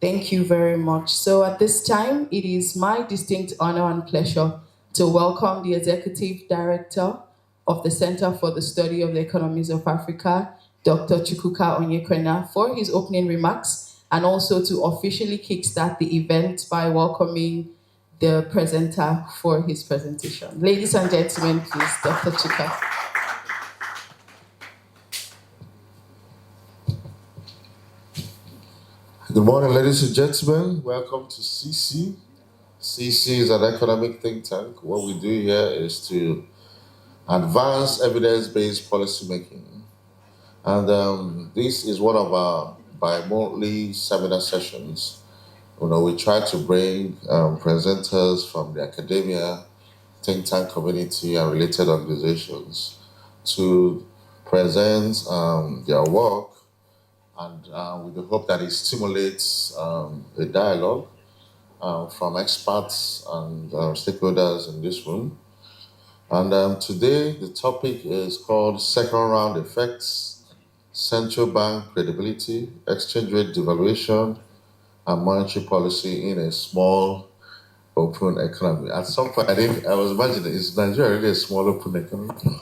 Thank you very much. So at this time, it is my distinct honor and pleasure to welcome the Executive Director of the Center for the Study of the Economies of Africa, Dr. Chukwuka Onyekwena, for his opening remarks and also to officially kickstart the event by welcoming the presenter for his presentation. Ladies and gentlemen, please, Dr. Chuka. Good morning, ladies and gentlemen. Welcome to CC. CC is an economic think tank. What we do here is to advance evidence-based policymaking. And this is one of our bi-monthly seminar sessions. We try to bring presenters from the academia, think tank community, and related organizations to present their work, and with the hope that it stimulates a dialogue from experts and stakeholders in this room. And today, the topic is called Second Round Effects, Central Bank Credibility, Exchange Rate Devaluation, and Monetary Policy in a Small Open Economy. At some point, I was imagining, is Nigeria really a small open economy?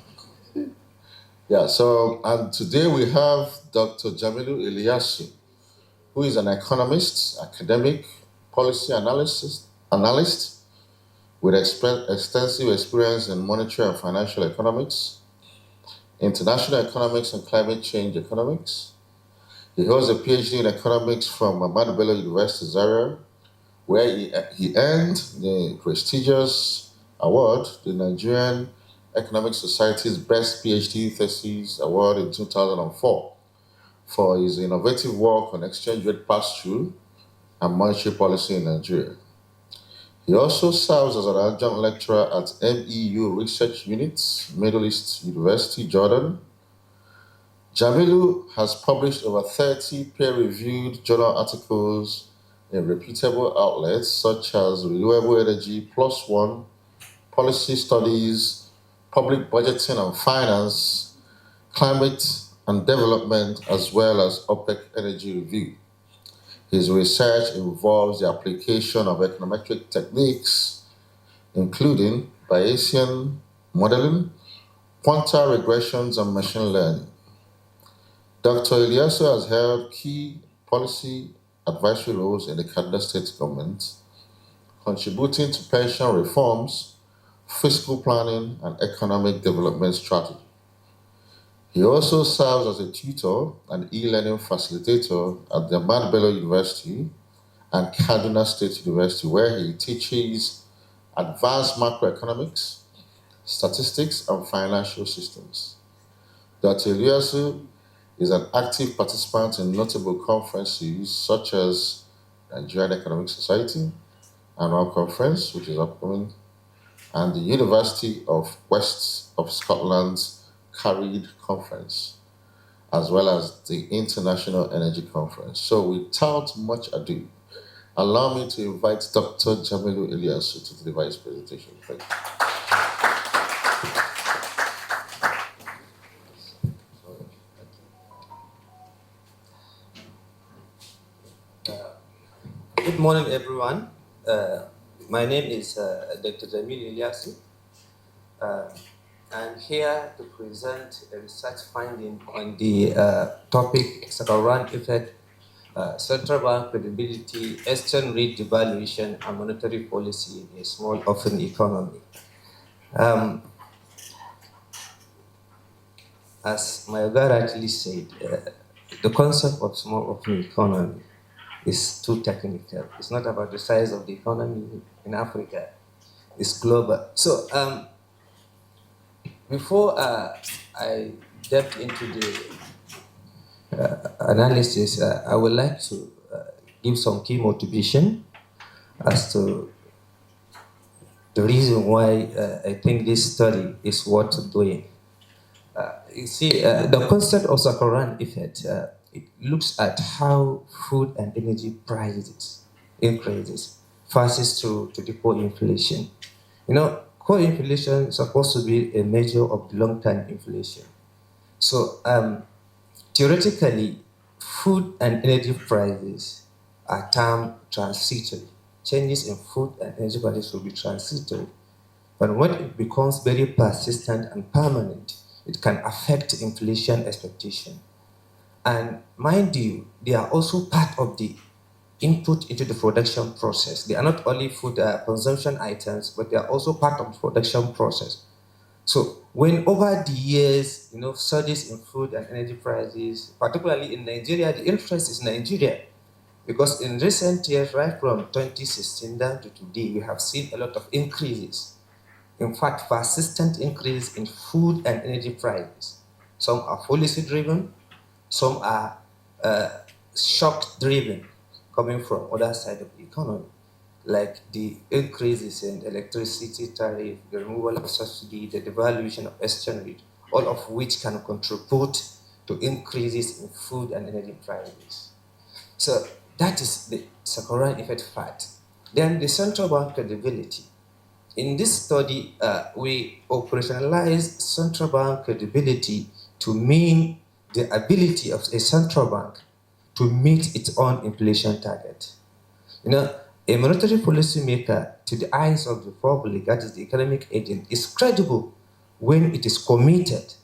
Yeah, and today we have Dr. Jamilu Iliyasu, who is an economist, academic, policy analyst with extensive experience in monetary and financial economics, international economics, and climate change economics. He holds a PhD in economics from Ahmadu Bello University, Zaria, where he earned the prestigious award, the Nigerian Economic Society's Best PhD Thesis Award in 2004 for his innovative work on exchange rate pass-through and monetary policy in Nigeria. He also serves as an adjunct lecturer at MEU Research Unit, Middle East University, Jordan. Jamilu has published over 30 peer-reviewed journal articles in reputable outlets such as Renewable Energy Plus One, Policy Studies, Public Budgeting and Finance, Climate and Development, as well as OPEC Energy Review. His research involves the application of econometric techniques, including Bayesian modeling, quantile regressions, and machine learning. Dr. Iliyasu has held key policy advisory roles in the Kaduna State government, contributing to pension reforms, fiscal planning, and economic development strategy. He also serves as a tutor and e-learning facilitator at the Ahmadu Bello University and Kaduna State University, where he teaches advanced macroeconomics, statistics, and financial systems. Dr. Iliyasu is an active participant in notable conferences such as Nigerian Economic Society Annual Conference, which is upcoming, and the University of West of Scotland's Carried Conference, as well as the International Energy Conference. So without much ado, allow me to invite Dr. Jamilu Iliyasu to deliver his presentation. Thank you. Good morning, everyone. My name is Dr. Jamilu Iliyasu. I'm here to present a research finding on the topic second round effect, central bank credibility, exchange rate devaluation, and monetary policy in a small open economy. As my guy rightly said, the concept of small open economy is too technical. It's not about the size of the economy in Africa. It's global. So before I delve into the analysis, I would like to give some key motivation as to the reason why I think this study is worth doing. You see, the concept of second-round effect, it looks at how food and energy prices increases versus to the core inflation. Core inflation is supposed to be a measure of long-term inflation. So theoretically, food and energy prices are termed transitory. Changes in food and energy prices will be transitory. But when it becomes very persistent and permanent, it can affect inflation expectation. And mind you, they are also part of the input into the production process. They are not only food consumption items, but they are also part of the production process. So when over the years, surges in food and energy prices, particularly in Nigeria, the interest is Nigeria. Because in recent years, right from 2016 down to today, we have seen a lot of increases. In fact, persistent increase in food and energy prices. Some are policy driven, some are shock driven, coming from other side of the economy, like the increases in electricity tariff, the removal of subsidy, the devaluation of exchange rate, all of which can contribute to increases in food and energy prices. So that is the Sakurai effect part. Then the central bank credibility. In this study, we operationalize central bank credibility to mean the ability of a central bank to meet its own inflation target. A monetary policy maker, to the eyes of the public, that is the economic agent, is credible when it is committed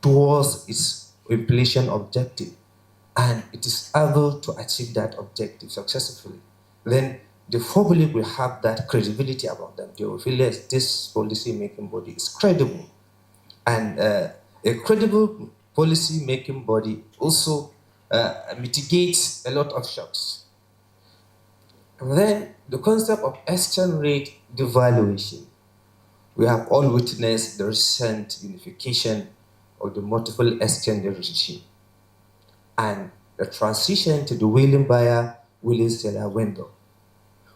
towards its inflation objective and it is able to achieve that objective successfully. Then the public will have that credibility about them. They will feel, yes, this policy making body is credible. And a credible policy making body also mitigates a lot of shocks. And then the concept of exchange rate devaluation. We have all witnessed the recent unification of the multiple exchange rate regime and the transition to the willing buyer, willing seller window,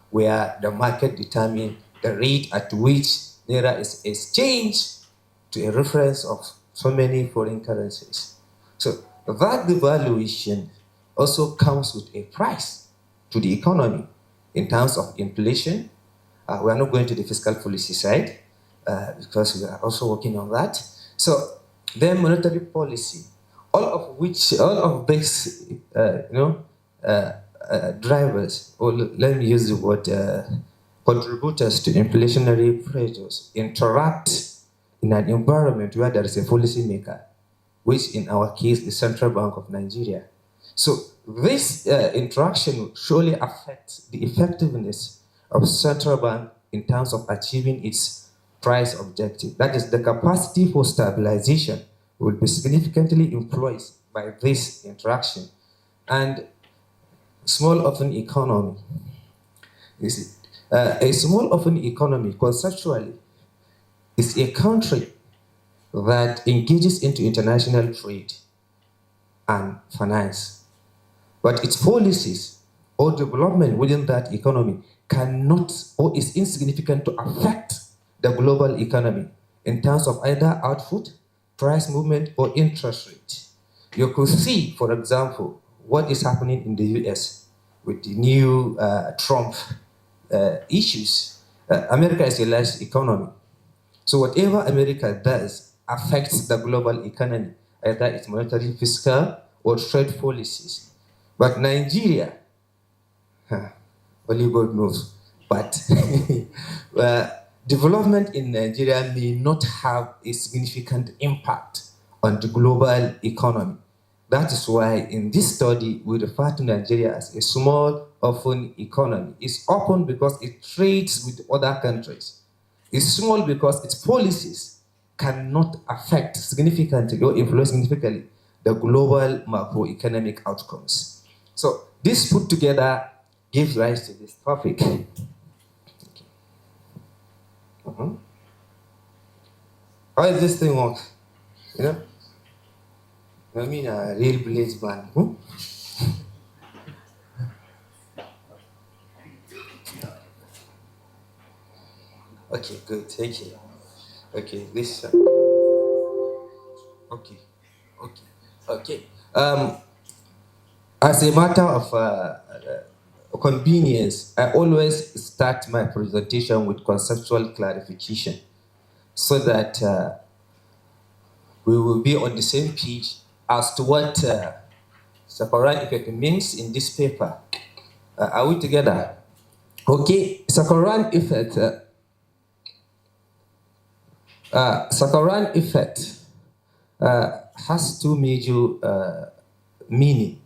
where the market determines the rate at which Naira is exchanged to a reference of so many foreign currencies. So that devaluation also comes with a price to the economy in terms of inflation. We are not going to the fiscal policy side because we are also working on that. So then monetary policy, all of these, drivers, or let me use the word contributors to inflationary pressures, interact in an environment where there is a policy maker, which in our case, the Central Bank of Nigeria. So this interaction surely affects the effectiveness of central bank in terms of achieving its price objective. That is, the capacity for stabilization will be significantly influenced by this interaction. And small open economy. You see, a small open economy conceptually is a country that engages into international trade and finance, but its policies or development within that economy cannot or is insignificant to affect the global economy in terms of either output, price movement, or interest rate. You could see, for example, what is happening in the US with the new Trump issues. America is a large economy. So whatever America does affects the global economy, either its monetary, fiscal, or trade policies. But Nigeria, only God knows. But development in Nigeria may not have a significant impact on the global economy. That is why in this study, we refer to Nigeria as a small, open economy. It's open because it trades with other countries. It's small because its policies cannot affect significantly or influence significantly the global macroeconomic outcomes. So this put together gives rise to this topic. How does this thing work? I mean, a real village man. Okay, good. Thank you. Okay, this. Okay, okay, okay. As a matter of convenience, I always start my presentation with conceptual clarification so that we will be on the same page as to what separate effect means in this paper. Are we together? Okay, Sakoran effect. Sakoran effect has two major meaning,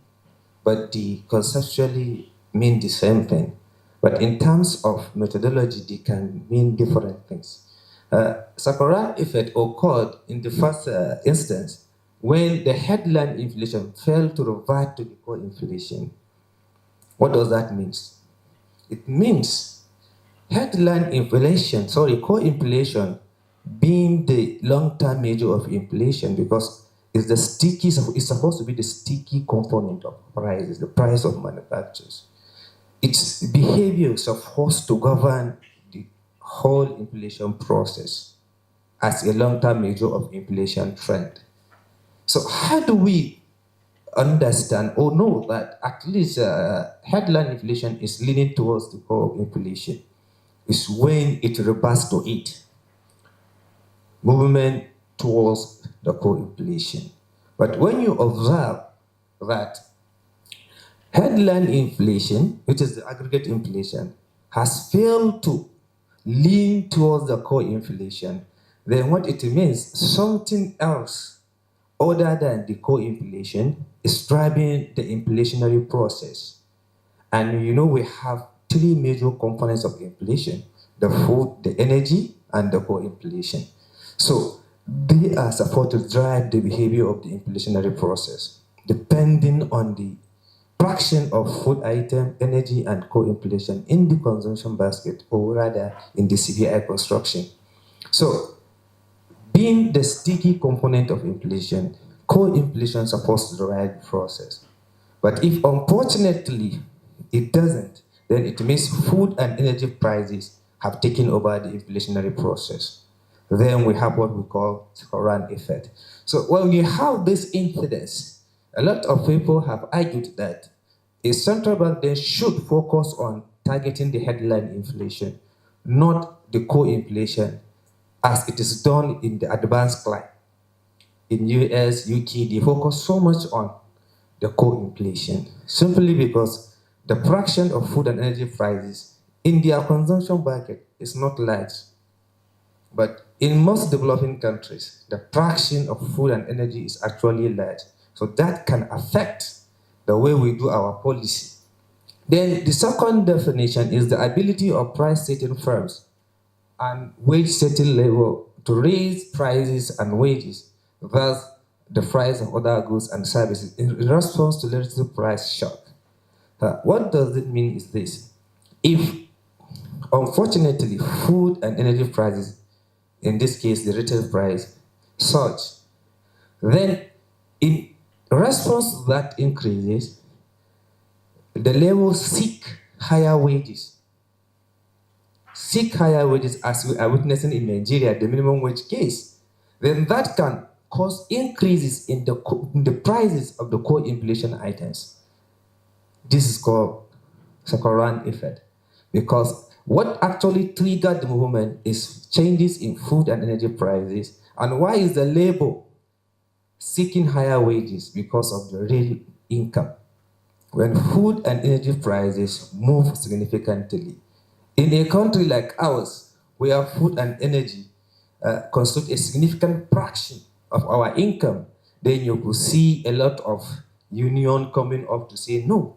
but they conceptually mean the same thing. But in terms of methodology, they can mean different things. Sakoran effect occurred in the first instance when the headline inflation fell to revert to the core inflation. What does that mean? It means core inflation being the long-term measure of inflation because it's supposed to be the sticky component of prices, the price of manufactures. Its behavior is supposed to govern the whole inflation process as a long-term measure of inflation trend. So how do we understand or know that at least headline inflation is leaning towards the core inflation? Is when it reverts to it, movement towards the core inflation. But when you observe that headline inflation, which is the aggregate inflation, has failed to lean towards the core inflation, then what it means, something else other than the core inflation is driving the inflationary process. And we have three major components of inflation: the food, the energy, and the core inflation. So they are supposed to drive the behavior of the inflationary process, depending on the fraction of food item, energy, and core inflation in the consumption basket, or rather in the CPI construction. So being the sticky component of inflation, core inflation is supposed to drive the process. But if unfortunately it doesn't, then it means food and energy prices have taken over the inflationary process. Then we have what we call Koran effect. So when you have this incidence, a lot of people have argued that a central bank then should focus on targeting the headline inflation, not the core inflation, as it is done in the advanced climate. In US, UK, they focus so much on the core inflation simply because the fraction of food and energy prices in their consumption bucket is not large. But in most developing countries, the fraction of food and energy is actually large. So that can affect the way we do our policy. Then the second definition is the ability of price setting firms and wage setting level to raise prices and wages, thus the price of other goods and services in response to relative price shock. What does it mean is this: if unfortunately food and energy prices, in this case the retail price, surge, then in response to that increases, the level seek higher wages. Seek higher wages as we are witnessing in Nigeria, the minimum wage case, then that can cause increases in the prices of the core inflation items. This is called Sakoran effect, because what actually triggered the movement is changes in food and energy prices. And why is the labor seeking higher wages? Because of the real income. When food and energy prices move significantly, in a country like ours, where food and energy constitute a significant fraction of our income, then you could see a lot of union coming up to say, no,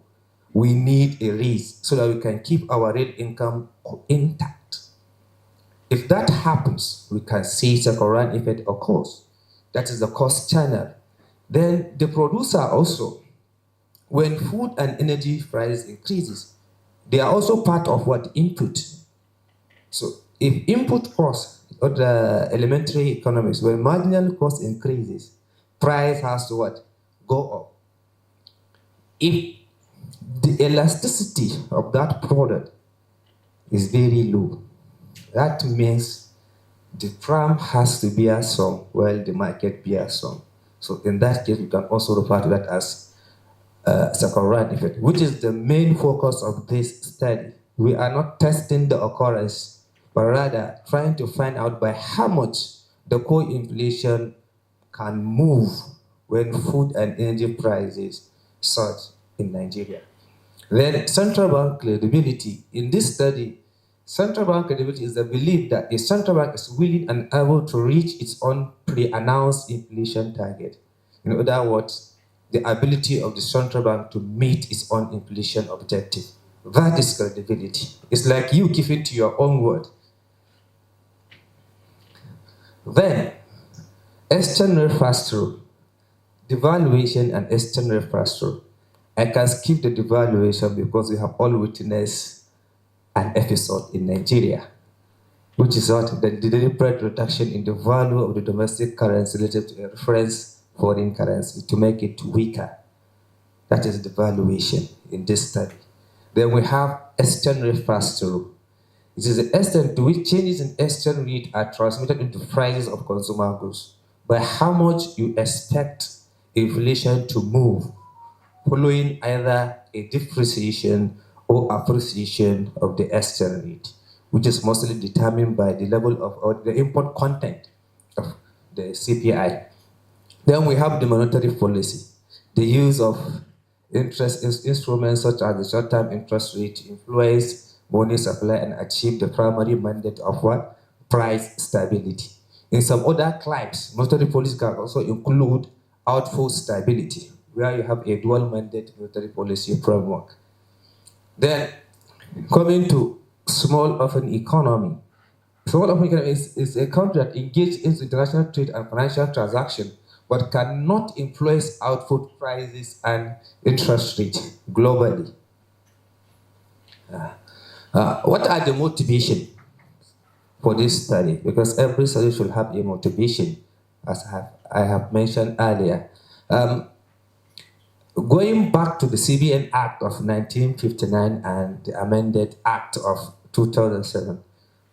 we need a raise so that we can keep our real income intact. If that happens, we can see Sakoran effect occurs. That is the cost channel. Then the producer also, when food and energy price increases, they are also part of what? Input. So if input costs or the elementary economics, when marginal cost increases, price has to what? Go up. If the elasticity of that product is very low, that means the firm has to bear some while the market bears some. So in that case, we can also refer to that as Sakoran effect, which is the main focus of this study. We are not testing the occurrence, but rather trying to find out by how much the core inflation can move when food and energy prices surge in Nigeria. Then central bank credibility. In this study, central bank credibility is the belief that a central bank is willing and able to reach its own pre-announced inflation target. In other words, the ability of the central bank to meet its own inflation objective. That is credibility. It's like you keeping to your own word. Then, external pass-through, devaluation and external pass-through. I can skip the devaluation because we have all witnessed an episode in Nigeria, which is what the deliberate reduction in the value of the domestic currency relative to a reference foreign currency to make it weaker. That is devaluation in this study. Then we have external pass-through. It is the extent to which changes in exchange rate are transmitted into prices of consumer goods by how much you expect inflation to move following either a depreciation or appreciation of the exchange rate, which is mostly determined by the level of or the import content of the CPI. Then we have the monetary policy, the use of interest instruments such as the short-term interest rate to influence money supply and achieve the primary mandate of what? Price stability. In some other climes, monetary policy can also include output stability, where you have a dual mandate monetary policy framework. Then, coming to small open economy. Small open economy is a country that engages in international trade and financial transaction, but cannot influence output prices and interest rate globally. What are the motivation for this study? Because every study should have a motivation, as I have mentioned earlier. Going back to the CBN Act of 1959 and the amended Act of 2007,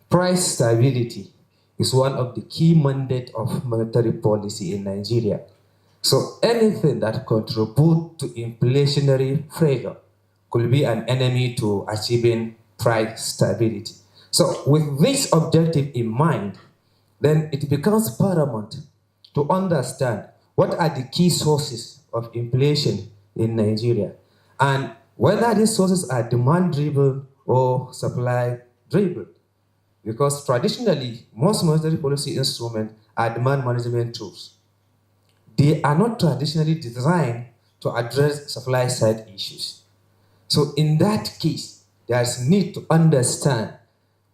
price stability is one of the key mandates of monetary policy in Nigeria. So anything that contributes to inflationary pressure could be an enemy to achieving price stability. So with this objective in mind, then it becomes paramount to understand what are the key sources of inflation in Nigeria and whether these sources are demand-driven or supply-driven. Because traditionally, most monetary policy instruments are demand management tools. They are not traditionally designed to address supply side issues. So in that case, there's need to understand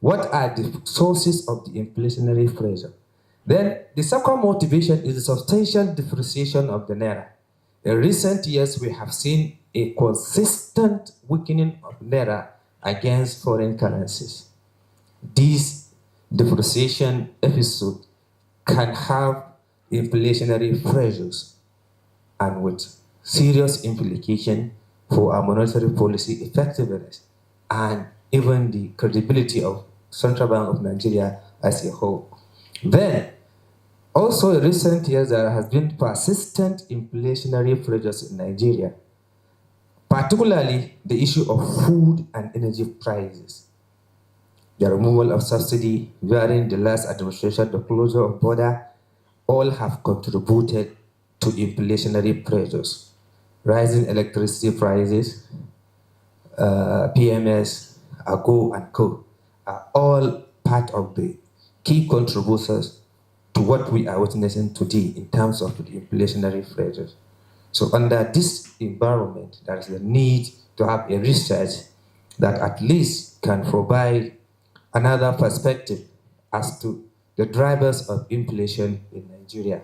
what are the sources of the inflationary pressure. Then the second motivation is the substantial depreciation of the naira. In recent years, we have seen a consistent weakening of naira against foreign currencies. This depreciation episode can have inflationary pressures and with serious implication for our monetary policy effectiveness and even the credibility of Central Bank of Nigeria as a whole. Then, also in recent years, there has been persistent inflationary pressures in Nigeria, particularly the issue of food and energy prices. The removal of subsidy during the last administration, the closure of border, all have contributed to inflationary pressures. Rising electricity prices, PMS, AGO, and Co. are all part of the key contributors to what we are witnessing today in terms of the inflationary pressures. So under this environment, there is a need to have a research that at least can provide another perspective as to the drivers of inflation in Nigeria.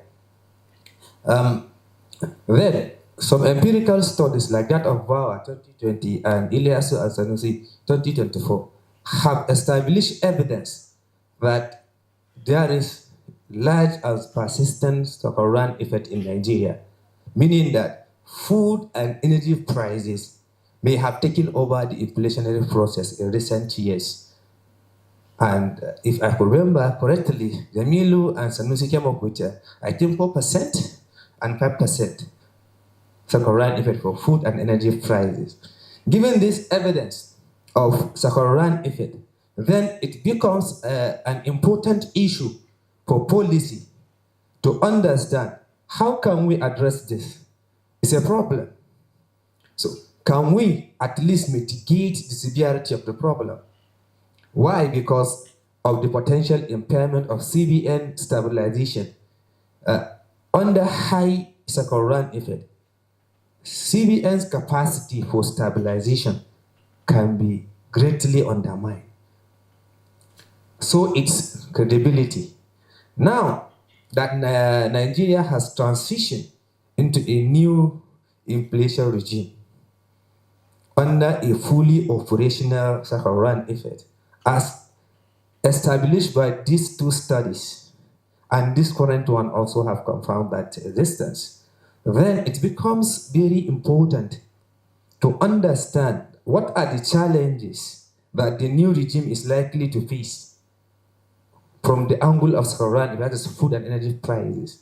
Then, some empirical studies like that of Bauer 2020 and Iliyasu and Sanusi 2024 have established evidence that there is large and persistent stock-around effect in Nigeria, meaning that food and energy prices may have taken over the inflationary process in recent years. And if I could remember correctly, Jamilu and Sanusi came up with, I think, 4% and 5% stock-around effect for food and energy prices. Given this evidence of stock-around effect, then it becomes an important issue for policy to understand how can we address this. It's a problem. So can we at least mitigate the severity of the problem? Why? Because of the potential impairment of CBN stabilization. Under high cycle run effect, CBN's capacity for stabilization can be greatly undermined. So its credibility. Now that Nigeria has transitioned into a new inflation regime under a fully operational cycle run effect, as established by these two studies, and this current one also have confirmed that existence, then it becomes very important to understand what are the challenges that the new regime is likely to face from the angle of Saharan, that is food and energy prices.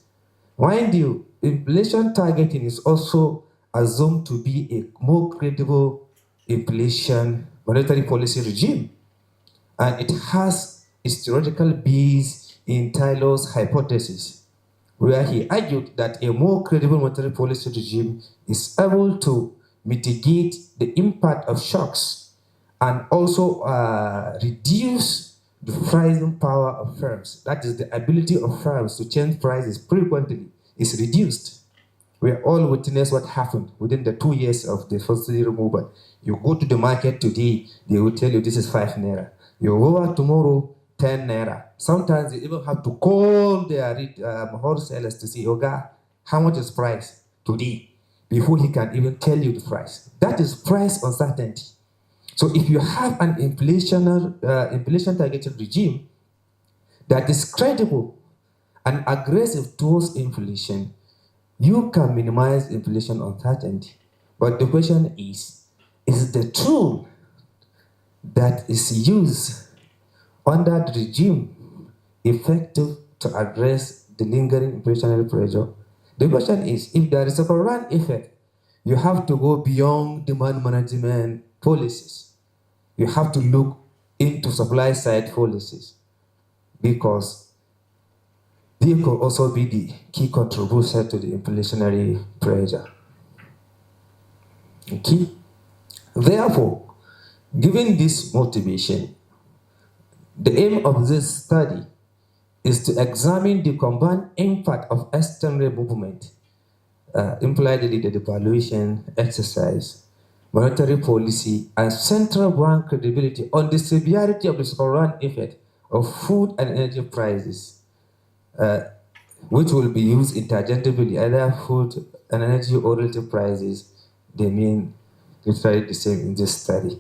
Mind you, inflation targeting is also assumed to be a more credible inflation monetary policy regime, and it has its theoretical base in Taylor's hypothesis, where he argued that a more credible monetary policy regime is able to mitigate the impact of shocks and also reduce the pricing power of firms. That is, the ability of firms to change prices frequently is reduced. We all witnessed what happened within the 2 years of the subsidy removal. You go to the market today, they will tell you this is 5 naira. You go out tomorrow, 10 naira. Sometimes they even have to call their wholesalers to say, Oga, how much is price today? Before he can even tell you the price. That is price uncertainty. So if you have an inflation targeted regime that is credible and aggressive towards inflation, you can minimize inflation uncertainty. But the question is the tool that is used under the regime effective to address the lingering inflationary pressure? The question is, if there is a run effect, you have to go beyond demand management policies. You have to look into supply side policies, because they could also be the key contributor to the inflationary pressure. Okay? Therefore, given this motivation, the aim of this study is to examine the combined impact of external movement, impliedly the devaluation exercise, monetary policy, and central bank credibility on the severity of the spillover effect of food and energy prices, which will be used interchangeably, either food and energy or relative prices. They mean literally the same in this study.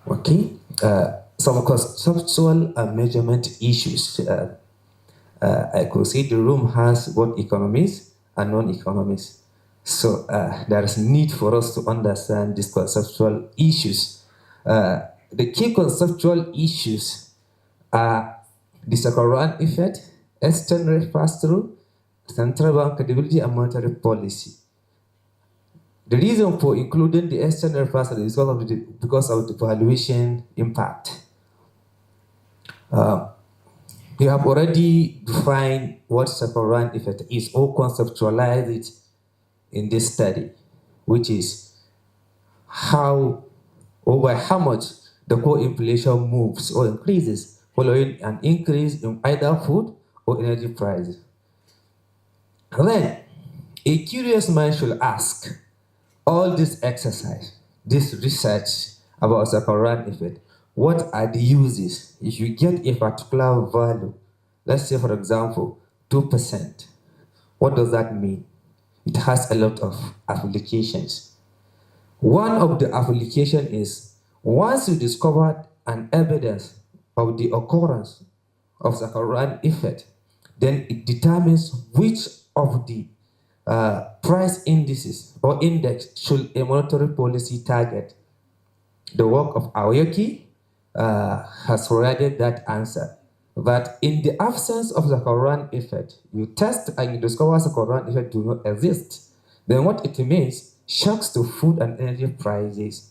Okay, some conceptual measurement issues. I could see the room has both economists and non-economists. So there is need for us to understand these conceptual issues. The key conceptual issues are the second effect, external pass-through, central bank credibility, and monetary policy. The reason for including the external pass-through is because of the valuation impact. We have already defined what second effect is, or conceptualized it in this study, which is how or by how much the core inflation moves or increases following an increase in either food or energy prices. And then, a curious mind should ask, all this exercise, this research about second effect, what are the uses? If you get a particular value, let's say for example, 2%, what does that mean? It has a lot of applications. One of the applications is, once you discover an evidence of the occurrence of second effect, then it determines which of the price indices or index should a monetary policy target. The work of Aoyeki has provided that answer, that in the absence of the second effect, you test and you discover the second effect do not exist. Then what it means, shocks to food and energy prices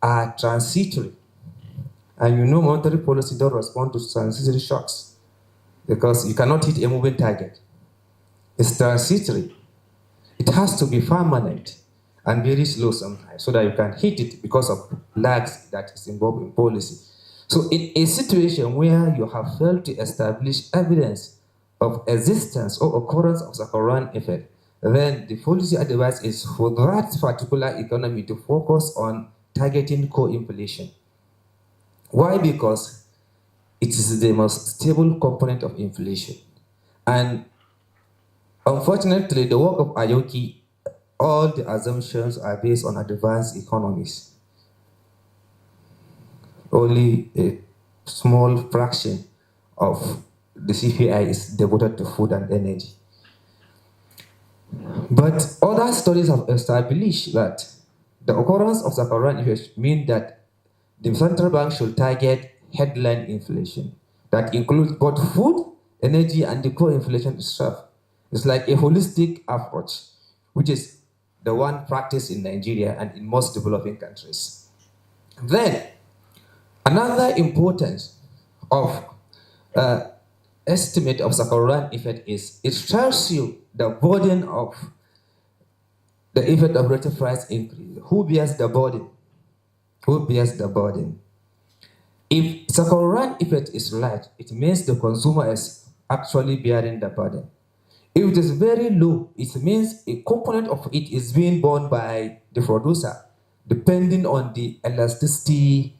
are transitory. And you know monetary policy don't respond to transitory shocks because you cannot hit a moving target. It's transitory. it has to be permanent and very slow sometimes so that you can hit it because of lags that is involved in policy. So in a situation where you have failed to establish evidence of existence or occurrence of the Quran effect, then the policy advice is for that particular economy to focus on targeting core inflation. Why? Because it is the most stable component of inflation. And unfortunately, the work of Aoki, all the assumptions are based on advanced economies. Only a small fraction of the CPI is devoted to food and energy. But other studies have established that the occurrence of the Quran effect means that the central bank should target headline inflation that includes both food, energy, and the core inflation itself. It's like a holistic approach, which is the one practiced in Nigeria and in most developing countries. Then, another importance of estimate of the Quran effect is it tells you the burden of the effect of relative price increase. Who bears the burden? Who bears the burden? If the Quran effect is large, it means the consumer is actually bearing the burden. If it is very low, it means a component of it is being borne by the producer, depending on the elasticity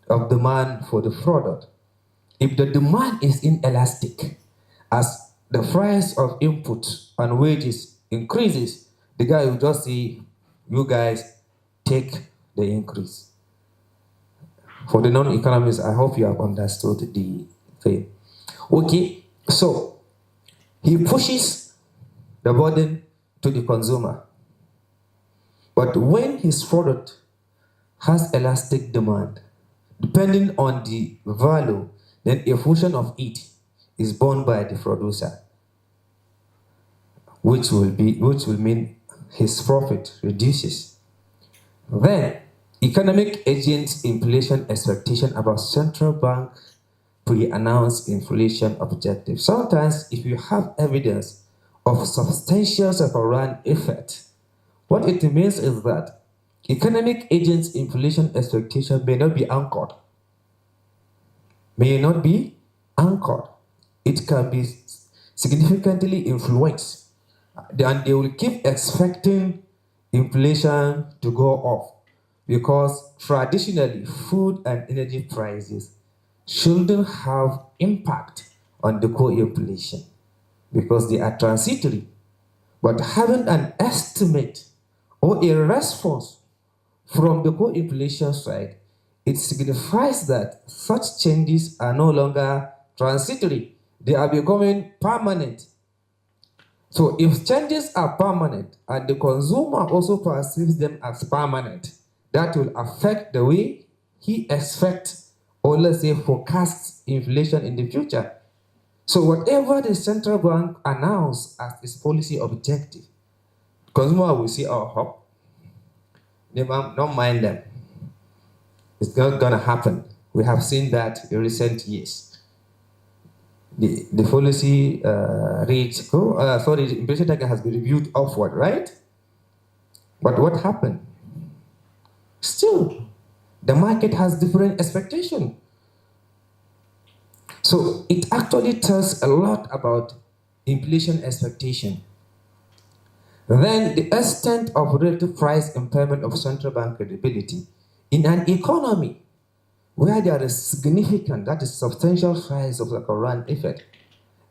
of demand for the product. If the demand is inelastic, as the price of input and wages increases, the guy will just say, you guys take the increase. For the non-economists, I hope you have understood the thing. Okay, so he pushes the burden to the consumer. But when his product has elastic demand, depending on the value, then a portion of it is borne by the producer, which will mean his profit reduces. Then, economic agents' inflation expectation about central bank pre-announced inflation objectives. Sometimes, if you have evidence of substantial second-round effect, what it means is that economic agents' inflation expectation may not be anchored. It can be significantly influenced, and they will keep expecting inflation to go up because traditionally food and energy prices shouldn't have impact on the core inflation because they are transitory. But having an estimate or a response from the core inflation side, it signifies that such changes are no longer transitory, they are becoming permanent. So if changes are permanent and the consumer also perceives them as permanent, that will affect the way he expects, or let's say forecasts, inflation in the future. So whatever the central bank announces as its policy objective, consumer will say, oh, don't mind them. It's not gonna happen. We have seen that in recent years. The policy the inflation target has been reviewed upward, right? But what happened? Still, the market has different expectation. So it actually tells a lot about inflation expectation. Then the extent of relative price impairment of central bank credibility in an economy where there is significant, that is substantial rise of the Quran effect.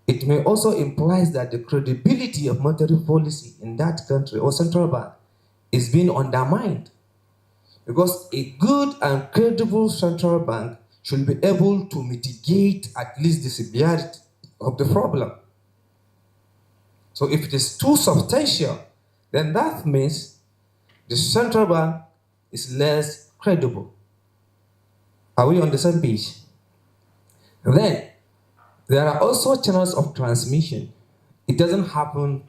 It may also imply that the credibility of monetary policy in that country or central bank is being undermined. Because a good and credible central bank should be able to mitigate at least the severity of the problem. So if it is too substantial, then that means the central bank is less credible. Are we on the same page? Then, there are also channels of transmission. It doesn't happen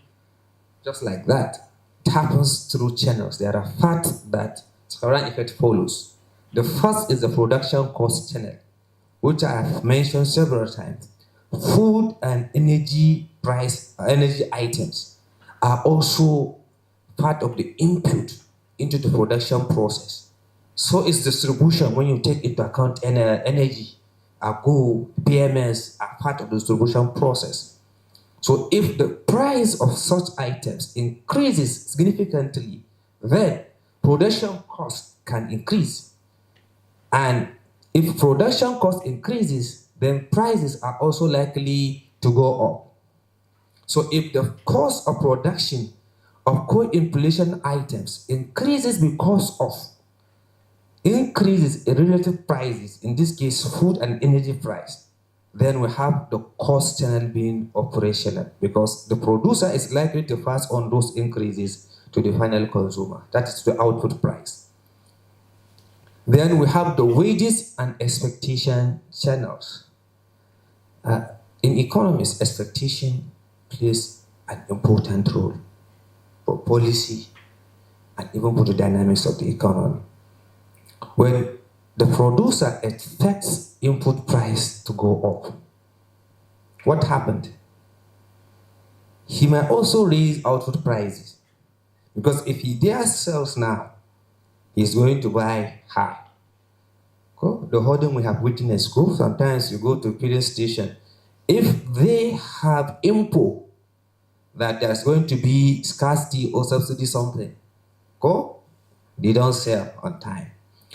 just like that. It happens through channels. There are facts that current effect follows. The first is the production cost channel, which I have mentioned several times. Food and energy items are also part of the input into the production process. So is distribution when you take into account energy, gold, PMS are part of the distribution process. So if the price of such items increases significantly, then production costs can increase. And if production cost increases, then prices are also likely to go up. So if the cost of production of core inflation items increases because of increases in relative prices, in this case food and energy price, then we have the cost channel being operational because the producer is likely to pass on those increases to the final consumer. That is the output price. Then we have the wages and expectation channels. In economics, expectation plays an important role for policy and even for the dynamics of the economy. When the producer expects input price to go up, what happened? He might also raise output prices because if he dares sells now, he's going to buy high. Go, the hoarding we have witnessed. Go, sometimes you go to a filling station. If they have info that there's going to be scarcity or subsidy something, go, they don't sell on time.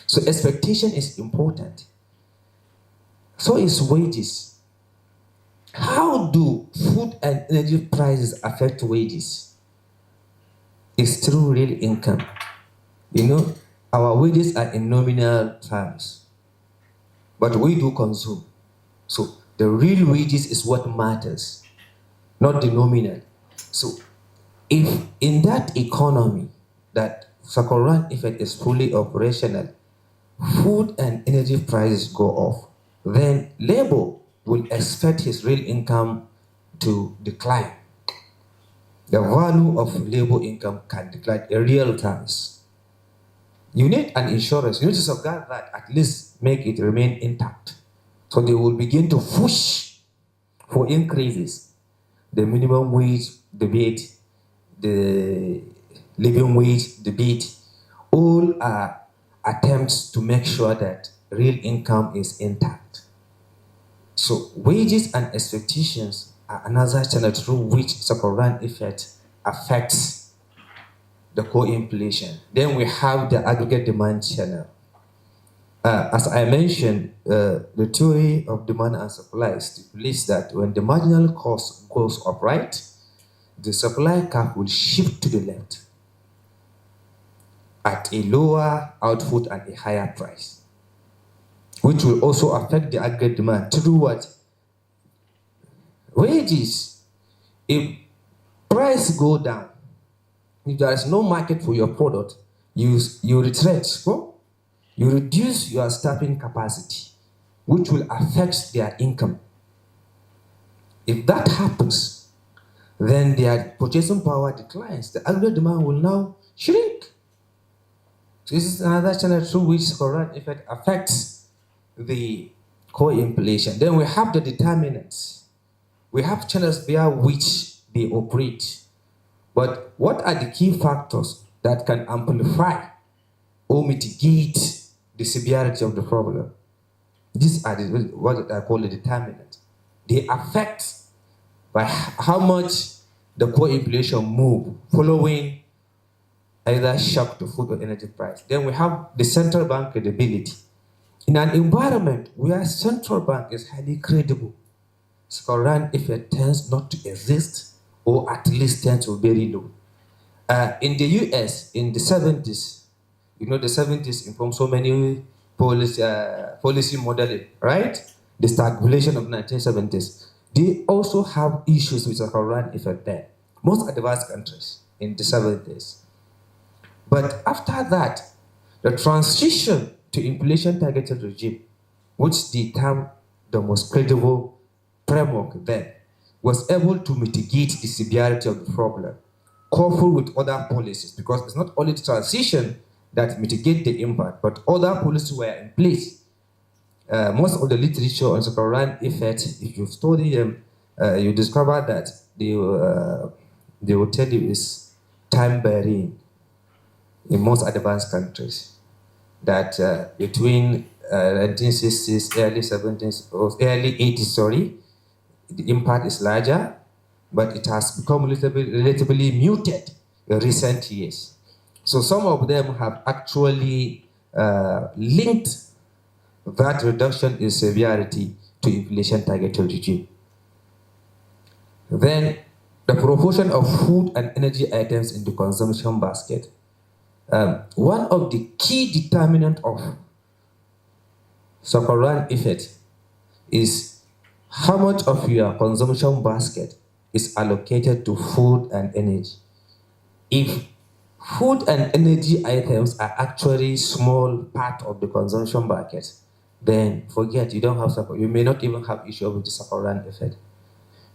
So expectation is important. So is wages. How do food and energy prices affect wages? It's through real income. You know, our wages are in nominal terms, but we do consume. So the real wages is what matters, not the nominal. So if in that economy that circle run effect is fully operational, food and energy prices go off, then labor will expect his real income to decline. The value of labor income can decline in real terms. You need an insurance. You need to safeguard that, at least make it remain intact. So they will begin to push for increases. The minimum wage debate, the living wage debate, all are attempts to make sure that real income is intact. So wages and expectations are another channel through which circle-run effect affects the core inflation. Then we have the aggregate demand channel. As I mentioned, the theory of demand and supply stipulates that when the marginal cost goes up, right, the supply curve will shift to the left at a lower output and a higher price, which will also affect the aggregate demand through what? Wages. If price go down, if there is no market for your product, you retrench, you reduce your staffing capacity, which will affect their income. If that happens, then their purchasing power declines. The aggregate demand will now shrink. So this is another channel through which correct effect affects the core inflation. Then we have the determinants. We have channels via which they operate. But what are the key factors that can amplify or mitigate the severity of the problem? These are what I call the determinants. They affect by how much the core inflation move following either shock to food or energy price. Then we have the central bank credibility. In an environment where central bank is highly credible, current effect tends not to exist or at least tends to be very low. In the US, in the 70s, you know, the 70s informed so many policy modeling, right? The stagflation of 1970s. They also have issues with the current effect there. Most advanced countries in the 70s. But after that, the transition to inflation targeted regime, which the term the most credible framework then, was able to mitigate the severity of the problem, coupled with other policies, because it's not only the transition that mitigate the impact, but other policies were in place. Most of the literature on second-run effect, if you study them, you discover that they will tell you is time varying in most advanced countries. That between 1960s, early 70s, or early 80s, sorry, the impact is larger, but it has become relatively muted in recent years. So some of them have actually linked that reduction in severity to inflation targeted regime. Then the proportion of food and energy items in the consumption basket. One of the key determinants of Sokoran effect is how much of your consumption basket is allocated to food and energy. If food and energy items are actually small part of the consumption bucket, then forget, you don't have support. You may not even have issue with the Sokoran effect.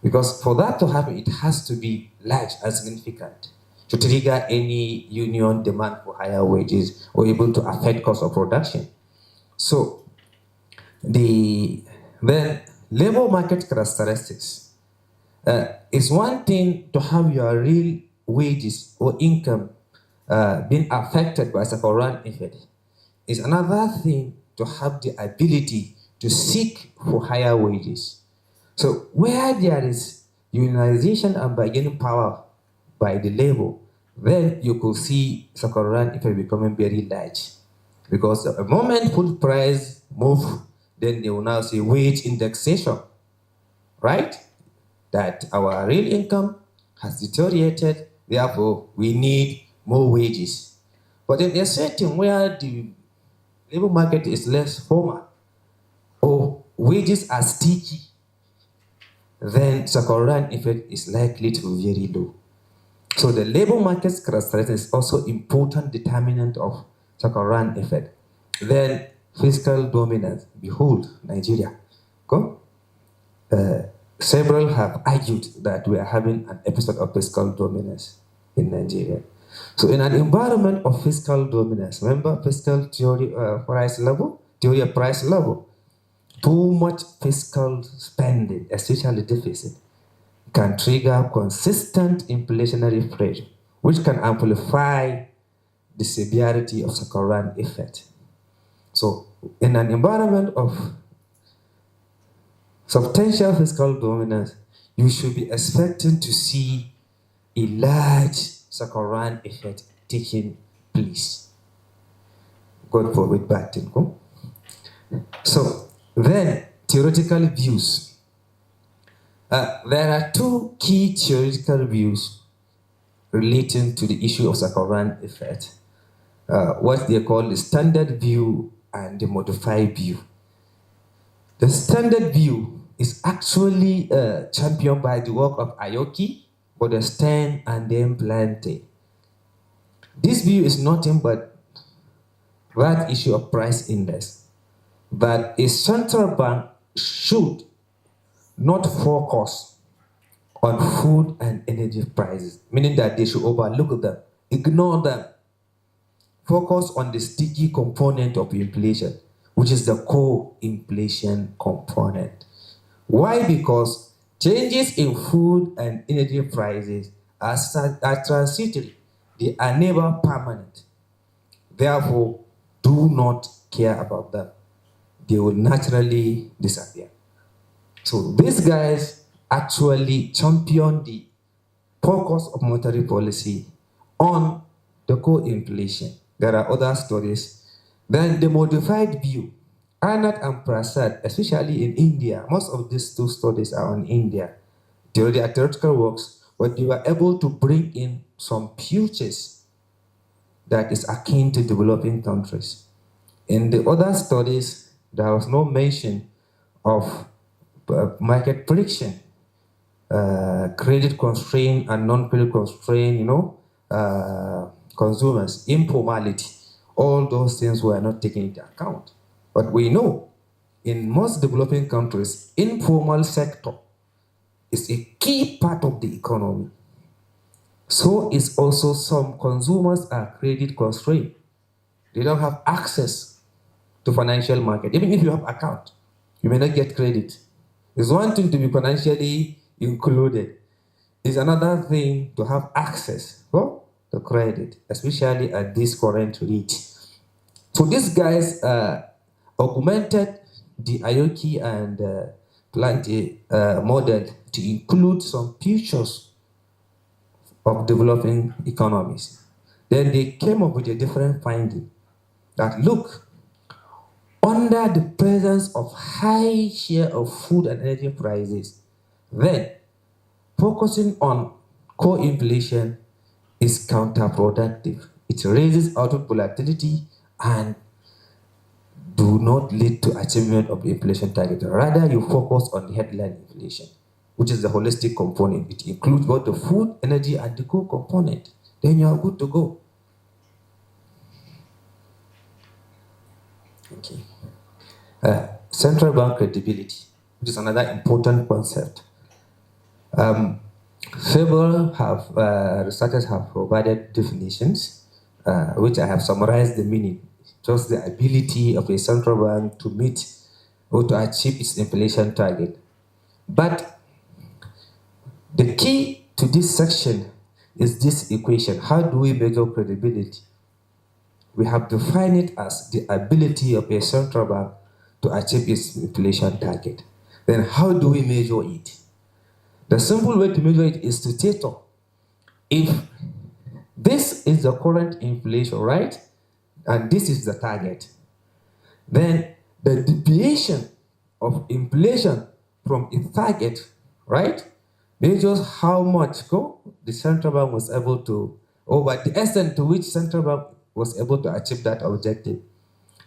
Because for that to happen, it has to be large and significant to trigger any union demand for higher wages or able to affect cost of production. So then labor market characteristics is one thing to have your real wages or income being affected by Sakoran effect. It's another thing to have the ability to seek for higher wages. So where there is unionization and bargaining power by the labor, then you could see Sakoran effect becoming very large. Because the moment food price move, then they will now say wage indexation, right? That our real income has deteriorated, therefore we need more wages. But in a setting where the labor market is less formal or wages are sticky, then Sakoran effect is likely to be very low. So the labor market characteristics is also important determinant of Sakoran effect. Then fiscal dominance. Behold, Nigeria. Go. Several have argued that we are having an episode of fiscal dominance in Nigeria. So in an environment of fiscal dominance, remember fiscal theory price level, theory of price level, too much fiscal spending, especially deficit, can trigger consistent inflationary pressure, which can amplify the severity of Sakoran effect. So in an environment of substantial fiscal dominance, you should be expecting to see a large Sakoran effect taking place. God forbid bad thing. Go. So then theoretical views. There are two key theoretical views relating to the issue of Sakoran effect. What they call the standard view and the modified view. The standard view is actually championed by the work of Aoki, Bodestein, and then Plante. This view is nothing but that issue of price index, that a central bank should not focus on food and energy prices, meaning that they should overlook them, ignore them, focus on the sticky component of inflation, which is the core inflation component. Why? Because changes in food and energy prices are transitory. They are never permanent. Therefore, do not care about them. They will naturally disappear. So these guys actually champion the focus of monetary policy on the core inflation. There are other stories. Then the modified view. Arnott and Prasad, especially in India, most of these two studies are on India. They are theoretical works, but they were able to bring in some futures that is akin to developing countries. In the other studies, there was no mention of market prediction, credit constraint and non-credit constraint, consumers, informality. All those things were not taken into account. But we know in most developing countries, informal sector is a key part of the economy. So is also some consumers are credit constrained. They don't have access to financial market. Even if you have account, you may not get credit. It's one thing to be financially included. It's another thing to have access. Well, the credit, especially at this current rate. So these guys augmented the Aoki and Planté model to include some features of developing economies. Then they came up with a different finding that look, under the presence of high share of food and energy prices, then focusing on core inflation is counterproductive. It raises output volatility and do not lead to achievement of the inflation target. Rather, you focus on the headline inflation, which is the holistic component. It includes both the food, energy, and the core component. Then you are good to go. Okay. Central bank credibility, which is another important concept. Several researchers have provided definitions, which I have summarized the meaning. Just the ability of a central bank to meet or to achieve its inflation target. But the key to this section is this equation. How do we measure credibility? We have defined it as the ability of a central bank to achieve its inflation target. Then how do we measure it? The simple way to measure it is to take if this is the current inflation, right? And this is the target. Then the deviation of inflation from its target, right, measures how much the central bank was able to, or the extent to which central bank was able to achieve that objective.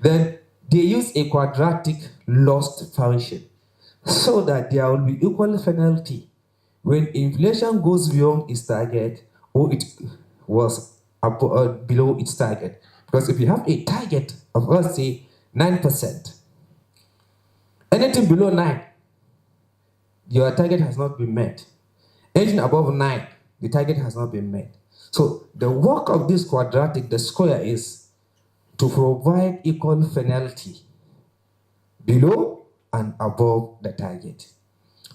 Then they use a quadratic loss function so that there will be equal penalty when inflation goes beyond its target or it was below its target. Because if you have a target of, let's say, 9%, anything below 9, your target has not been met. Anything above 9, the target has not been met. So the work of this quadratic, the square, is to provide equal penalty below and above the target.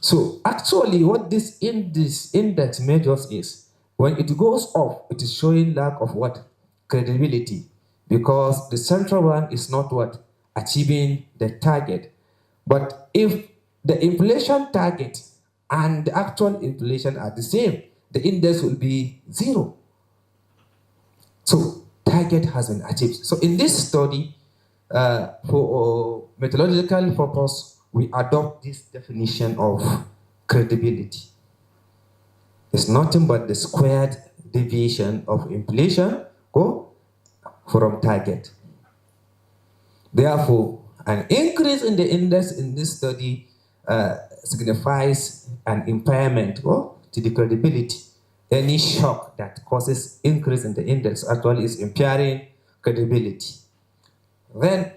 So actually what this index measures is, when it goes up, it is showing lack of what? Credibility. Because the central bank is not what? Achieving the target. But if the inflation target and the actual inflation are the same, the index will be 0. So target has been achieved. So in this study, for methodological purpose, we adopt this definition of credibility. It's nothing but the squared deviation of inflation from target. Therefore, an increase in the index in this study signifies an impairment to the credibility. Any shock that causes increase in the index actually is impairing credibility. Then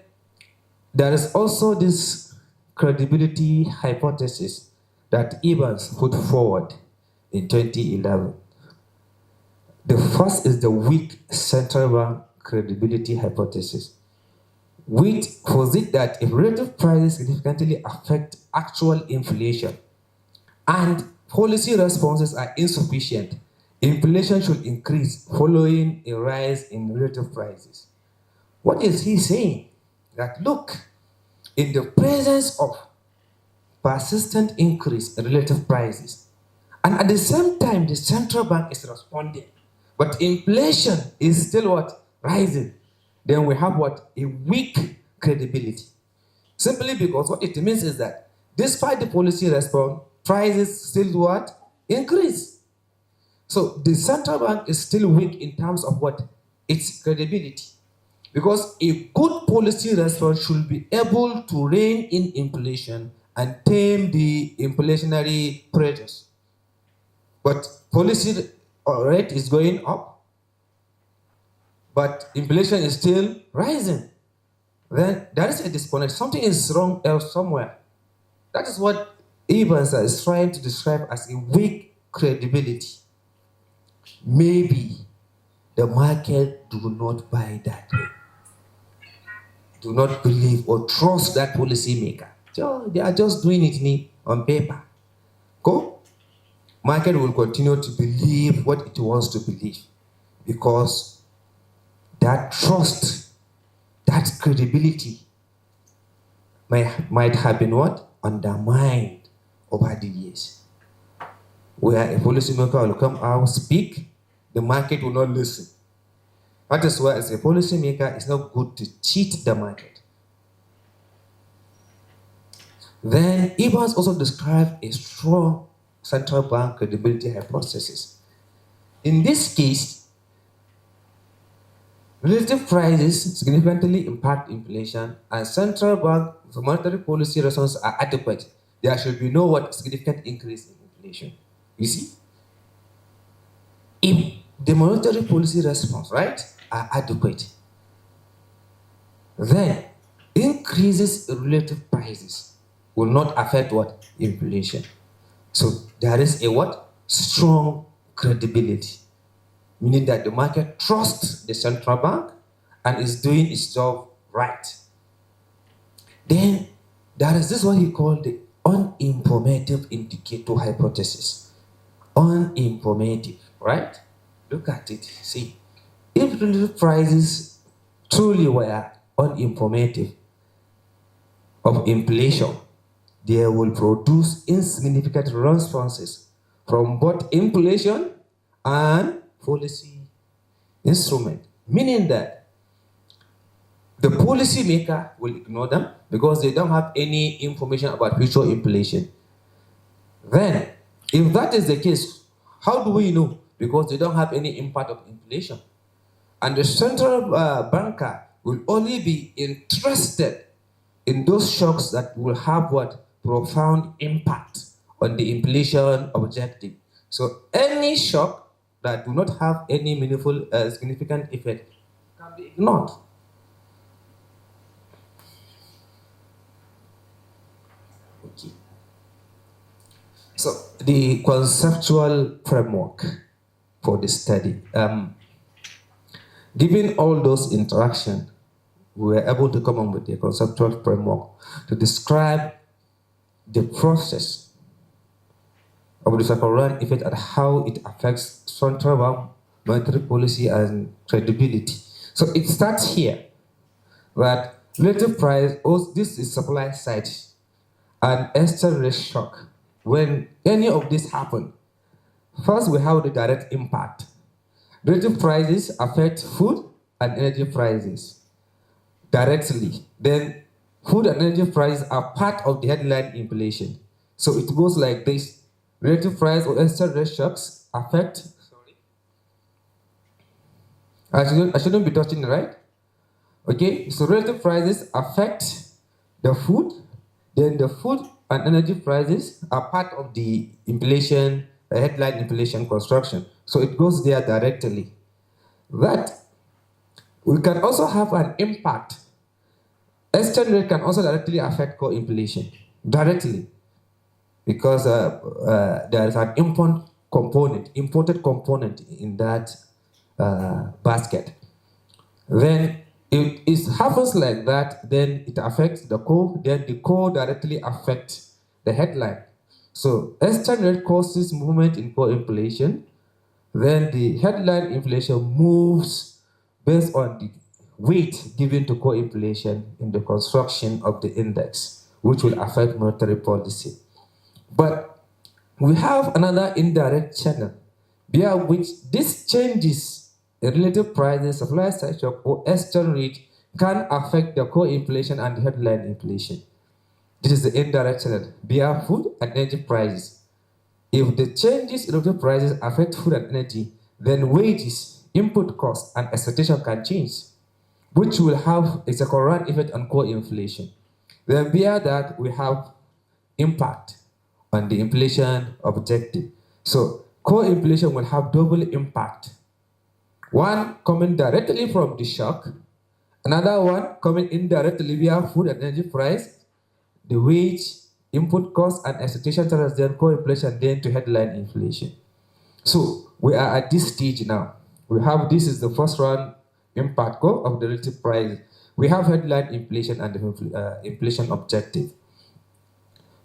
there is also this credibility hypothesis that Evans put forward in 2011. The first is the weak central bank credibility hypothesis, which posits that if relative prices significantly affect actual inflation and policy responses are insufficient, inflation should increase following a rise in relative prices. What is he saying? That look, in the presence of persistent increase in relative prices, and at the same time the central bank is responding, but inflation is still what? Rising. Then we have what? A weak credibility. Simply because what it means is that despite the policy response, prices still what? Increase. So the central bank is still weak in terms of what? Its credibility. Because a good policy response should be able to rein in inflation and tame the inflationary pressures. But policy rate is going up, but inflation is still rising. Then there is a disconnect. Something is wrong else somewhere. That is what Evans is trying to describe as a weak credibility. Maybe the market do not buy that way. Do not believe or trust that policymaker. So they are just doing it on paper. Market will continue to believe what it wants to believe. because that trust, that credibility might have been what? Undermined over the years. Where a policymaker will come out, speak, the market will not listen. That is why, as a policymaker, it's not good to cheat the market. Then Evans also described a strong central bank credibility hypothesis. In this case, relative prices significantly impact inflation, and central bank monetary policy responses are adequate. There should be no significant increase in inflation. You see, if the monetary policy response, right, are adequate, then increases in relative prices will not affect what? Inflation. So there is a what? Strong credibility, meaning that the market trusts the central bank and is doing its job right. Then there is this what he called the uninformative indicator hypothesis. Uninformative, right? Look at it. See, if relative prices truly were uninformative of inflation, they will produce insignificant responses from both inflation and policy instrument, meaning that the policymaker will ignore them because they don't have any information about future inflation. Then, if that is the case, how do we know? Because they don't have any impact of inflation. And the central banker will only be interested in those shocks that will have what? Profound impact on the inflation objective. So any shock that do not have any meaningful, significant effect can be ignored. Okay. So the conceptual framework for the study. Given all those interactions, we were able to come up with a conceptual framework to describe the process of the second effect and how it affects central bank monetary policy and credibility. So it starts here that relative price, this is supply side and exchange rate shock. When any of this happen, first we have the direct impact. Relative prices affect food and energy prices directly. Then food and energy prices are part of the headline inflation. So it goes like this. Relative price or exchange rate shocks affect, I shouldn't be touching it, right? Okay, so relative prices affect the food, then the food and energy prices are part of the inflation, headline inflation construction. So it goes there directly. That we can also have an impact. Exchange rate can also directly affect core inflation, directly, because there is an imported component in that basket. Then if it happens like that, then it affects the core, then the core directly affects the headline. So exchange rate causes movement in core inflation, then the headline inflation moves based on the weight given to core inflation in the construction of the index, which will affect monetary policy. But we have another indirect channel via which these changes in relative prices, supply side shock, or exchange rate can affect the core inflation and the headline inflation. This is the indirect channel via food and energy prices. If the changes in relative prices affect food and energy, then wages, input costs, and expectation can change, which will have a second-round effect on core inflation. Then via that, we have impact on the inflation objective. So core inflation will have double impact. One coming directly from the shock, another one coming indirectly via food and energy price, the wage, input costs, and expectation towards then core inflation, then to headline inflation. So we are at this stage now. We have, this is the first round impact of the relative price. We have headline inflation and the inflation objective.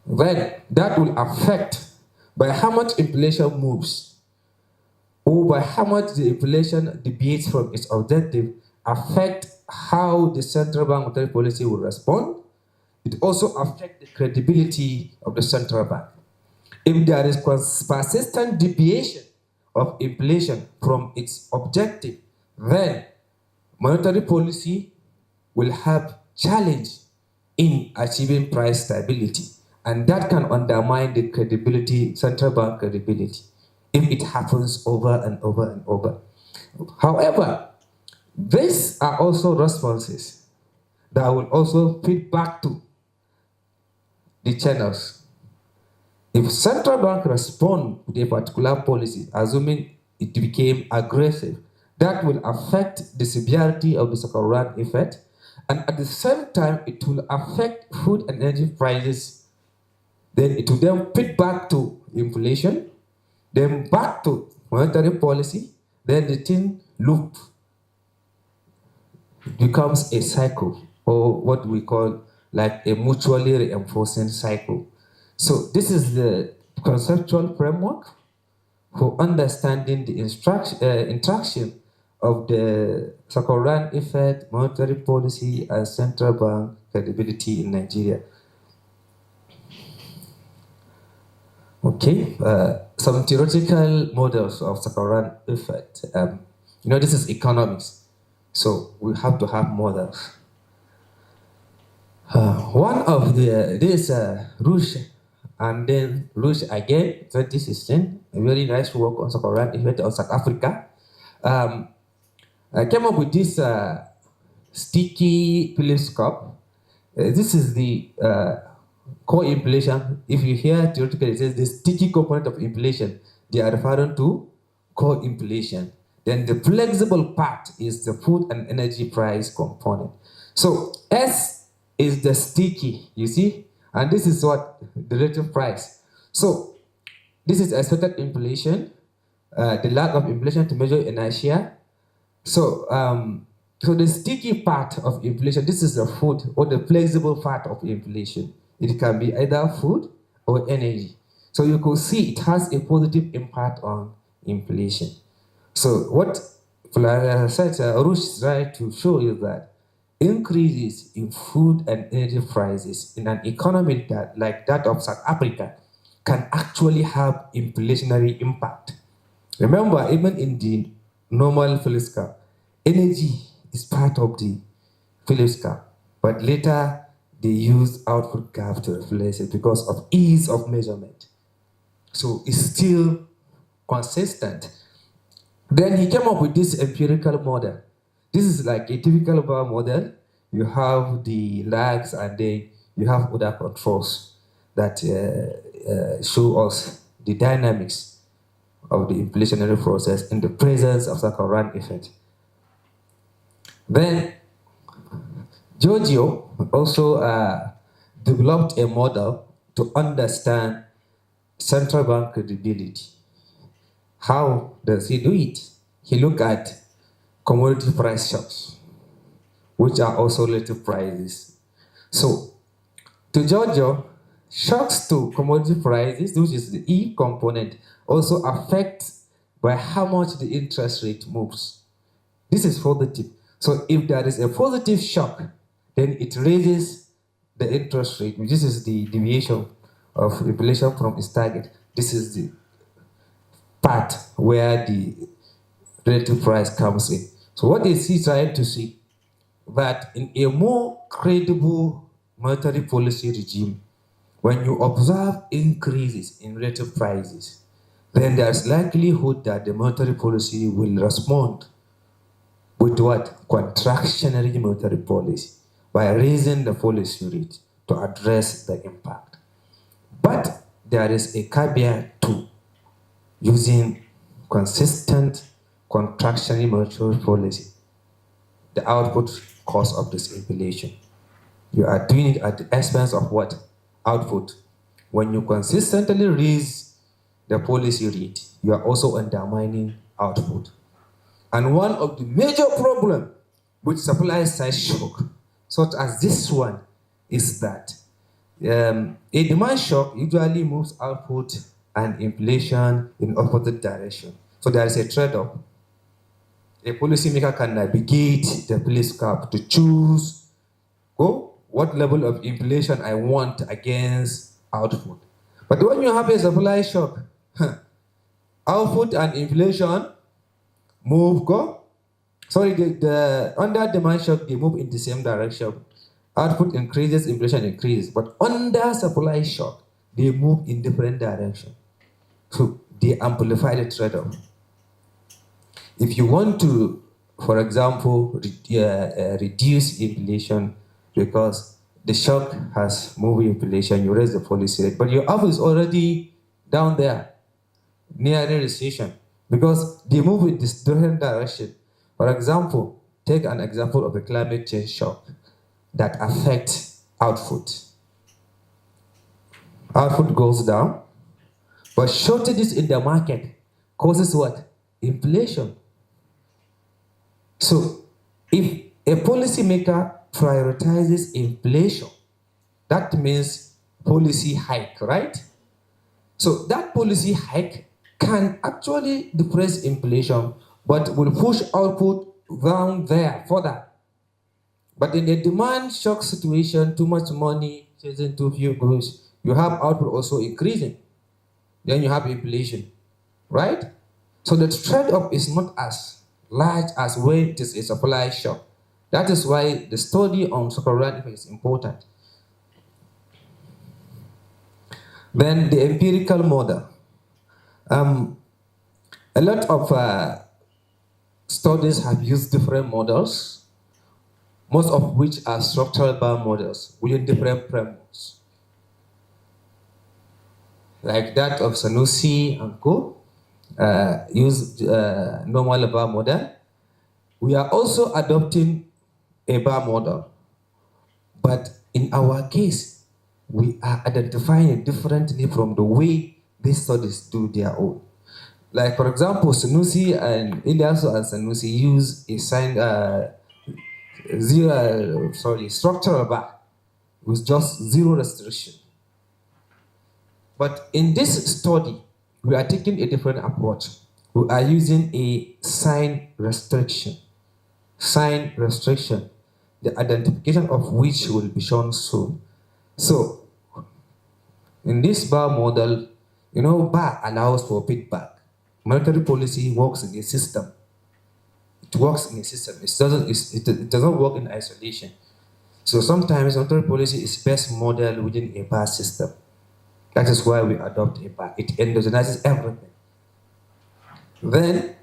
Then that will affect by how much inflation moves. or by how much the inflation deviates from its objective affect how the central bank monetary policy will respond. It also affects the credibility of the central bank. If there is persistent deviation of inflation from its objective, then monetary policy will have challenge in achieving price stability, and that can undermine the credibility, central bank credibility, if it happens over and over and over. However, these are also responses that will also feed back to the channels. If central bank respond to a particular policy, assuming it became aggressive, that will affect the severity of the second-round effect, and at the same time, it will affect food and energy prices. Then it will then feed back to inflation, then back to monetary policy. Then the thing loop becomes a cycle, or what we call like a mutually reinforcing cycle. So this is the conceptual framework for understanding the interaction of the second-round effect, monetary policy, and central bank credibility in Nigeria. Okay, some theoretical models of second-round effect. This is economics, so we have to have models. One of this Rouge and then Rouge again, 2016, a very nice work on second-round effect on South Africa. I came up with this sticky Phillips cup. This is the core inflation. If you hear theoretically it says the sticky component of inflation, they are referring to core inflation. Then the flexible part is the food and energy price component. So S is the sticky, you see, and this is what the relative price. So this is expected inflation, the lack of inflation to measure inertia. So, so the sticky part of inflation, this is the food or the flexible part of inflation. It can be either food or energy. So you could see it has a positive impact on inflation. So what Rouge is trying to show is that increases in food and energy prices in an economy that, like that of South Africa, can actually have inflationary impact. Remember, even in the normal Phillips curve, energy is part of the Phillips curve, but later they use output curve to replace it because of ease of measurement. So it's still consistent. Then he came up with this empirical model. This is like a typical bar model. You have the lags and then you have other controls that show us the dynamics of the inflationary process in the presence of second-round effect. Then Giorgio also developed a model to understand central bank credibility. How does he do it? He looked at commodity price shocks, which are also relative prices. So, to Giorgio, shocks to commodity prices, which is the E component, also affect by how much the interest rate moves. This is positive. So if there is a positive shock, then it raises the interest rate. This is the deviation of inflation from its target. This is the part where the relative price comes in. So what is he trying to see? That in a more credible monetary policy regime, when you observe increases in relative prices, then there's likelihood that the monetary policy will respond with what? Contractionary monetary policy, by raising the policy rate to address the impact. But there is a caveat to using consistent contractionary monetary policy, the output cost of this inflation. You are doing it at the expense of what? Output. When you consistently raise the policy rate, you are also undermining output. And one of the major problems with supply side shock, such as this one, is that a demand shock usually moves output and inflation in opposite direction. So there is a trade-off. A policymaker can navigate the police cap to choose what level of inflation I want against output. But when you have a supply shock, output and inflation move the under demand shock, they move in the same direction. Output increases, inflation increases. But under supply shock, they move in different direction. So they amplify the trade-off. If you want to, for example, reduce inflation because the shock has moved inflation, you raise the policy rate, but your output is already down there, near the recession, because they move in this different direction. For example, take an example of a climate change shock that affects output. Output goes down, but shortages in the market causes what? Inflation. So if a policymaker prioritizes inflation, that means policy hike, right? So that policy hike can actually depress inflation, but will push output down there further. But in a demand shock situation, too much money chasing too few goods, you have output also increasing. Then you have inflation, right? So the trade-off is not as large as when it is a supply shock. That is why the study on second-order effect is important. Then the empirical model. A lot of studies have used different models, most of which are structural bar models within different frameworks, like that of Sanusi and Co. Use normal bar model. We are also adopting a bar model, but in our case, we are identifying it differently from the way these studies do their own. Like, for example, Sanusi and Iliyasu and Sanusi use a structural bar with just zero restriction. But in this study, we are taking a different approach. We are using a sign restriction. Sign restriction, the identification of which will be shown soon. So, in this bar model, bar allows for feedback. Monetary policy works in a system. It works in a system. It doesn't work in isolation. So sometimes monetary policy is best modeled within a bar system. That is why we adopt a bar. It endogenizes everything. Then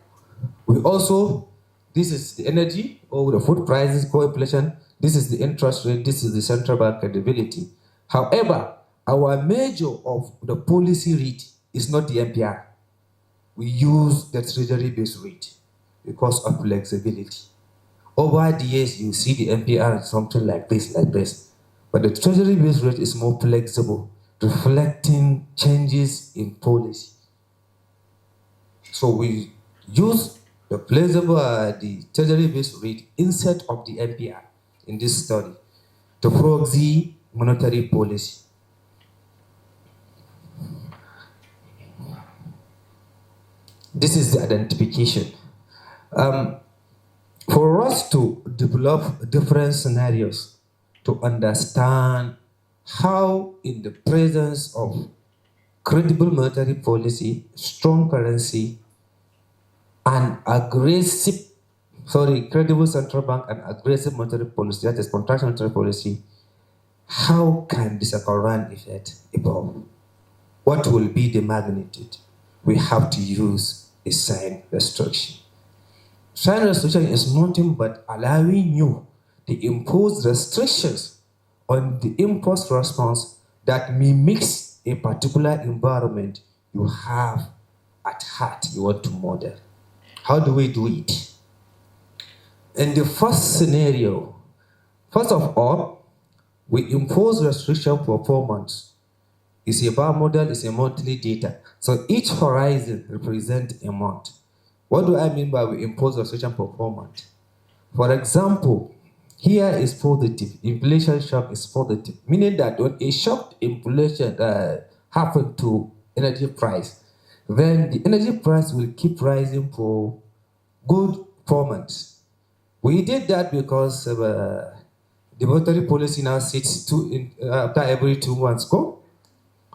we also, this is the energy or the food prices, core inflation. This is the interest rate. This is the central bank credibility. However, our measure of the policy rate is not the MPR. We use the treasury-based rate because of flexibility. Over the years, you see the MPR is something like this. But the treasury-based rate is more flexible, reflecting changes in policy. So we use the treasury-based rate instead of the MPR in this study to proxy monetary policy. This is the identification. For us to develop different scenarios to understand how, in the presence of credible monetary policy, strong currency, and credible central bank and aggressive monetary policy, that is contraction monetary policy, how can the second-order effect evolve? What will be the magnitude? We have to use a sign restriction. Sign restriction is nothing but allowing you to impose restrictions on the impulse response that mimics a particular environment you have at heart you want to model. How do we do it? In the first scenario, first of all, we impose restriction for 4 months. It's a bar model, it's a monthly data. So each horizon represents a month. What do I mean by we impose restriction for 4 months? For example, here is positive. Inflation shock is positive, meaning that when a shock inflation happened to energy price, then the energy price will keep rising for good 4 months. We did that because the monetary policy now sits after every 2 months.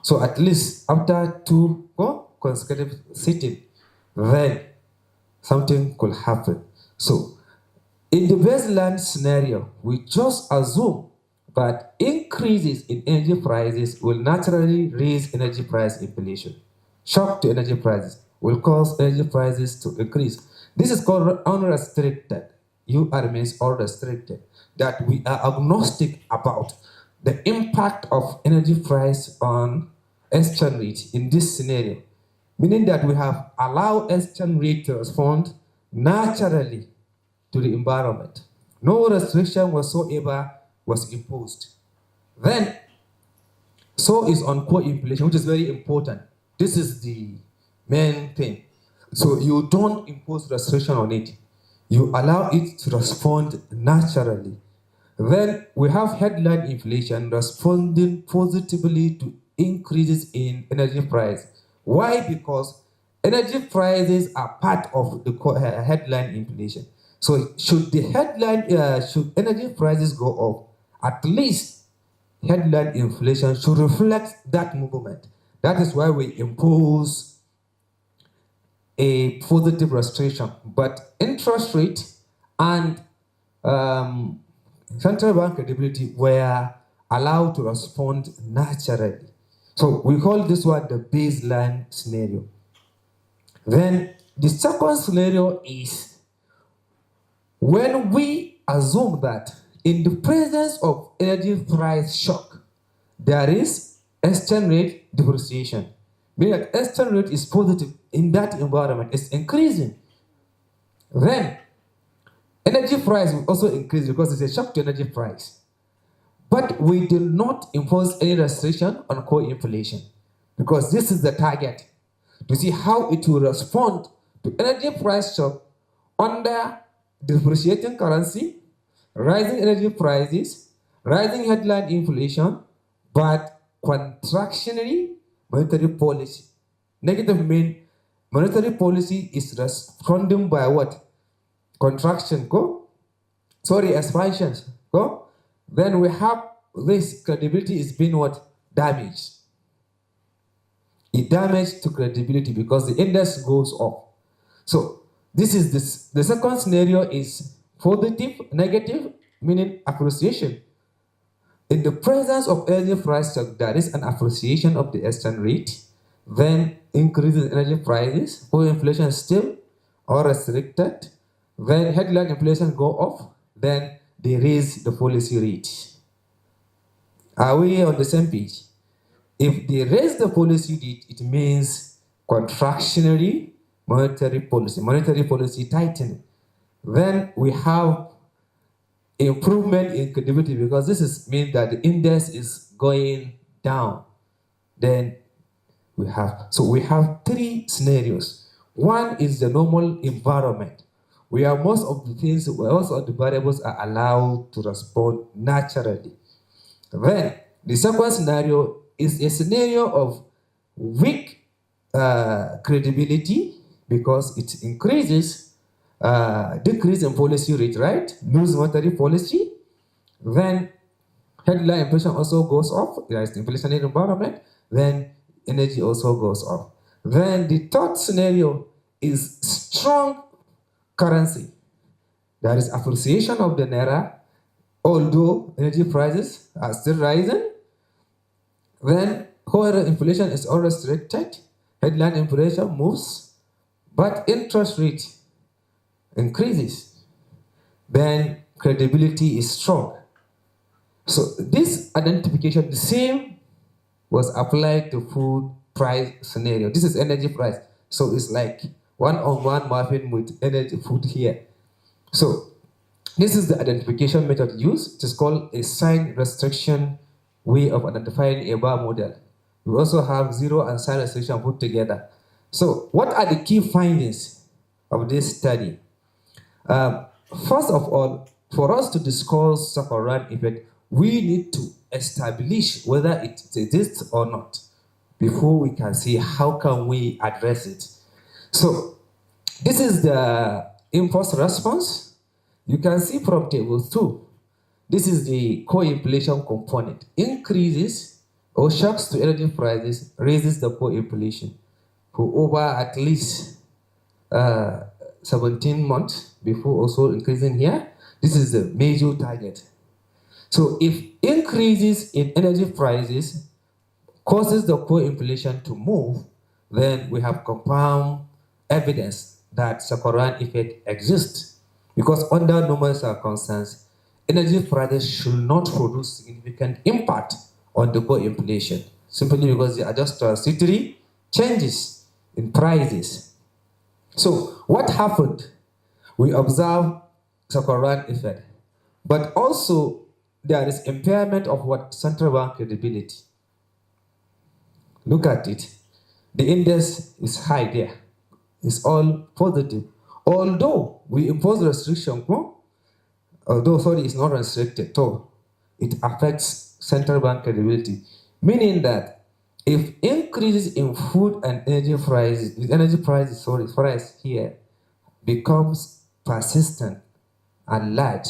So at least after two consecutive sitting, then something could happen. So in the baseline scenario, we just assume that increases in energy prices will naturally raise energy price inflation. Shock to energy prices will cause energy prices to increase. This is called unrestricted. UR means unrestricted. That we are agnostic about the impact of energy price on exchange rate in this scenario, meaning that we have allowed exchange rate to respond naturally to the environment. No restriction whatsoever was imposed. Then, so is on core inflation, which is very important. This is the main thing. So you don't impose restriction on it. You allow it to respond naturally. Then we have headline inflation responding positively to increases in energy price. Why? Because energy prices are part of the headline inflation. So should energy prices go up, at least headline inflation should reflect that movement. That is why we impose a positive restriction. But interest rate and central bank credibility were allowed to respond naturally. So we call this one the baseline scenario. Then the second scenario is when we assume that in the presence of energy price shock, there is exchange rate depreciation, meaning that exchange rate is positive in that environment, it's increasing. Then energy price will also increase because it's a shock to energy price. But we do not impose any restriction on core inflation because this is the target to see how it will respond to energy price shock under depreciating currency, rising energy prices, rising headline inflation, but contractionary monetary policy. Negative mean monetary policy is responding by what? Contraction, expansions, then we have this credibility is being what? Damaged. It damaged to credibility because the index goes up. So this is this. The second scenario is positive, negative, meaning appreciation. In the presence of energy price shock, there is an appreciation of the exchange rate, then increases in energy prices, or inflation is still or restricted, then headline inflation go up, then they raise the policy rate. Are we on the same page? If they raise the policy rate, it means contractionary monetary policy tightening. Then we have improvement in credibility because this means that the index is going down. Then we have three scenarios. One is the normal environment, where most of the variables are allowed to respond naturally. Then the second scenario is a scenario of weak credibility because it increases decrease in policy rate, right? Loose monetary policy. Then headline inflation also goes up. There is inflationary environment. Then energy also goes up. Then the third scenario is strong currency. There is appreciation of the naira, although energy prices are still rising. Then core inflation is unrestricted. Headline inflation moves, but interest rate increases. Then credibility is strong. So this identification, the same was applied to food price scenario. This is energy price. So it's like one-on-one mapping with energy food here. So this is the identification method used. It is called a sign restriction way of identifying a bar model. We also have zero and sign restriction put together. So what are the key findings of this study? First of all, for us to discuss supply run effect, we need to establish whether it exists or not. before we can see how can we address it. So this is the impulse response. You can see from table 2. This is the core inflation component. Increases or shocks to energy prices raises the core inflation for over at least 17 months before also increasing here. This is the major target. So if increases in energy prices causes the core inflation to move, then we have compound evidence that Sakoran effect exists. Because under normal circumstances, energy prices should not produce significant impact on the core inflation, simply because they are just transitory changes in prices. So what happened? We observe Sakoran effect, but also there is impairment of what central bank credibility. Look at it. The index is high there. It's all positive. Although we impose restriction, although sorry, it's not restricted, so it affects central bank credibility, meaning that if increases in food and energy prices, price here becomes persistent and large,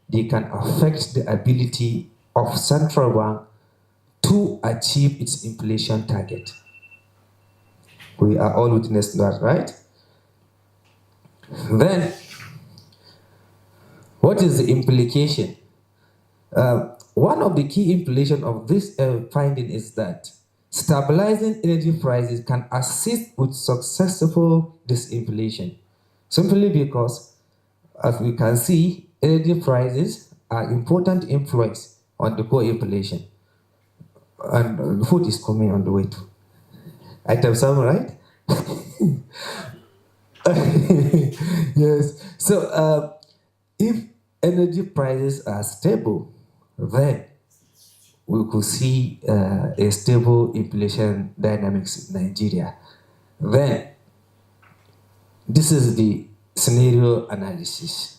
they can affect the ability of central bank to achieve its inflation target. We are all witness to that, right? Then, what is the implication? One of the key implications of this finding is that stabilizing energy prices can assist with successful disinflation, simply because, as we can see, energy prices are important influence on the core inflation. And food is coming on the way too. Item 7, right? Yes. So if energy prices are stable, then we could see a stable inflation dynamics in Nigeria. Then this is the scenario analysis.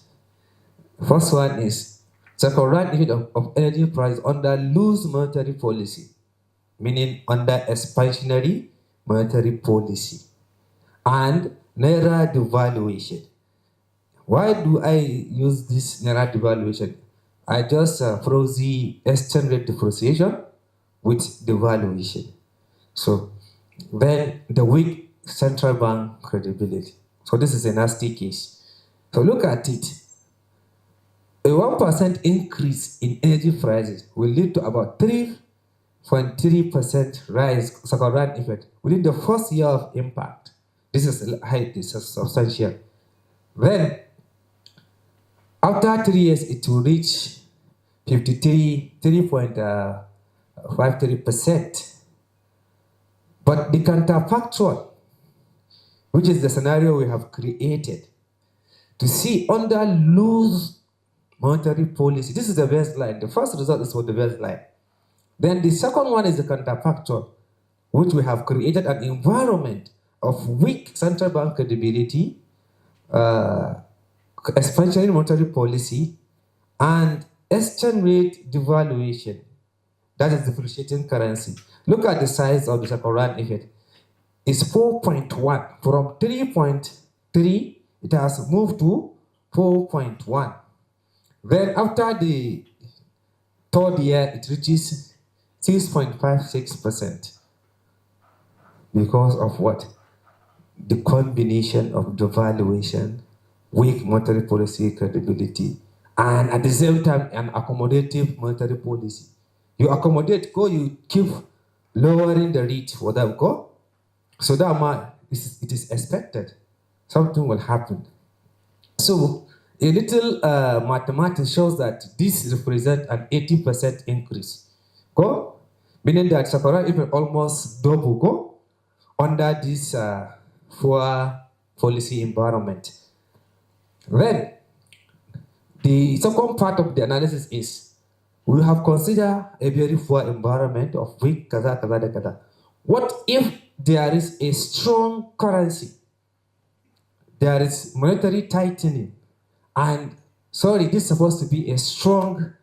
First one is the current effect of energy price under loose monetary policy, meaning under expansionary monetary policy, and Naira devaluation. Why do I use this Naira devaluation? I just froze the exchange rate depreciation with devaluation. So then the weak central bank credibility. So this is a nasty case. So look at it. A 1% increase in energy prices will lead to about 3.3% rise, second effect, within the first year of impact. This is high, this is substantial. Then, after 3 years, it will reach 3.53%. But the counterfactual, which is the scenario we have created, to see under loose monetary policy, this is the baseline. The first result is for the baseline. Then the second one is the counterfactual, which we have created an environment of weak central bank credibility, expansionary monetary policy, and exchange rate devaluation. That is depreciating currency. Look at the size of the second effect. It's 4.1. From 3.3, it has moved to 4.1. Then after the third year, it reaches 6.56%. Because of what? The combination of devaluation, weak monetary policy credibility, and at the same time, an accommodative monetary policy. You accommodate, you keep lowering the rate for them, So that it is expected. Something will happen. So a little mathematics shows that this represents an 80% increase. Meaning that Sakura even almost double under this poor policy environment. Then the second part of the analysis is we have considered a very poor environment of weak kaza. What if there is a strong currency? There is monetary tightening, and this is supposed to be a strong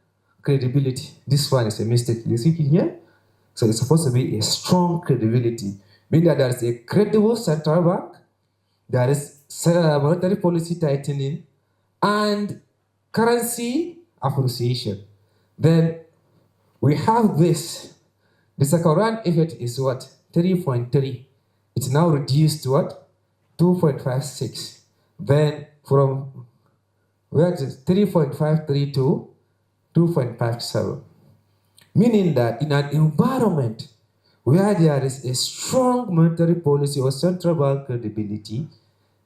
credibility. This one is a mistake. You see it here? So it's supposed to be a strong credibility, meaning that there is a credible central bank, there is monetary policy tightening, and currency appreciation. Then we have this. The second effect is what? 3.3. It's now reduced to what? 2.56. Then from where it is 3.53 to 2.57. Meaning that in an environment where there is a strong monetary policy or central bank credibility,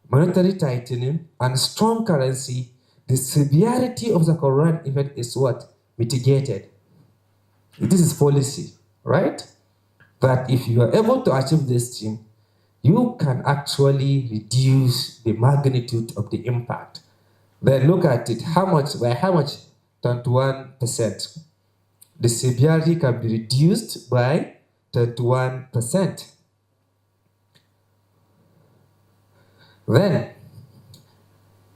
monetary tightening, and strong currency, the severity of the current effect is what? Mitigated. This is policy, right? But if you are able to achieve this thing, you can actually reduce the magnitude of the impact. Then look at it. How much? By how much? 21%. The severity can be reduced by 21%. Then,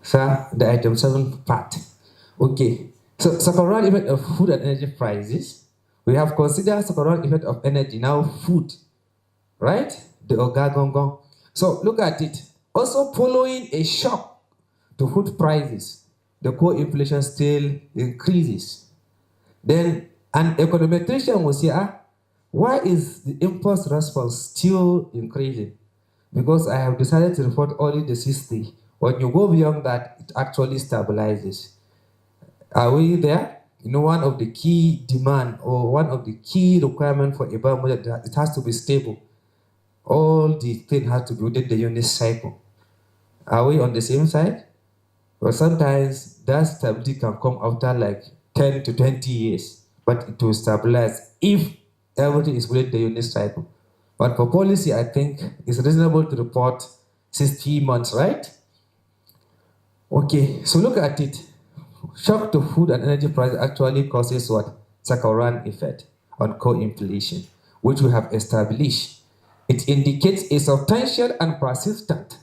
the item 7 part. Okay. So secondary effect of food and energy prices. We have considered secondary effect of energy, now food, right? The ogagongo. So look at it. Also following a shock to food prices, the core inflation still increases. Then an econometrician will say, why is the impulse response still increasing? Because I have decided to report only the 60. When you go beyond that, it actually stabilizes. Are we there? You know, one of the key demand or one of the key requirements for a biomodel, it has to be stable. All the things have to be within the unit cycle. Are we on the same side? But sometimes that stability can come after like 10 to 20 years, but it will stabilize if everything is within the unit cycle. But for policy, I think it's reasonable to report 60 months, right? Okay, so look at it. Shock to food and energy price actually causes what? Second-run effect on core inflation, which we have established. It indicates a substantial and persistent.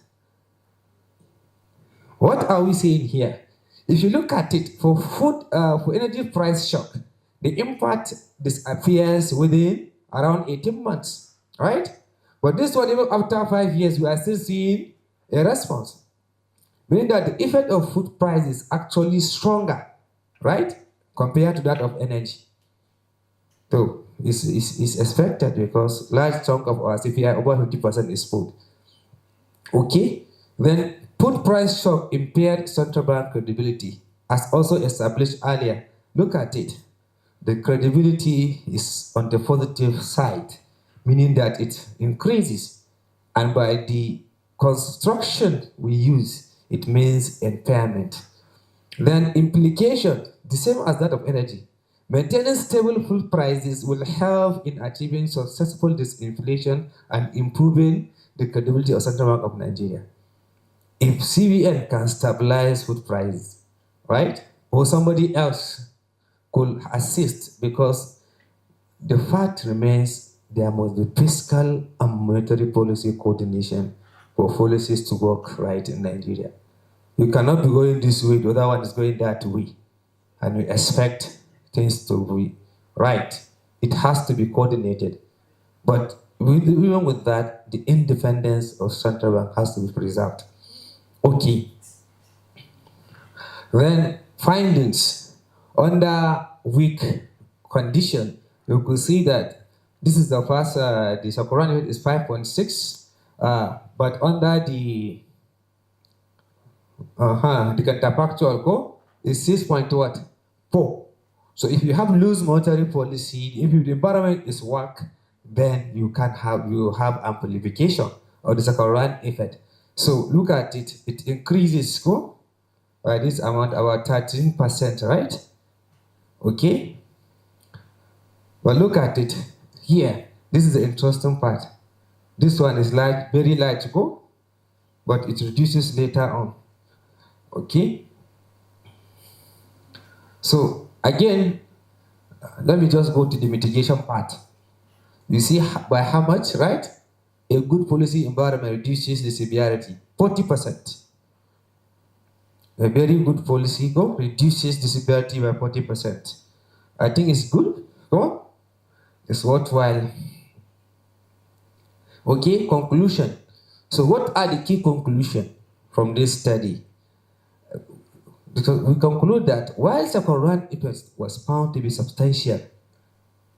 What are we saying here? If you look at it, for food, for energy price shock, the impact disappears within around 18 months, right? But this one, even after 5 years, we are still seeing a response. Meaning that the effect of food price is actually stronger, right? Compared to that of energy. So it's expected because large chunk of our CPI, over 50% is food. Okay? Then food price shock impaired central bank credibility, as also established earlier. Look at it. The credibility is on the positive side, meaning that it increases. And by the construction we use, it means impairment. Then implication, the same as that of energy. Maintaining stable food prices will help in achieving successful disinflation and improving the credibility of Central Bank of Nigeria. If CBN can stabilize food prices, right? Or somebody else could assist, because the fact remains there must be fiscal and monetary policy coordination for policies to work right in Nigeria. You cannot be going this way, the other one is going that way, and we expect things to be right. It has to be coordinated. But even with that, the independence of central bank has to be preserved. Okay. Then findings. Under weak condition, you could see that this is the first, the Sakurani rate is 5.6, but under the counterfactual go is 6.4. So if you have loose monetary policy, if the environment is weak, then you have amplification of the second effect. So look at it, it increases go by this amount, about 13%, right? Okay. But look at it here. This is the interesting part. This one is light, very light to go, but it reduces later on. Okay. So again, let me just go to the mitigation part. You see by how much, right? A good policy environment reduces the severity, 40%. A very good policy reduces the severity by 40%. I think it's good. Go on. It's worthwhile. Okay, conclusion. So what are the key conclusions from this study? Because we conclude that while second-run effect was found to be substantial,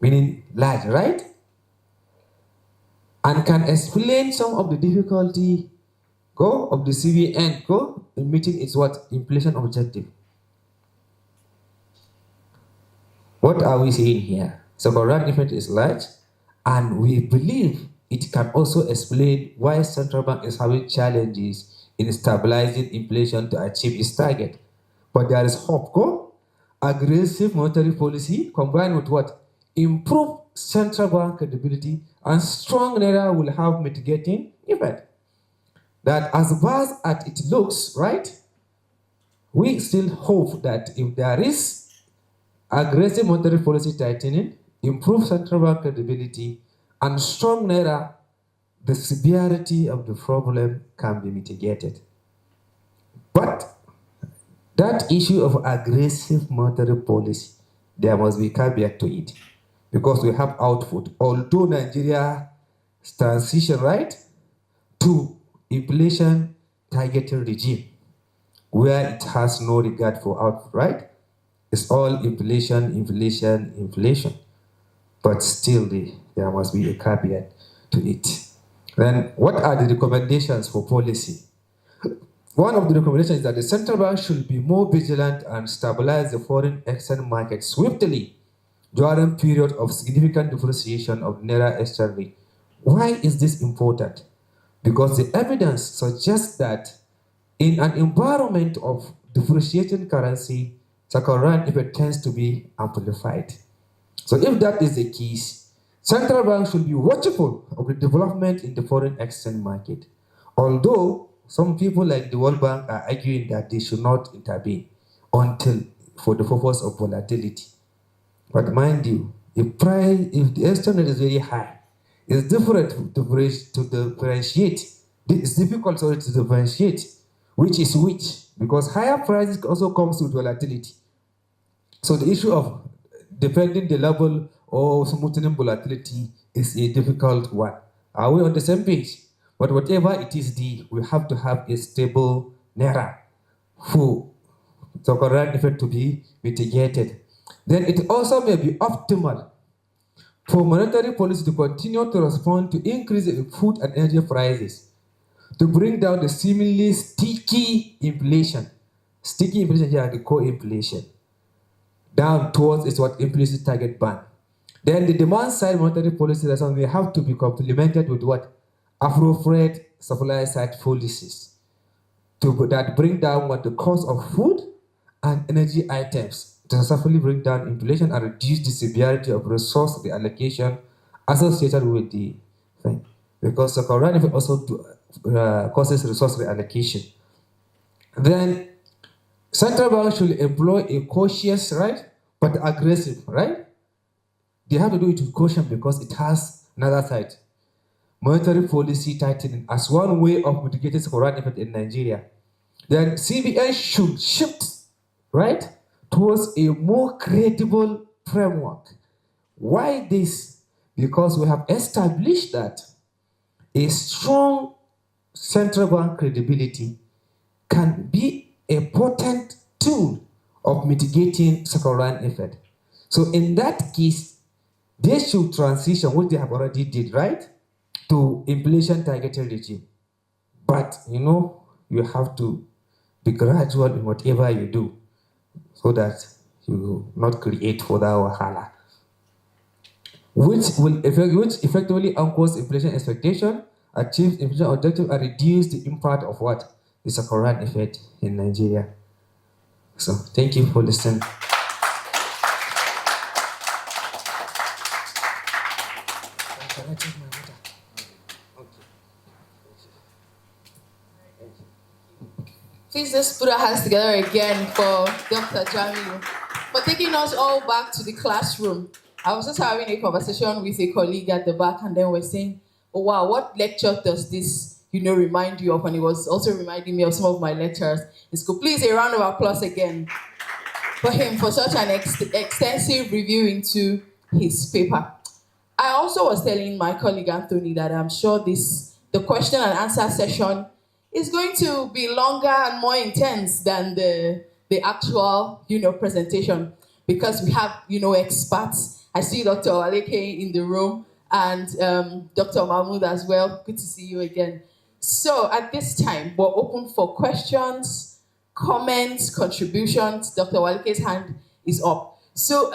meaning large, right? And can explain some of the difficulty of the CBN in meeting its what inflation objective. What are we saying here? Second-run effect is large, and we believe it can also explain why central bank is having challenges in stabilizing inflation to achieve its target. But there is hope. Aggressive monetary policy combined with what? Improved central bank credibility and strong naira will have mitigating effect. That as bad as it looks, right? We still hope that if there is aggressive monetary policy tightening, improved central bank credibility, and strong naira, the severity of the problem can be mitigated. But that issue of aggressive monetary policy, there must be caveat to it because we have output. Although Nigeria transition right to inflation targeting regime, where it has no regard for output, right? It's all inflation, inflation, inflation. But still, there must be a caveat to it. Then, what are the recommendations for policy? One of the recommendations is that the central bank should be more vigilant and stabilize the foreign exchange market swiftly during period of significant depreciation of naira exchange rate. Why is this important? Because the evidence suggests that in an environment of depreciating currency, second-run effect tends to be amplified. So if that is the case, central banks should be watchful of the development in the foreign exchange market. Although some people like the World Bank are arguing that they should not intervene until for the purpose of volatility. But mind you, if the exchange rate is very high, it's different to differentiate. It's difficult to differentiate which is which because higher prices also comes with volatility. So the issue of defending the level or smoothing volatility is a difficult one. Are we on the same page? But whatever it is, we have to have a stable naira for the current effect to be mitigated. Then it also may be optimal for monetary policy to continue to respond to increase in food and energy prices to bring down the seemingly sticky inflation. Sticky inflation here, the core inflation down towards its what implicit target band. Then the demand side monetary policy will have to be complemented with what? Appropriate supply side policies that bring down what the cost of food and energy items to successfully bring down inflation and reduce the severity of resource reallocation associated with the thing. Because the current effect also causes resource reallocation. Then central bank should employ a cautious, right, but aggressive, right? They have to do it with caution because it has another side. Monetary policy tightening as one way of mitigating the corona effect in Nigeria. Then CBN should shift, right, towards a more credible framework. Why this? Because we have established that a strong central bank credibility can be a potent tool of mitigating second-run effect. So in that case, they should transition, which they have already did, right, to inflation targeted regime. But you have to be gradual in whatever you do so that you will not create further wahala. Which effectively anchors inflation expectation, achieves inflation objective, and reduce the impact of what? The second-run effect in Nigeria. So thank you for listening. Please just put our hands together again for Dr. Jamilu for taking us all back to the classroom. I was just having a conversation with a colleague at the back, and then we're saying, oh wow, what lecture does this remind you of? And it was also reminding me of some of my lectures in school. Please, a round of applause again for him for such an extensive review into his paper. I also was telling my colleague Anthony that I'm sure the question and answer session is going to be longer and more intense than the actual presentation, because we have experts. I see Dr. Aleke in the room, and Dr. Mahmoud as well. Good to see you again. So at this time, we're open for questions, comments, contributions. Dr. Waleke's hand is up. So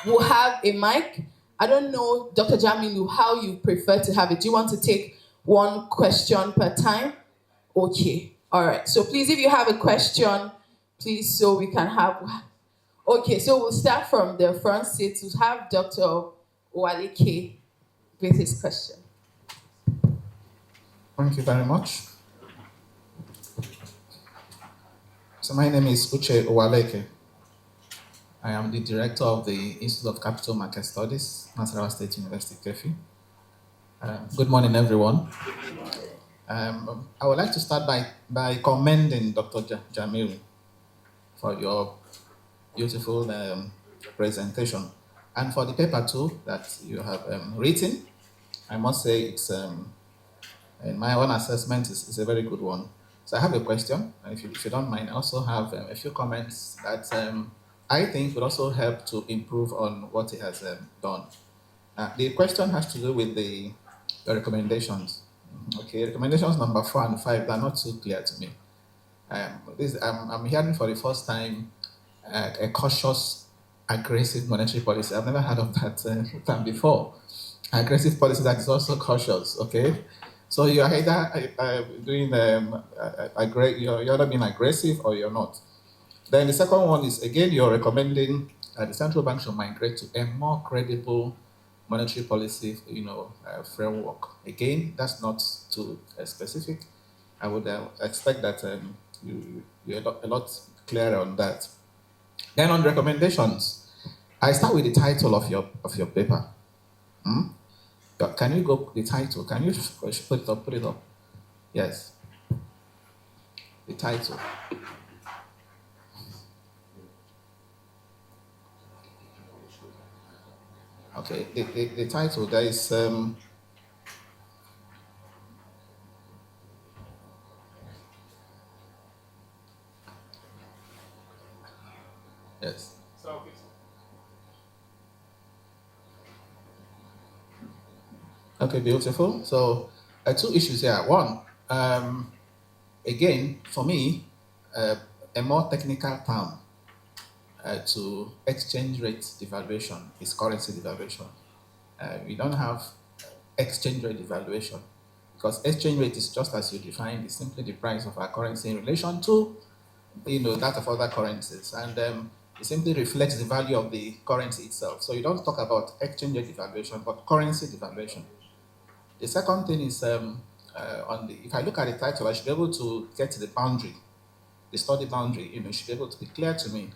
we'll have a mic. I don't know, Dr. Jamilu, how you prefer to have it. Do you want to take one question per time? Okay. All right. So please, if you have a question, please, so we can have. Okay. So we'll start from the front seat to have Dr. Walike with his question. Thank you very much. So my name is Uche Owaleke. I am the director of the Institute of Capital Market Studies, Nasarawa State University, Kefi. Good morning, everyone. I would like to start by commending Dr. Jamilu for your beautiful presentation and for the paper too that you have written. I must say it's, in my own assessment, is a very good one. So I have a question, and if you don't mind, I also have a few comments that I think would also help to improve on what he has done. The question has to do with the recommendations. Okay, recommendations number 4 and 5 are not too clear to me. I'm hearing for the first time a cautious, aggressive monetary policy. I've never heard of that term before. Aggressive policy that is also cautious. Okay, so you are either doing you're either being aggressive or you're not. Then the second one is, again, you're recommending the central bank should migrate to a more credible monetary policy, framework. Again, that's not too specific. I would expect that you're a lot clearer on that. Then on recommendations, I start with the title of your paper. Can you go the title? Can you put it up? Put it up. Yes. The title. Okay, the title, there is yes. Okay, beautiful. So two issues here. One, again, for me, a more technical term to exchange rate devaluation is currency devaluation. We don't have exchange rate devaluation because exchange rate is just as you define, it's simply the price of our currency in relation to that of other currencies, and it simply reflects the value of the currency itself. So you don't talk about exchange rate devaluation, but currency devaluation. The second thing is if I look at the title, I should be able to get to the boundary, the study boundary. It should be able to be clear to me.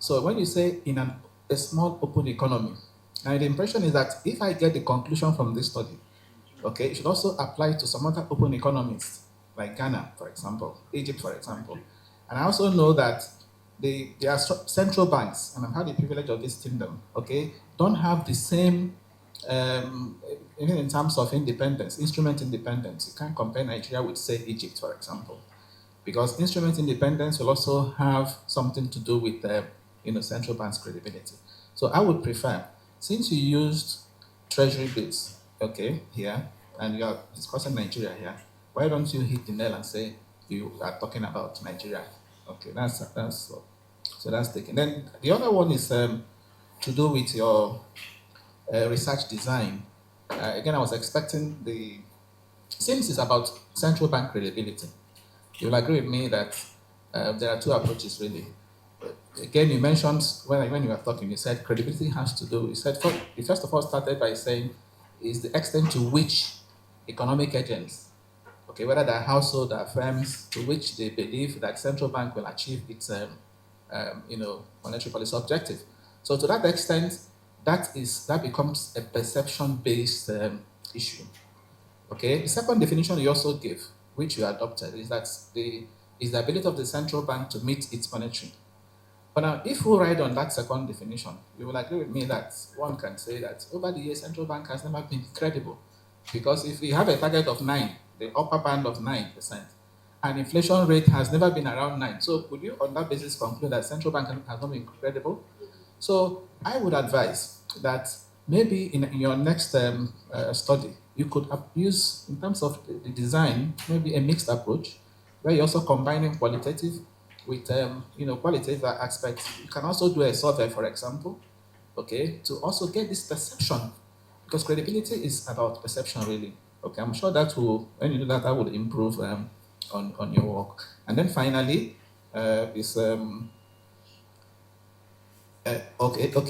So when you say in a small open economy, now the impression is that if I get the conclusion from this study, okay, it should also apply to some other open economies, like Ghana, for example, Egypt, for example. And I also know that there are central banks, and I've had the privilege of visiting them, okay, don't have the same, even in terms of independence, instrument independence. You can't compare Nigeria with, say, Egypt, for example, because instrument independence will also have something to do with central bank's credibility. So I would prefer, since you used treasury bills, okay, here, and you are discussing Nigeria here, why don't you hit the nail and say you are talking about Nigeria? Okay, so that's taken. Then the other one is to do with your research design. Again, I was expecting since it's about central bank credibility, you'll agree with me that there are two approaches really. Again, you mentioned when you were talking, you said credibility has to do. You first of all started by saying is the extent to which economic agents, okay, whether they're household or firms, to which they believe that central bank will achieve its monetary policy objective. So to that extent, that becomes a perception-based issue. Okay. The second definition you also gave, which you adopted, is that the ability of the central bank to meet its monetary But now, if we ride on that second definition, you will agree with me that one can say that over the years, central bank has never been credible. Because if we have a target of 9, the upper band of 9%, and inflation rate has never been around 9, so could you, on that basis, conclude that central bank has not been credible? So I would advise that maybe in your next study, you could use, in terms of the design, maybe a mixed approach, where you're also combining qualitative with qualitative aspects. You can also do a survey, for example, okay, to also get this perception, because credibility is about perception, really. Okay, I'm sure that will, when you do that, that will improve on your work. And then finally, is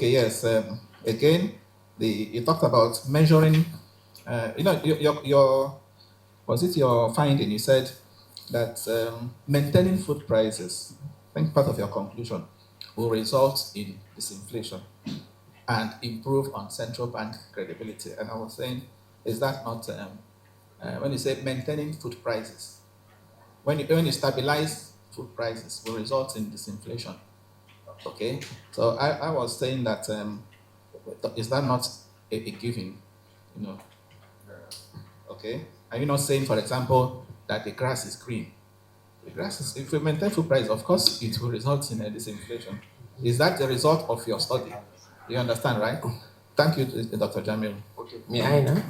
yes. Again, you talked about measuring. Your was it your finding? You said that maintaining food prices, I think part of your conclusion, will result in disinflation and improve on central bank credibility. And I was saying, is that not when you say maintaining food prices, when you stabilize food prices, will result in disinflation? Okay, so I was saying that is that not a given? You know, okay. Are you not saying, for example, that the grass is green? The grass is, if we maintain food price, of course, it will result in a disinflation. Is that the result of your study? You understand, right? Thank you, Dr. Jamil. May I now?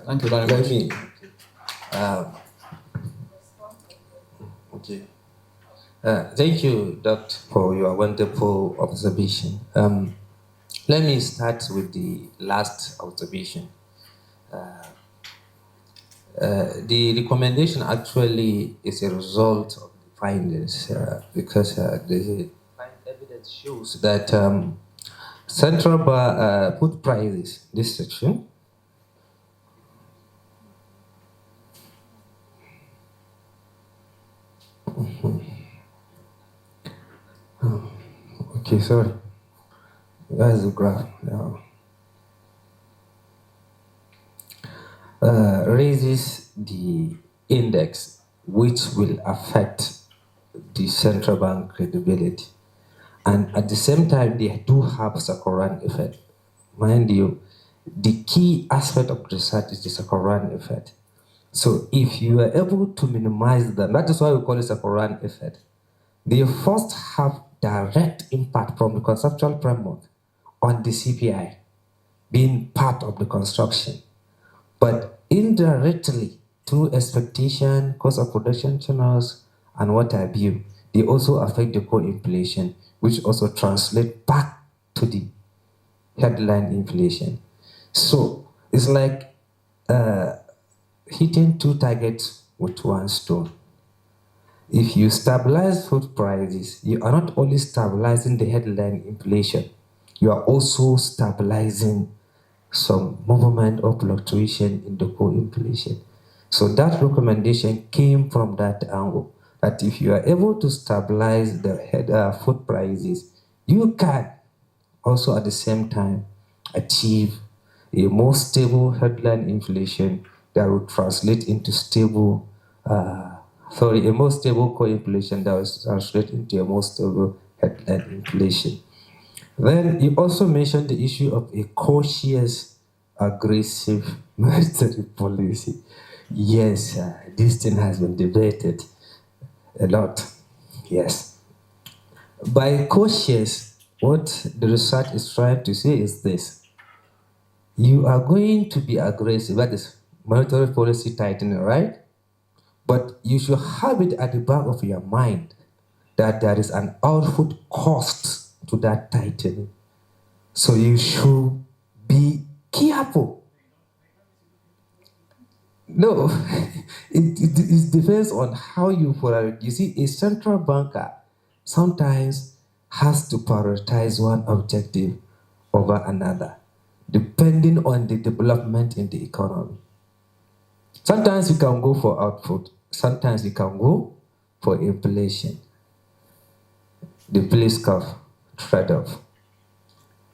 Thank you very Let much. me. Okay. Thank you, Doctor, for your wonderful observation. Let me start with the last observation. The recommendation actually is a result of the findings because the evidence shows that central food prices, this section, okay, sorry. That's the graph now. Raises the index which will affect the central bank credibility. And at the same time, they do have Sakoran effect. Mind you, the key aspect of research is the Sakoran effect. So if you are able to minimize them, that is why we call it Sakoran effect. They first have direct impact from the conceptual framework on the CPI, being part of the construction. But indirectly, through expectation, cost of production channels, and what have you, they also affect the core inflation, which also translate back to the headline inflation. So it's like hitting two targets with one stone. If you stabilize food prices, you are not only stabilizing the headline inflation, you are also stabilizing some movement or fluctuation in the core inflation. So that recommendation came from that angle, that if you are able to stabilize the food prices, you can also at the same time achieve a more stable headline inflation that will translate into stable, a more stable core inflation that will translate into a more stable headline inflation. Then you also mentioned the issue of a cautious, aggressive monetary policy. Yes, this thing has been debated a lot. Yes. By cautious, what the research is trying to say is this. You are going to be aggressive, that is monetary policy tightening, right? But you should have it at the back of your mind that there is an output cost to that tightening. So you should be careful. No, it depends on how you put it. You see, a central banker sometimes has to prioritize one objective over another, depending on the development in the economy. Sometimes you can go for output, sometimes you can go for inflation. The police curve trade-off.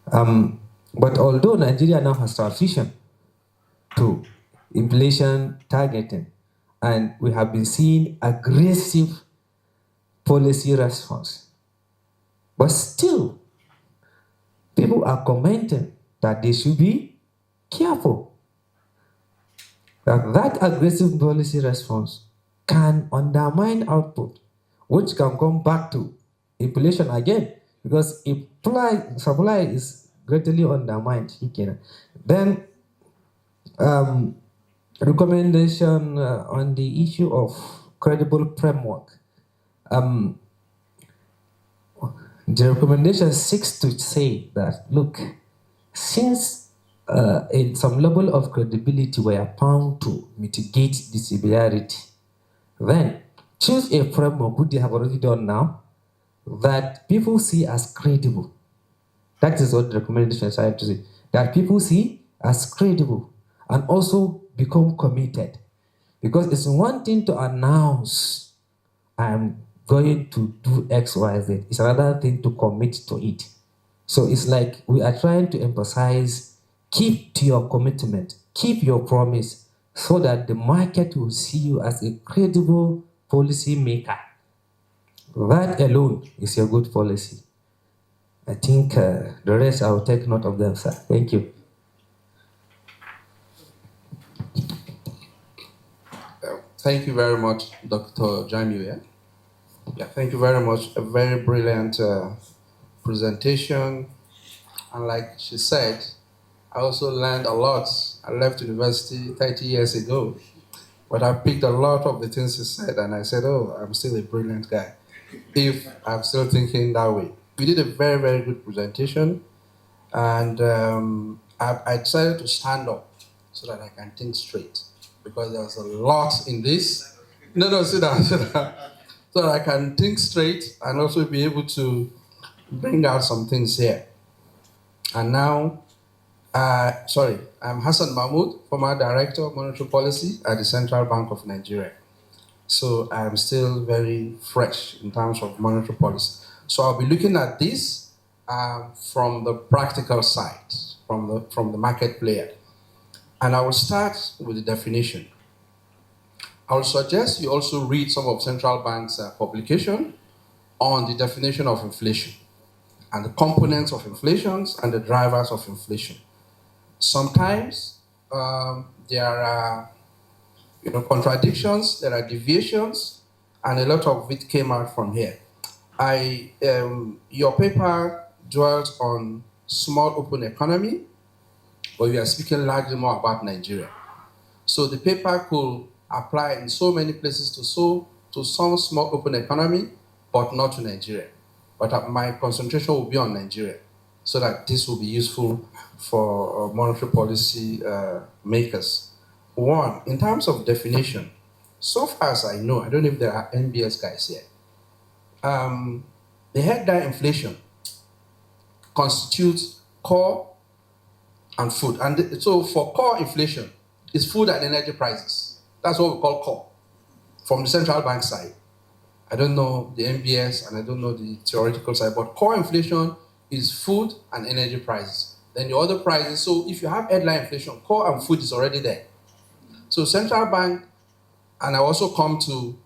But although Nigeria now has transitioned to inflation targeting, and we have been seeing aggressive policy response, But still, people are commenting that they should be careful. That aggressive policy response can undermine output, which can come back to inflation again. Because if supply is greatly undermined, then recommendation on the issue of credible framework. The recommendation seeks to say that, look, since in some level of credibility we are found to mitigate the severity, then choose a framework which they have already done now that people see as credible. That is what the recommendation is trying to say. That people see as credible and also become committed. Because it's one thing to announce, I'm going to do X, Y, Z. It's another thing to commit to it. So it's like we are trying to emphasize, keep to your commitment, keep your promise, so that the market will see you as a credible policy maker. That alone is a good policy. I think the rest I will take note of them, sir. Thank you. Thank you very much, Dr. Jamilu. Yeah, thank you very much. A very brilliant presentation. And like she said, I also learned a lot. I left university 30 years ago, but I picked a lot of the things she said, and I said, oh, I'm still a brilliant guy, if I'm still thinking that way. You did a very, very good presentation, and I decided to stand up so that I can think straight, because there's a lot in this. No, sit down, sit down. So that I can think straight and also be able to bring out some things here. And now, I'm Hassan Mahmoud, former Director of Monetary Policy at the Central Bank of Nigeria. So I'm still very fresh in terms of monetary policy. So I'll be looking at this from the practical side, from the market player. And I will start with the definition. I will suggest you also read some of central banks' publication on the definition of inflation and the components of inflation and the drivers of inflation. Sometimes there are contradictions, there are deviations, and a lot of it came out from here. Your paper dwells on small open economy, but we are speaking largely more about Nigeria. So the paper could apply in so many places to some small open economy, but not to Nigeria. But my concentration will be on Nigeria, so that this will be useful for monetary policy makers. One, in terms of definition, so far as I know, I don't know if there are NBS guys here, the headline inflation constitutes core and food. And so for core inflation, it's food and energy prices. That's what we call core from the central bank side. I don't know the NBS and I don't know the theoretical side, but core inflation is food and energy prices. Then the other prices, so if you have headline inflation, core and food is already there. So central bank, and I also come to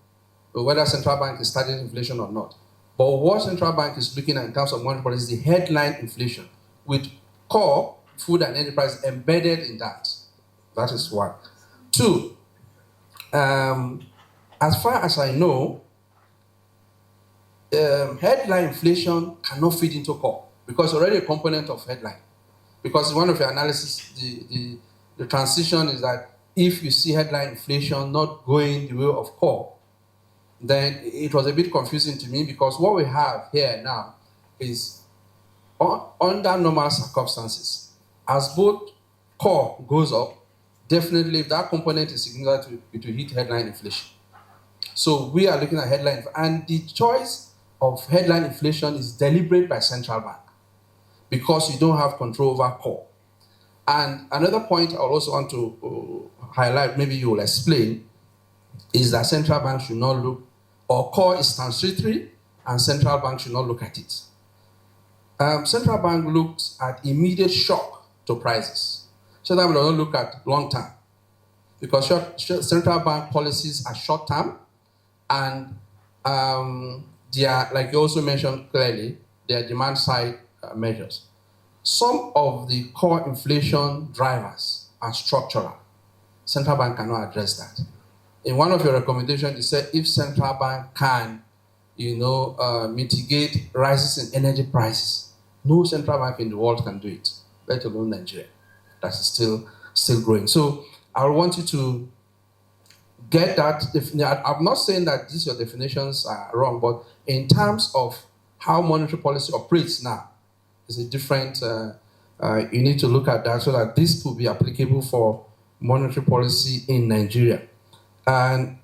whether central bank is studying inflation or not. But what central bank is looking at in terms of monetary policy is the headline inflation with core, food and energy prices embedded in that. That is one. Two, as far as I know, headline inflation cannot fit into core because it's already a component of headline. Because in one of your analysis, the transition is that if you see headline inflation not going the way of core, then it was a bit confusing to me, because what we have here now is under normal circumstances, as both core goes up, definitely if that component is significant, it will hit headline inflation. So we are looking at headline, and the choice of headline inflation is deliberate by central bank because you don't have control over core. And another point I also want to highlight, maybe you will explain, is that central bank should not look, or core is transitory, and central bank should not look at it. Central bank looks at immediate shock to prices. Central bank does not look at long term, because central bank policies are short term, and they are, like you also mentioned clearly, their demand side measures. Some of the core inflation drivers are structural. Central bank cannot address that. In one of your recommendations, you said if central bank can, mitigate rises in energy prices, no central bank in the world can do it, let alone Nigeria. That is still growing. So I want you to get that. I'm not saying that these your definitions are wrong, but in terms of how monetary policy operates now, is a different. You need to look at that so that this could be applicable for monetary policy in Nigeria. And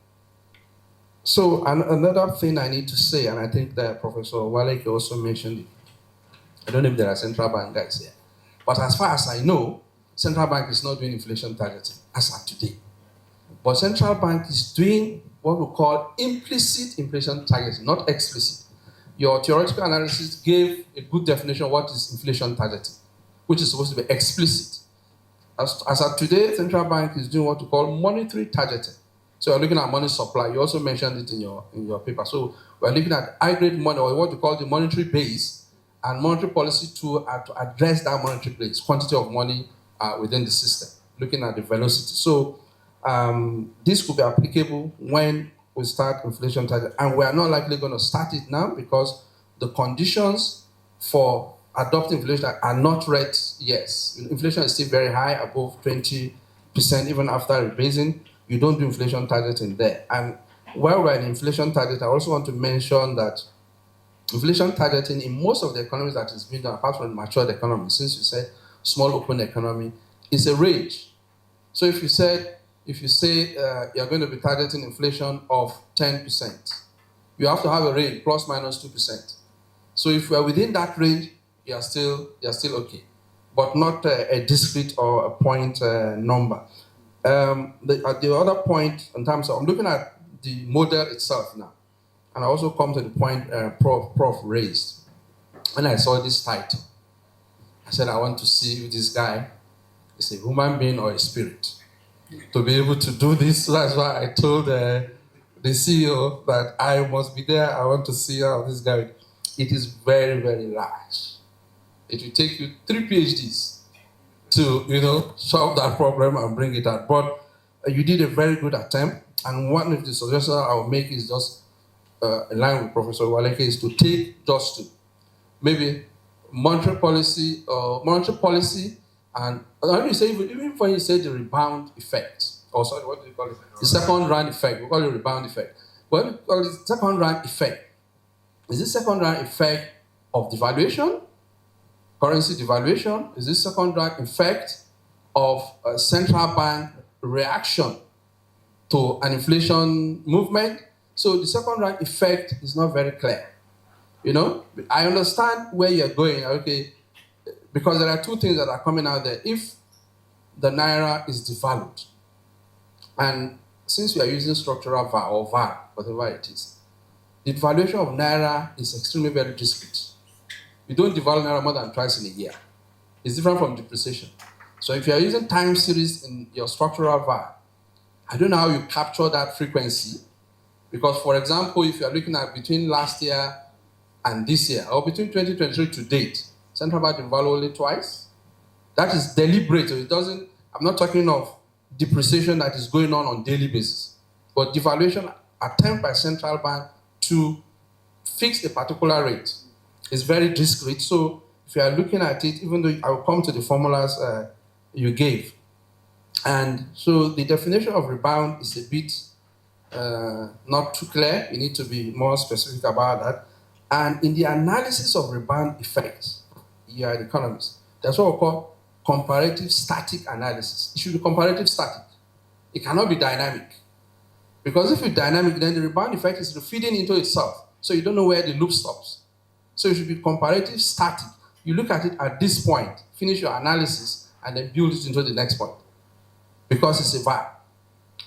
so another thing I need to say, and I think that Professor Waleke also mentioned it. I don't know if there are central bank guys here, but as far as I know, central bank is not doing inflation targeting as of today. But central bank is doing what we call implicit inflation targeting, not explicit. Your theoretical analysis gave a good definition of what is inflation targeting, which is supposed to be explicit. As of today, central bank is doing what we call monetary targeting. So you're looking at money supply. You also mentioned it in your paper. So we're looking at high-grade money, or what we call the monetary base, and monetary policy to address that monetary base, quantity of money within the system, looking at the velocity. So this could be applicable when we start inflation target, and we are not likely going to start it now because the conditions for adopting inflation are not right yet. Inflation is still very high, above 20%, even after rebasing. You don't do inflation targeting there. And while we're in inflation target, I also want to mention that inflation targeting in most of the economies that is being done, apart from matured economies, since you said small open economy, is a range. So if you say you're going to be targeting inflation of 10%, you have to have a range, plus minus 2%. So if we're within that range, you're still okay, but not a discrete or a point number. The other point in terms of, I'm looking at the model itself now, and I also come to the point Prof raised. When I saw this title, I said I want to see if this guy is a human being or a spirit to be able to do this. That's why I told the CEO that I must be there. I want to see how this guy. It is very, very large. It will take you 3 PhDs to solve that problem and bring it out. But you did a very good attempt. And one of the suggestions I will make is just in line with Professor Waleke, is to take just to maybe monetary policy, and how do you say, even when you say the rebound effect, or sorry, what do you call it? The second round effect. We call it rebound effect. What do we call it? Second round effect. Is this second round effect of devaluation, currency devaluation? Is this second round effect of a central bank reaction to an inflation movement? So the second round effect is not very clear. I understand where you're going, okay, because there are two things that are coming out there. If the naira is devalued, and since we are using structural VAR or VAR, whatever it is, the devaluation of naira is extremely very discrete. You don't devalue naira more than twice in a year. It's different from depreciation. So if you are using time series in your structural VAR, I don't know how you capture that frequency, because, for example, if you are looking at between last year and this year, or between 2023 to date, central bank devalued only twice. That is deliberate. So I'm not talking of depreciation that is going on daily basis, but devaluation attempt by central bank to fix a particular rate is very discrete. So if you are looking at it, even though I will come to the formulas you gave, and so the definition of rebound is a bit not too clear. You need to be more specific about that. And in the analysis of rebound effects, you are an economist. That's what we call comparative static analysis. It should be comparative static. It cannot be dynamic. Because if it's dynamic, then the rebound effect is feeding into itself. So you don't know where the loop stops. So it should be comparative static. You look at it at this point, finish your analysis, and then build it into the next point. Because it's a VAR.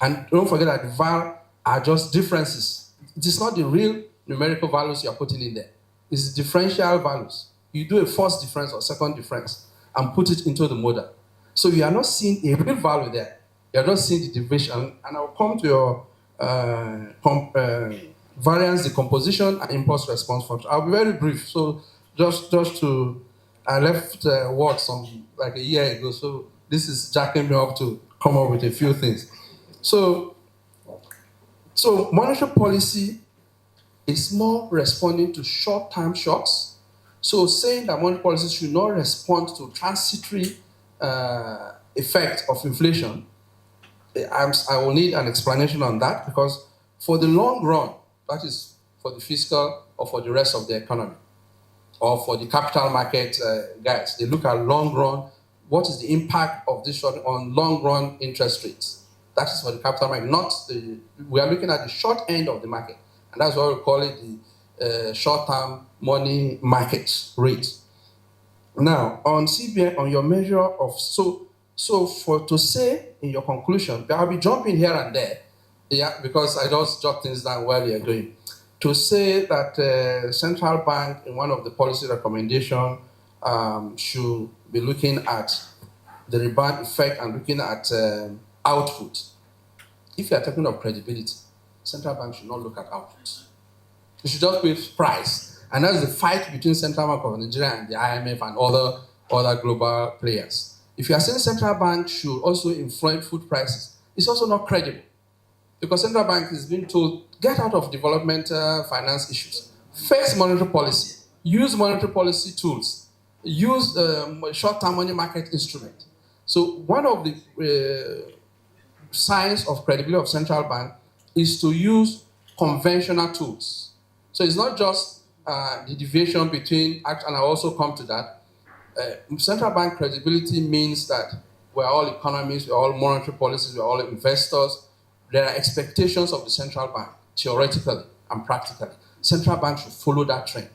And don't forget that the VAR are just differences. It is not the real numerical values you are putting in there. It's differential values. You do a first difference or second difference and put it into the model. So you are not seeing a real value there. You are not seeing the division. And I'll come to your variance decomposition and impulse response function. I'll be very brief. So just to, I left work some like a year ago, so this is jacking me up to come up with a few things. So, so monetary policy is more responding to short-term shocks. So saying that monetary policy should not respond to transitory effect of inflation, I will need an explanation on that, because for the long run, that is for the fiscal or for the rest of the economy, or for the capital market guys, they look at long run, what is the impact of this short on long run interest rates? That is for the capital market, not the, we are looking at the short end of the market. And that's why we call it the short-term money market rate. Now, on CBN, on your measure of, so for to say in your conclusion, I'll be jumping here and there, yeah, because I just jot things down while you're going. To say that central bank in one of the policy recommendation should be looking at the rebound effect and looking at output. If you are talking of credibility, central bank should not look at output. You should just pay price. And that's the fight between Central Bank of Nigeria and the IMF and other global players. If you are saying central bank should also influence food prices, it's also not credible. Because central bank is being told, get out of developmental finance issues. Face monetary policy. Use monetary policy tools. Use short-term money market instrument. So one of the signs of credibility of central bank is to use conventional tools. So it's not just the deviation between, and I also come to that. Central bank credibility means that we're all economists, we're all monetary policies, we're all investors. There are expectations of the central bank, theoretically and practically. Central bank should follow that trend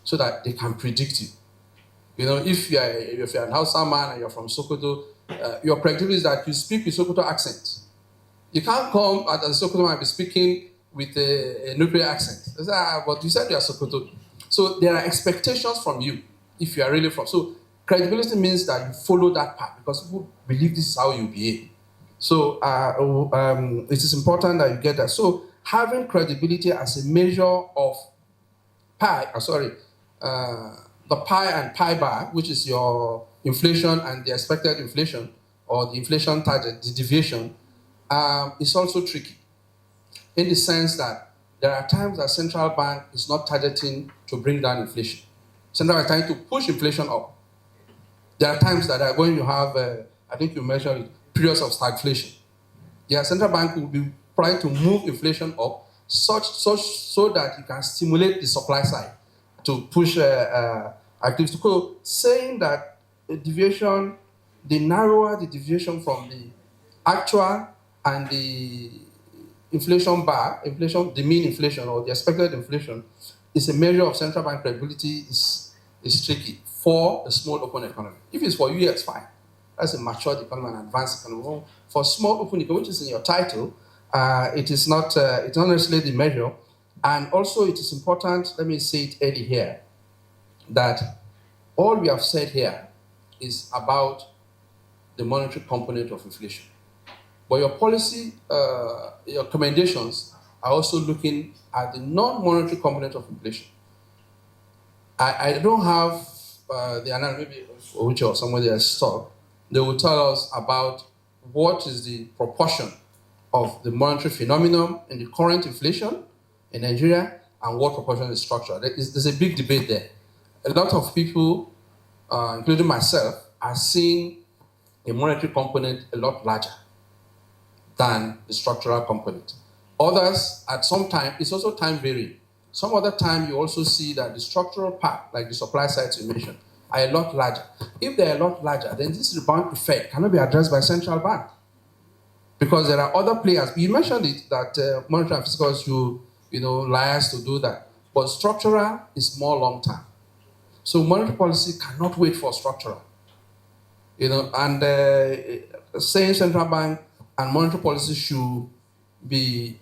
so that they can predict you. You know, if you're an Hausa man and you're from Sokoto, your credibility is that you speak with Sokoto accent. You can't come as a Sokoto man and be speaking with a nuclear accent. They say, but you said you are Sokoto. So there are expectations from you if you are really from. So credibility means that you follow that path because people believe this is how you behave. So it is important that you get that. So having credibility as a measure of the pi and pi bar, which is your inflation and the expected inflation, or the inflation target, the deviation, is also tricky in the sense that there are times that central bank is not targeting to bring down inflation. Central bank is trying to push inflation up. There are times that are going to have, I think you mentioned it, periods of stagflation. The central bank will be trying to move inflation up so that you can stimulate the supply side to push activities. So saying that the deviation, the narrower the deviation from the actual and the inflation bar, the mean inflation or the expected inflation, is a measure of central bank credibility is tricky for a small open economy. If it's for you, it's fine. That's a matured economy and advanced economy. For small open economy, which is in your title, it's not necessarily the measure. And also it is important, let me say it early here, that all we have said here is about the monetary component of inflation. But your policy, your recommendations are also looking at the non-monetary component of inflation. I don't have the analysis, maybe which or somebody else talk. They will tell us about what is the proportion of the monetary phenomenon in the current inflation in Nigeria and what proportion is structural. There's a big debate there. A lot of people, including myself, are seeing a monetary component a lot larger than the structural component. Others, at some time, it's also time varying. Some other time, you also see that the structural part, like the supply sides you mentioned, are a lot larger. If they're a lot larger, then this rebound effect cannot be addressed by central bank. Because there are other players. You mentioned it, that monetary and fiscal should, liars to do that. But structural is more long term. So monetary policy cannot wait for structural. And saying central bank and monetary policy should be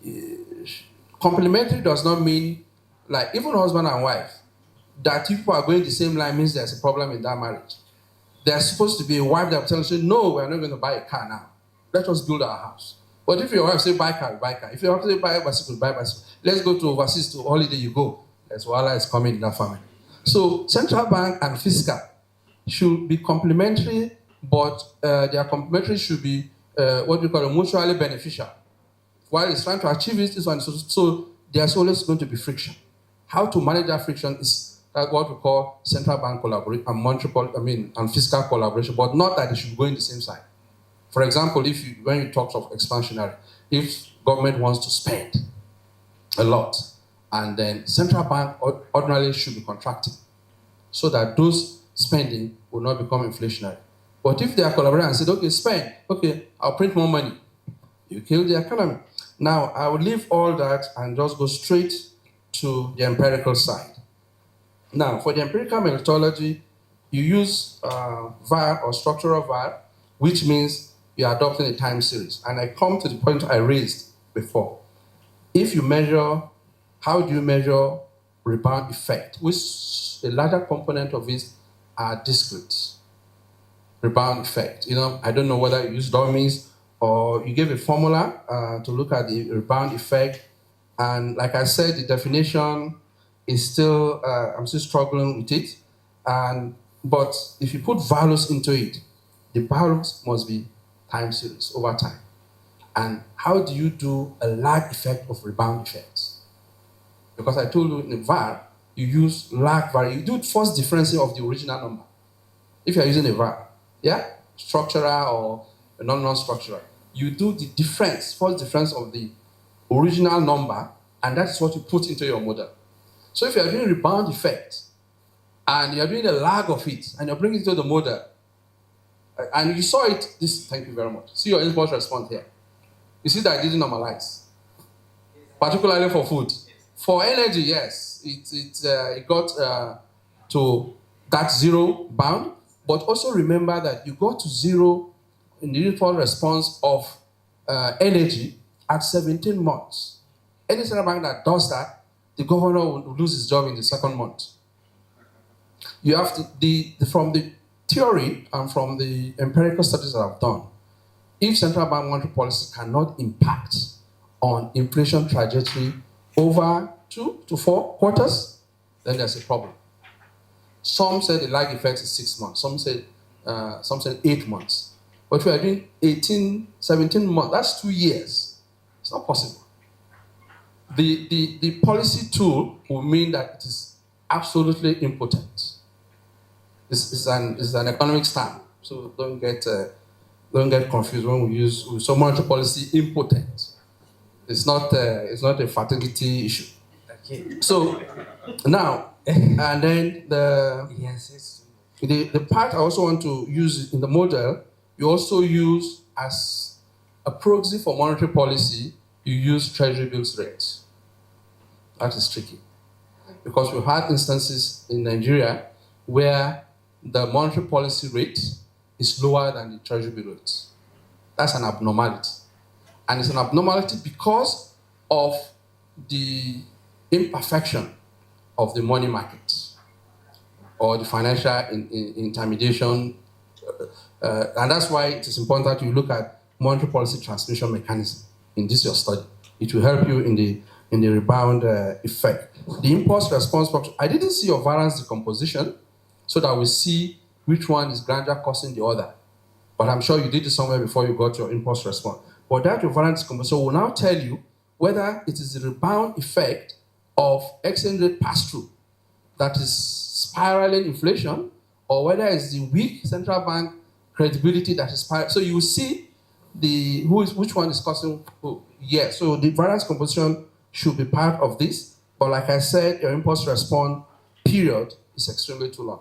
complementary does not mean, like, even husband and wife, that people are going the same line means there's a problem in that marriage. There's supposed to be a wife that will tell you, no, we're not going to buy a car now. Let us build our house. But if your wife say buy car, buy car. If your wife say buy bicycle, buy bicycle. Let's go to overseas to holiday, you go. That's why is coming in that family. So central bank and fiscal should be complementary, but their complementary should be what we call mutually beneficial. While it's trying to achieve it, so there's always going to be friction. How to manage that friction is what we call central bank collaboration and and fiscal collaboration, but not that they should go in the same side. For example, when you talk of expansionary, if government wants to spend a lot, and then central bank ordinarily should be contracting, so that those spending will not become inflationary. But if they are collaborating and said, okay, spend, okay, I'll print more money, you kill the economy. Now, I will leave all that and just go straight to the empirical side. Now, for the empirical methodology, you use VAR or structural VAR, which means you're adopting a time series. And I come to the point I raised before. If you measure, how do you measure rebound effect, which a larger component of it are discrete rebound effect. I don't know whether you use dummies or you give a formula to look at the rebound effect. And like I said, the definition is still, I'm still struggling with it. But if you put values into it, the values must be time series over time. And how do you do a lag effect of rebound effects? Because I told you in the VAR, you use lag value. You do first differencing of the original number. If you're using a VAR, yeah, structural or non-structural, you do the first difference of the original number, and that's what you put into your model. So if you're doing rebound effect, and you're doing a lag of it, and you're bringing it to the model, and you saw it, thank you very much. See your impulse response here. You see that I didn't normalize, particularly for food. For energy, yes, it got to that zero bound, but also remember that you got to zero in the impulse response of energy at 17 months. Any central bank that does that, the governor will lose his job in the second month. You have to, from the theory and from the empirical studies that I've done, if central bank monetary policy cannot impact on inflation trajectory over 2 to 4 quarters, then there's a problem. Some say the lag effect is 6 months. Some say 8 months. But we are doing 17 months. That's 2 years. It's not possible. The policy tool will mean that it is absolutely impotent. It's an economic term, so don't get confused when we use monetary policy impotent. It's not a fertility issue. Okay. So now and then the part I also want to use in the model, you also use as a proxy for monetary policy, you use treasury bills rates. That is tricky. Because we've had instances in Nigeria where the monetary policy rate is lower than the treasury bill rate. That's an abnormality. And it's an abnormality because of the imperfection of the money market or the financial intermediation. And that's why it is important to look at monetary policy transmission mechanism in this your study. It will help you in the rebound effect. The impulse response function, I didn't see your variance decomposition so that we see which one is gradual causing the other. But I'm sure you did it somewhere before you got your impulse response. But that your variance decomposition will now tell you whether it is the rebound effect of exchange rate pass-through that is spiraling inflation, or whether it's the weak central bank credibility that is spiraling. So you will see which one is causing who. Yeah, so the variance composition should be part of this. But like I said, your impulse response period is extremely too long.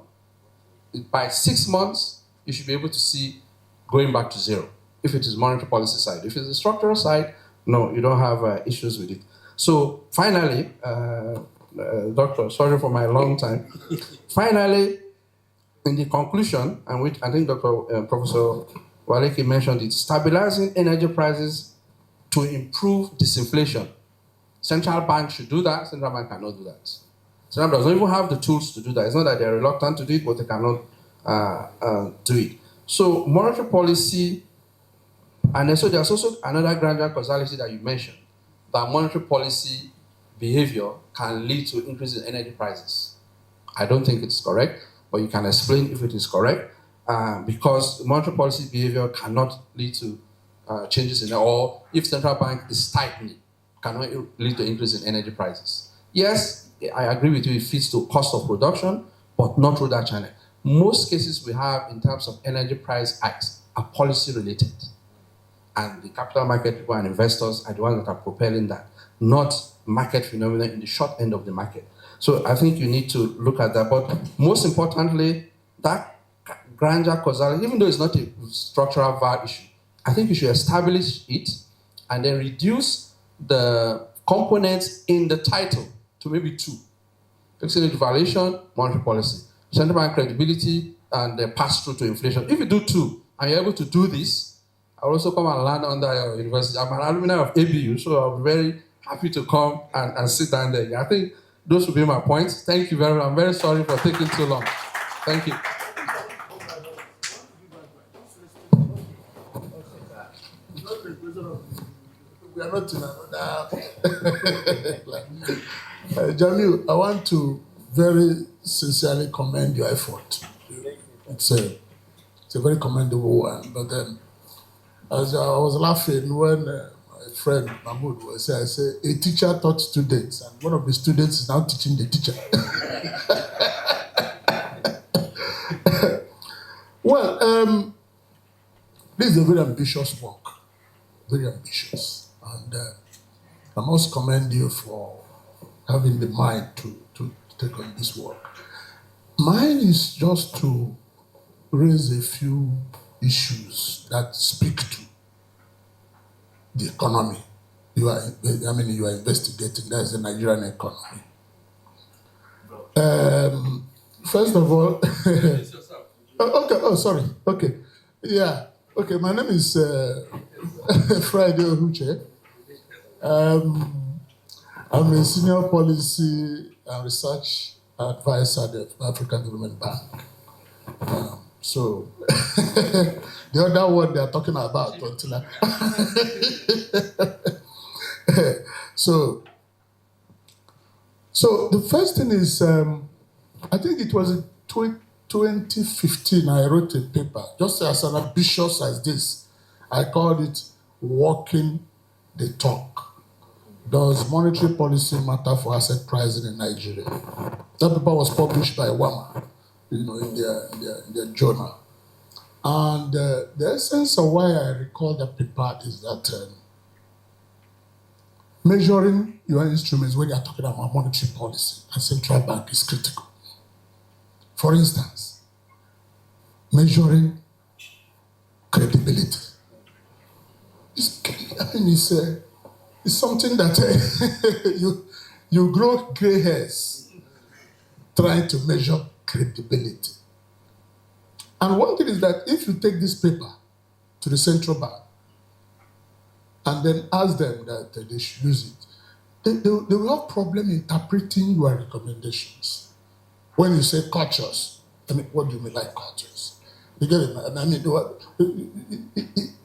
By 6 months, you should be able to see going back to zero, if it is monetary policy side. If it's the structural side, no, you don't have issues with it. So finally, Doctor, sorry for my long time. Finally, in the conclusion, and which I think Professor Waleke mentioned it, stabilizing energy prices to improve disinflation. Central bank should do that. Central bank cannot do that. Central bank doesn't even have the tools to do that. It's not that they're reluctant to do it, but they cannot do it. So monetary policy, and so there's also another gradual causality that you mentioned, that monetary policy behavior can lead to increase in energy prices. I don't think it's correct, but you can explain if it is correct, because monetary policy behavior cannot lead to changes in, or if central bank is tightening, cannot lead to increase in energy prices. Yes, I agree with you, it feeds to cost of production, but not through that channel. Most cases we have in terms of energy price hikes are policy related. And the capital market people and investors are the ones that are propelling that, not market phenomena in the short end of the market. So I think you need to look at that. But most importantly, that granular causality, even though it's not a structural VAR issue, I think you should establish it and then reduce the components in the title to maybe 2. Fixed rate devaluation, monetary policy. Central bank credibility, and the pass-through to inflation. If you do 2, and you're able to do this, I'll also come and learn under your university. I'm an alumni of ABU, so I'll be very happy to come and sit down there. I think those would be my points. Thank you very much. I'm very sorry for taking too long. Thank you. We are not in another. Jamilu, I want to very sincerely commend your effort. It's a very commendable one. But then, as I was laughing when my friend Mahmoud was saying, I said, a teacher taught students, and one of the students is now teaching the teacher. Well, this is a very ambitious work, very ambitious. And I must commend you for having the mind to take on this work. Mine is just to raise a few issues that speak to the economy you are investigating. That's the Nigerian economy. First of all, sorry. Okay, yeah. Okay, my name is Friday Ohuche. I'm a senior policy and research advisor at the African Development Bank. So the other one they are talking about until so the first thing is I think it was in 2015 I wrote a paper just as ambitious as this. I called it Walking the Talk. Does monetary policy matter for asset pricing in Nigeria? That paper was published by WAMA, in their journal. And the essence of why I recall that paper is that measuring your instruments when you're talking about monetary policy and central bank is critical. For instance, measuring credibility. It's something that you grow gray hairs trying to measure credibility. And one thing is that if you take this paper to the central bank and then ask them that they should use it, they will have problem interpreting your recommendations. When you say cautious, I mean, what do you mean by cautious? You get it? I mean,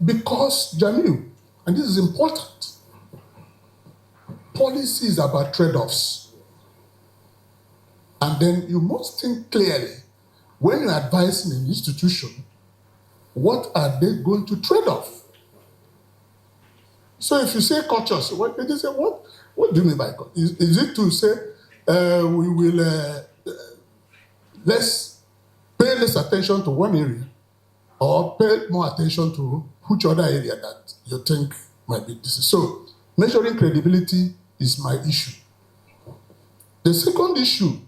because, Jamilu, and this is important, policy is about trade-offs. And then you must think clearly, when you're advising an institution, what are they going to trade off? So if you say cautious, they say, what do you mean by cautious? Is it to say we will pay less attention to one area or pay more attention to which other area that you think might be this? So measuring credibility is my issue. The second issue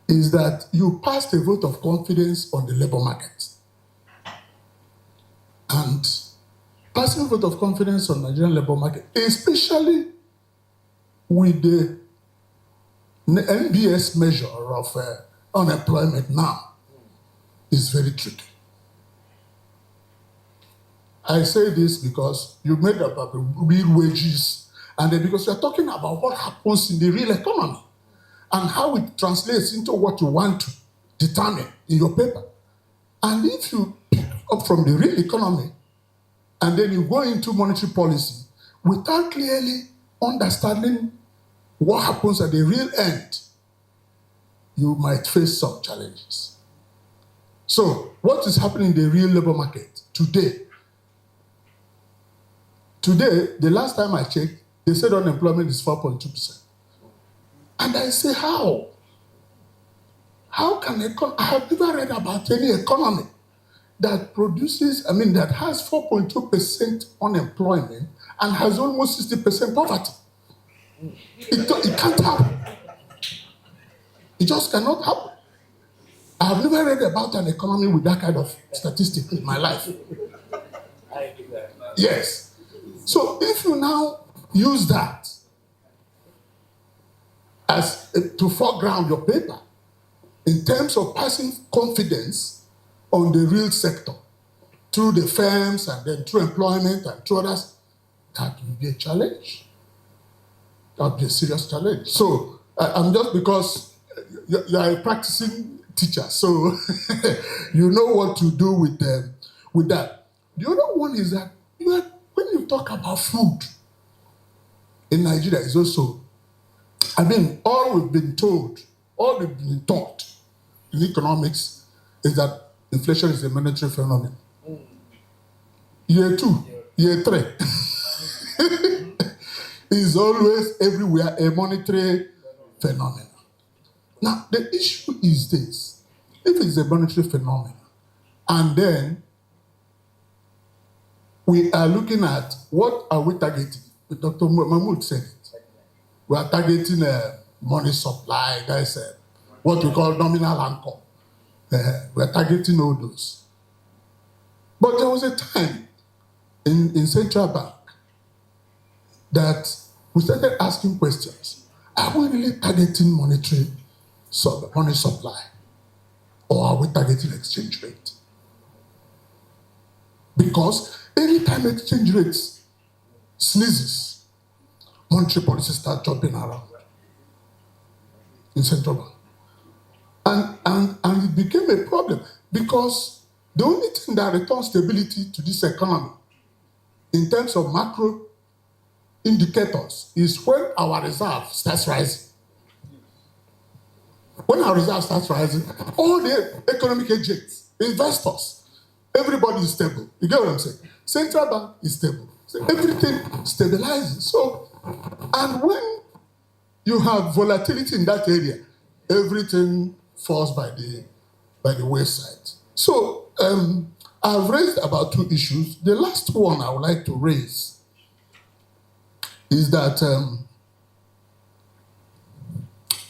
is that you passed a vote of confidence on the labor market. And passing a vote of confidence on the Nigerian labor market, especially with the NBS measure of unemployment now, is very tricky. I say this because you made up real wages, and then because you're talking about what happens in the real economy and how it translates into what you want to determine in your paper. And if you pick up from the real economy and then you go into monetary policy without clearly understanding what happens at the real end, you might face some challenges. So, what is happening in the real labor market today? Today, the last time I checked, they said unemployment is 4.2%. And I say, how? How can I have never read about any economy that that has 4.2% unemployment and has almost 60% poverty. It can't happen. It just cannot happen. I have never read about an economy with that kind of statistic in my life. Yes. So if you now use that as to foreground your paper in terms of passing confidence on the real sector through the firms and then through employment and through others, that will be a challenge. That will be a serious challenge. So I'm just because you are a practicing teacher, so you know what to do with that. The other one is that when you talk about food in Nigeria is also, all we've been told, all we've been taught in economics is that inflation is a monetary phenomenon. Year 2, year 3 is always everywhere a monetary phenomenon. Now, the issue is this. If it's a monetary phenomenon, and then we are looking at what are we targeting? Dr. Mahmoud said it. We are targeting money supply, guys, what we call nominal anchor. We are targeting all those. But there was a time in central bank that we started asking questions. Are we really targeting money supply? Or are we targeting exchange rate? Because anytime exchange rates sneezes, monetary policy starts jumping around in central bank. And it became a problem because the only thing that returns stability to this economy in terms of macro indicators is when our reserve starts rising. When our reserve starts rising, all the economic agents, investors, everybody is stable. You get what I'm saying? Central bank is stable. So everything stabilizes. So, and when you have volatility in that area, everything falls by the wayside. So, I've raised about 2 issues. The last one I would like to raise is that,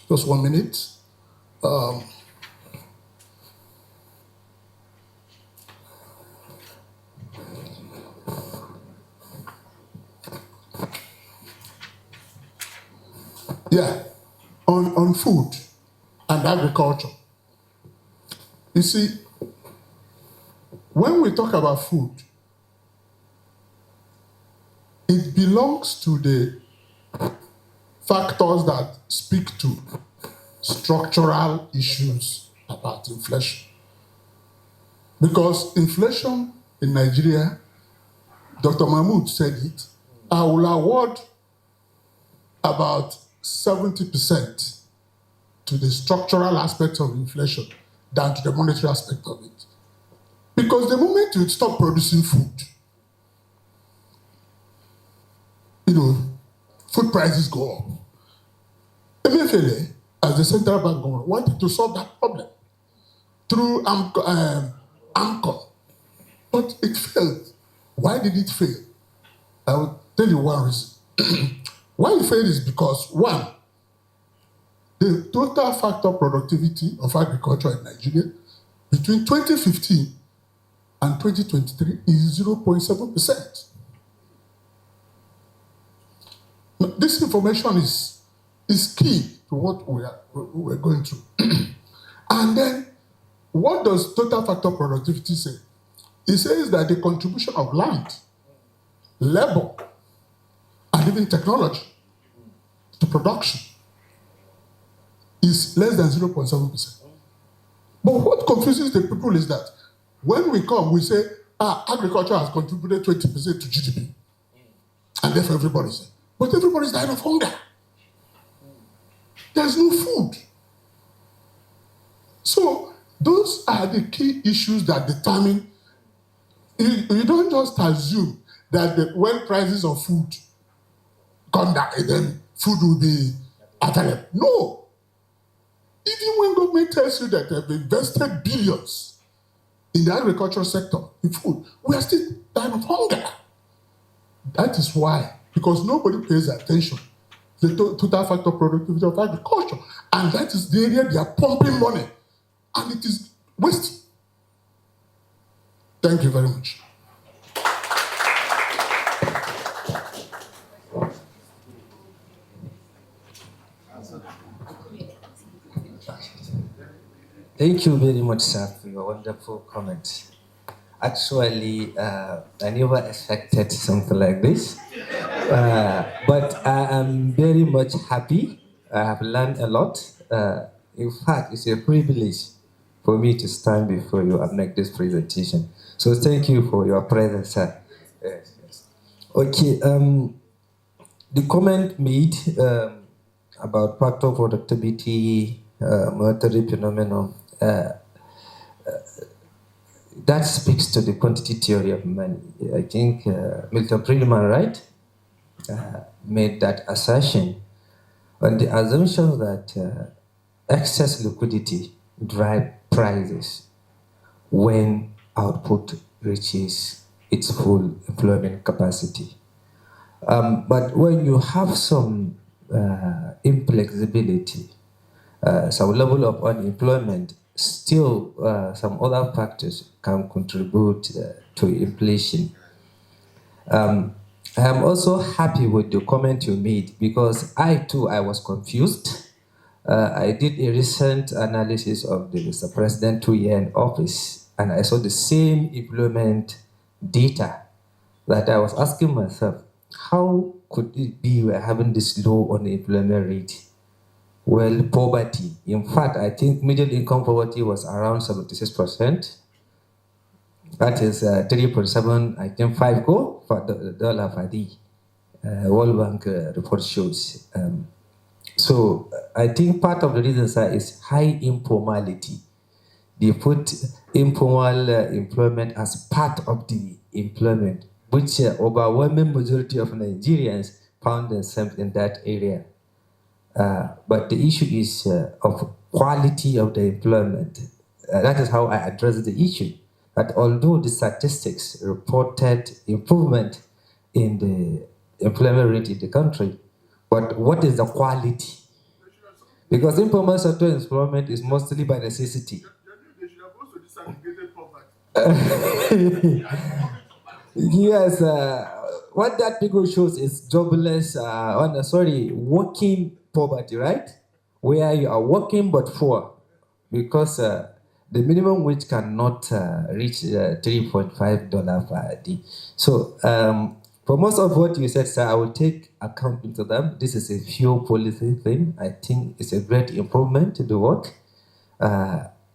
just 1 minute. On food and agriculture. You see, when we talk about food, it belongs to the factors that speak to structural issues about inflation. Because inflation in Nigeria, Dr. Mahmoud said it, I will award about 70% to the structural aspect of inflation than to the monetary aspect of it. Because the moment you stop producing food, food prices go up. Emefiele, as the central bank governor, wanted to solve that problem through AMCON, but it failed. Why did it fail? I will tell you one reason. Why it failed is because, one, the total factor productivity of agriculture in Nigeria between 2015 and 2023 is 0.7%. Now, this information is key to what we're going through. And then, what does total factor productivity say? It says that the contribution of land, labor, and even technology to production is less than 0.7%. But what confuses the people is that when we come, we say, agriculture has contributed 20% to GDP. And therefore everybody says, but everybody's dying of hunger. There's no food. So those are the key issues that determine. You don't just assume that when prices of food come down, then food will be available. No. Even when government tells you that they've invested billions in the agricultural sector, in food, we are still dying of hunger. That is why, because nobody pays attention to the total factor productivity of agriculture. And that is the area they are pumping money. And it is wasting. Thank you very much. Thank you very much, sir, for your wonderful comments. Actually, I never expected something like this, but I am very much happy. I have learned a lot. In fact, it's a privilege for me to stand before you and make this presentation. So thank you for your presence, sir. Yes, yes. Okay, the comment made about factor productivity, monetary phenomenon, that speaks to the quantity theory of money. I think Milton Friedman, right, made that assertion on the assumption that excess liquidity drive prices when output reaches its full employment capacity. But when you have some inflexibility, some level of unemployment, still some other factors can contribute to inflation. I am also happy with the comment you made because I was confused. I did a recent analysis of the Mr. President 2 year in office, and I saw the same employment data that I was asking myself, how could it be we're having this low unemployment rate? Well, poverty. In fact, I think middle income poverty was around 76%. That is 3.7, I think 5 go for the dollar for the World Bank report shows. So I think part of the reason, sir, is high informality. They put informal employment as part of the employment, which overwhelming majority of Nigerians found themselves in that area. But the issue is of quality of the employment. That is how I address the issue. That although the statistics reported improvement in the employment rate in the country, but what is the quality? Because informal sector employment is mostly by necessity. Yes, what that figure shows is jobless, working poverty, right? Where you are working but poor, because the minimum wage cannot reach $3.5 per day. So for most of what you said, sir, I will take account into them. This is a pure policy thing. I think it's a great improvement to the work.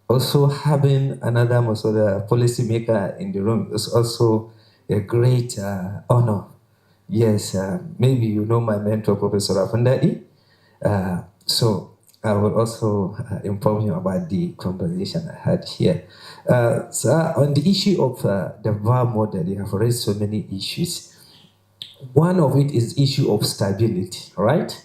Also having another Masoda policymaker in the room is also a great honor. Yes, maybe you know my mentor, Professor Afandadi. So I will also inform you about the conversation I had here. So on the issue of the VAR model, you have raised so many issues. One of it is issue of stability, right?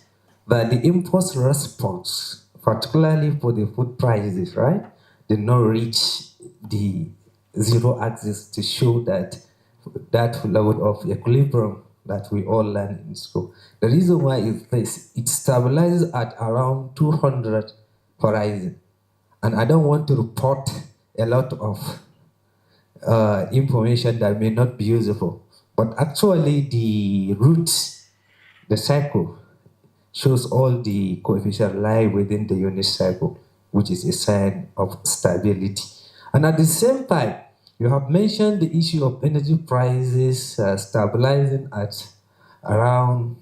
That the impulse response, particularly for the food prices, right, did not reach the zero axis to show that level of equilibrium that we all learn in school. The reason why is this: it stabilizes at around 200 horizon, and I don't want to report a lot of information that may not be useful, but actually the roots, the cycle, shows all the coefficients lie within the unit cycle, which is a sign of stability. And at the same time, you have mentioned the issue of energy prices stabilizing at around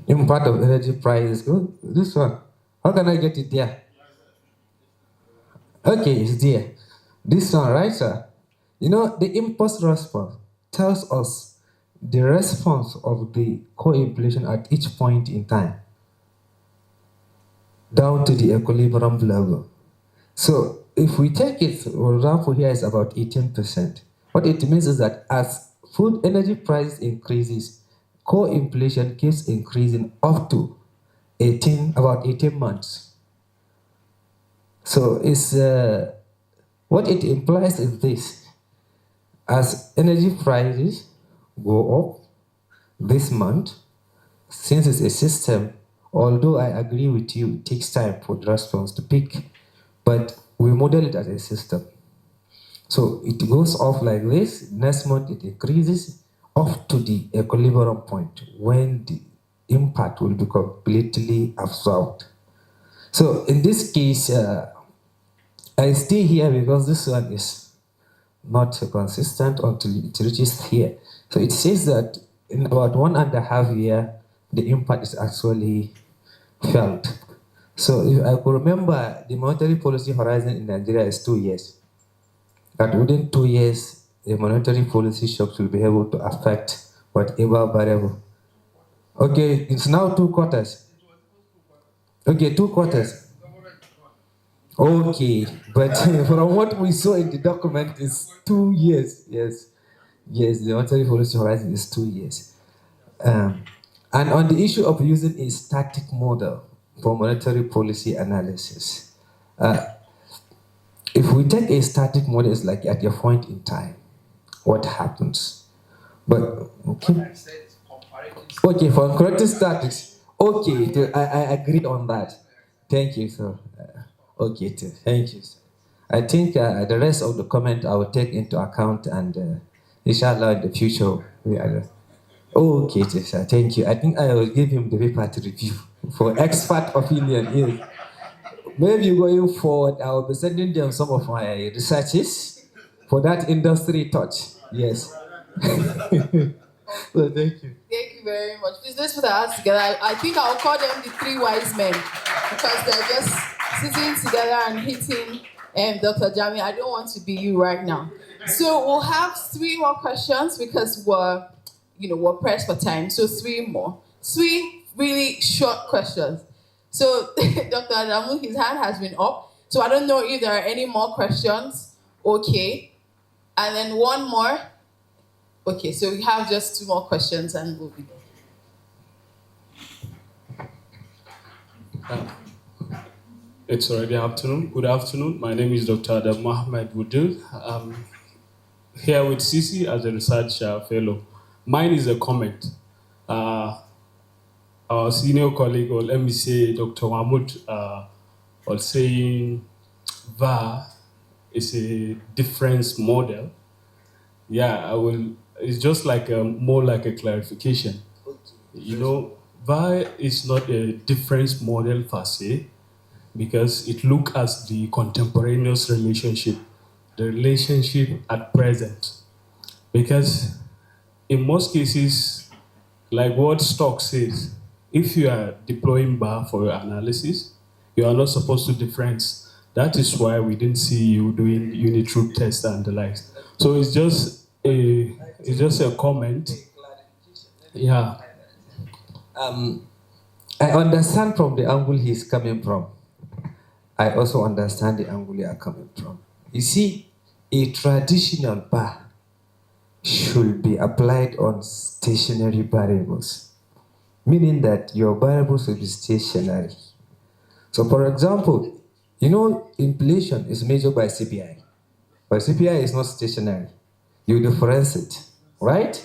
impact of energy prices. Oh, this one, how can I get it there? Okay, it's there. This one, right, sir? You know, the impulse response tells us the response of the core inflation at each point in time. down to the equilibrium level. So if we take it, for example, here is about 18%. What it means is that as food energy price increases, core inflation keeps increasing up to about 18 months. So it's what it implies is this: as energy prices go up this month, since it's a system, although I agree with you, it takes time for the response to peak, but we model it as a system. So it goes off like this, next month it increases off to the equilibrium point when the impact will be completely absorbed. So in this case, I stay here because this one is not consistent until it reaches here. So it says that in about 1.5 years, the impact is actually felt. So if I could remember, the monetary policy horizon in Nigeria is 2 years. That within 2 years, the monetary policy shocks will be able to affect whatever variable. Okay, it's now 2 quarters. Okay, 2 quarters. Okay, but from what we saw in the document is 2 years. Yes, the monetary policy horizon is 2 years. And on the issue of using a static model for monetary policy analysis, if we take a static model, it's like at a point in time, what happens? But okay, for corrective statics, okay, I agreed on that. Thank you, sir. Okay, thank you, sir. I think the rest of the comment I will take into account, and inshallah in the future we are. Okay, sir. Thank you. I think I will give him the paper to review for expert opinion. Yes. Maybe going forward, I will be sending them some of my researches for that industry touch. Yes. So thank you. Thank you very much. Please, let's put our hands together. I think I'll call them the 3 wise men because they're just sitting together and hitting Dr. Jami. I don't want to be you right now. So we'll have 3 more questions because we're pressed for time. So 3 more. 3 really short questions. So Dr. Adamu, his hand has been up. So I don't know if there are any more questions. Okay. And then 1 more. Okay, so we have just 2 more questions and we'll be done. It's already afternoon. Good afternoon. My name is Dr. Adam Mohamed Wudil. I'm here with CC as a research fellow. Mine is a comment. Our senior colleague, or let me say Dr. Mahmoud, was saying VAR is a difference model. Yeah, it's just like more like a clarification. VAR is not a difference model per se, because it looks at the contemporaneous relationship, the relationship at present. Because in most cases, like what Stock says, if you are deploying VAR for your analysis, you are not supposed to difference. That is why we didn't see you doing unit root test and the likes. So it's just a comment. Yeah. I understand from the angle he's coming from. I also understand the angle you are coming from. You see, a traditional bar should be applied on stationary variables, meaning that your variables will be stationary. So for example, inflation is measured by CPI, but CPI is not stationary. You difference it, right?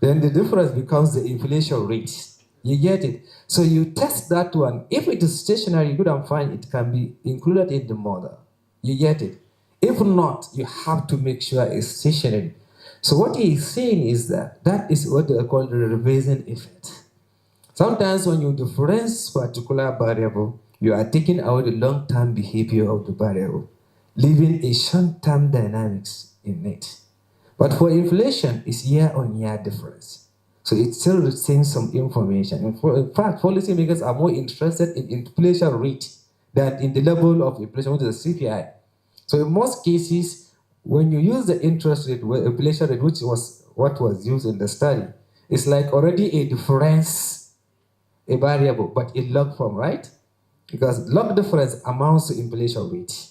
Then the difference becomes the inflation rate. You get it? So you test that one. If it is stationary, good and fine, it can be included in the model. You get it? If not, you have to make sure it's stationary. So what he is saying is that is what they call the revision effect. Sometimes when you difference particular variable, you are taking out the long-term behavior of the variable, leaving a short-term dynamics in it. But for inflation, it's year-on-year difference. So it still retains some information. In fact, policymakers are more interested in inflation rate than in the level of inflation, which is the CPI. So in most cases, when you use the interest rate, inflation rate, which was what was used in the study, it's like already a difference, a variable, but in log form, right? because log difference amounts to inflation rate.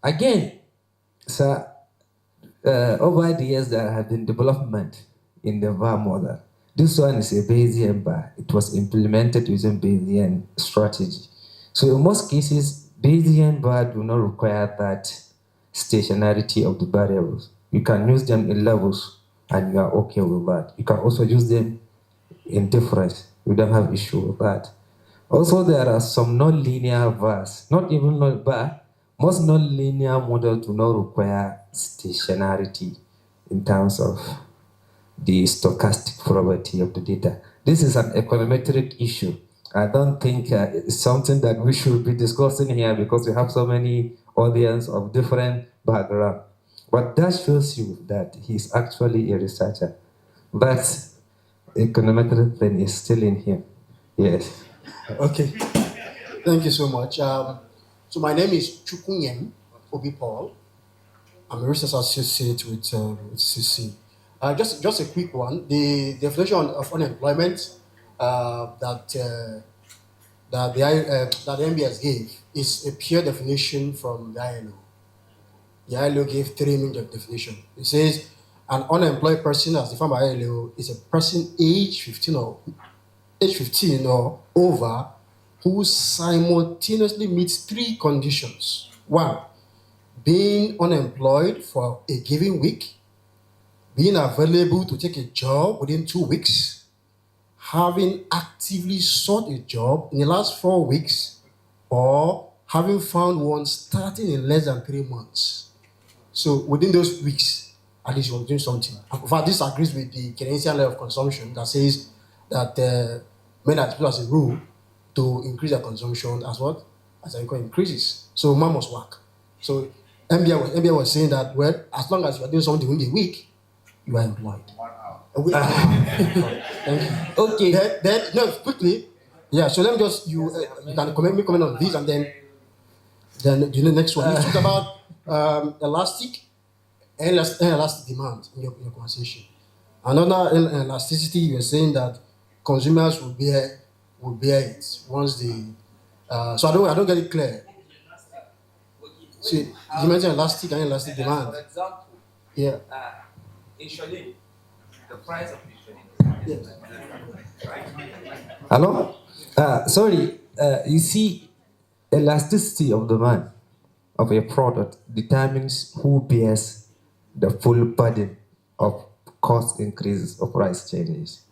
Again, sir, over the years there have been development in the VAR model. This one is a Bayesian bar. It was implemented using Bayesian strategy. So in most cases, Bayesian bar do not require that stationarity of the variables. You can use them in levels and you are okay with that. You can also use them in difference. We don't have issue with that. Also, there are some non-linear VARs, not even non-bar. Most non-linear models do not require stationarity in terms of the stochastic property of the data. This is an econometric issue. I don't think it's something that we should be discussing here because we have so many audience of different background. But that shows you that he's actually a researcher. That econometric thing is still in him. Yes. Okay, thank you so much. So my name is Chukunyen Obi Paul. I'm a research associate with CC. Just a quick one. The definition of unemployment that the MBS gave is a pure definition from the ILO. The ILO gave three means of definition. It says an unemployed person, as defined by ILO, is a person age 15 or over who simultaneously meets three conditions. One, being unemployed for a given week, being available to take a job within 2 weeks, having actively sought a job in the last 4 weeks, or having found one starting in less than 3 months. So within those weeks, at least you're doing something. In fact, this agrees with the Keynesian law of consumption that says that men are people as a rule to increase their consumption as what? As their income increases. So man must work. So MBA was saying that, well, as long as you are doing something within the week, you are employed. Thank you. Okay. Then no, quickly. Yeah, so let me just, you can comment on this and then the next one. You talk about elastic and elastic demand in your conversation. Another elasticity, you were saying that consumers will bear it once they. So I don't get it clear. See, you mentioned elastic and elastic demand. For example, Yeah. insulin, the price of insulin. Hello? Sorry, you see, elasticity of demand of a product determines who bears the full burden of cost increases or price changes.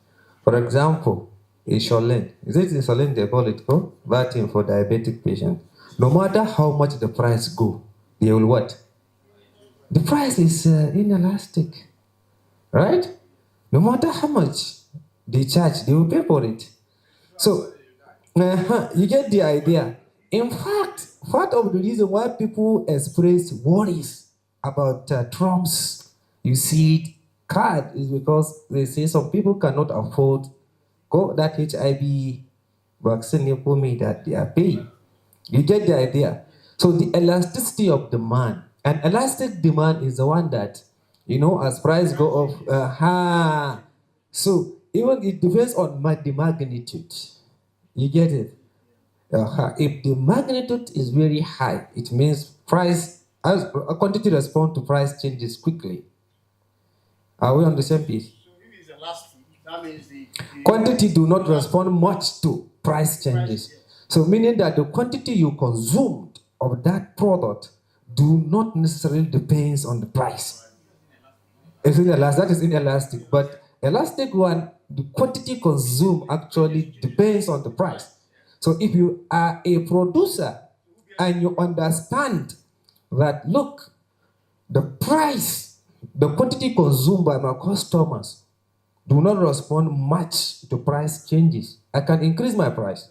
For example, insulin, is it insulin they call it, go? Vaccine for diabetic patients. No matter how much the price go, they will what? The price is inelastic, right? No matter how much they charge, they will pay for it. So, you get the idea. In fact, part of the reason why people express worries about Trump's, you see, card is because they say some people cannot afford that HIV vaccine for me that they are paying. You get the idea. So the elasticity of demand, and elastic demand is the one that, as price go up, so even it depends on the magnitude. You get it? If the magnitude is very high, it means price, as a quantity respond to price changes quickly. Are we on the same page? So if it's elastic, that means the Quantity do not respond much to price changes. So meaning that the quantity you consumed of that product do not necessarily depends on the price. It's inelastic, that is inelastic. But elastic one, the quantity consumed actually depends on the price. So if you are a producer and you understand that, look, the price, the quantity consumed by my customers do not respond much to price changes, I can increase my price.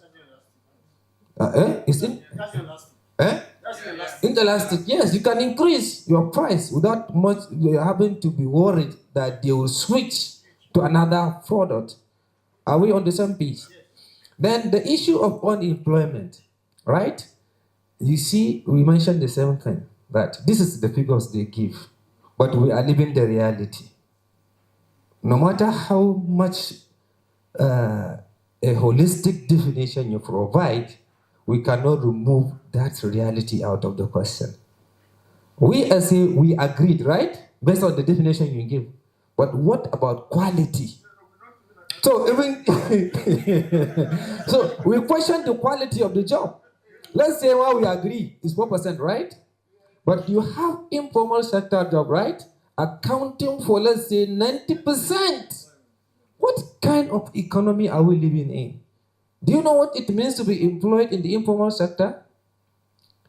Is it? That's elastic. That's elastic. Inelastic, yes, you can increase your price without much having to be worried that they will switch to another product. Are we on the same page? Yes. Then the issue of unemployment, right? You see, we mentioned the same thing, that this is the figures they give, but we are living the reality. No matter how much a holistic definition you provide, we cannot remove that reality out of the question. We agreed, right? Based on the definition you give. But what about quality? So even so we question the quality of the job. Let's say we agree is 4%, right? But you have informal sector job, right? Accounting for, let's say, 90%. What kind of economy are we living in? Do you know what it means to be employed in the informal sector?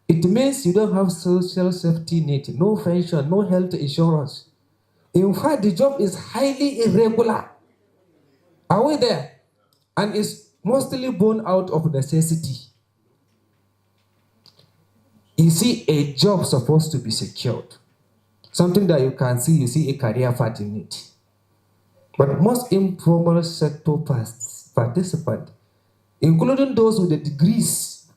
It means you don't have social safety net, no pension, no health insurance. In fact, the job is highly irregular. Are we there? And it's mostly born out of necessity. You see, a job supposed to be secured. Something that you can see, you see a career path in it. But most informal sector participants, including those with the degrees,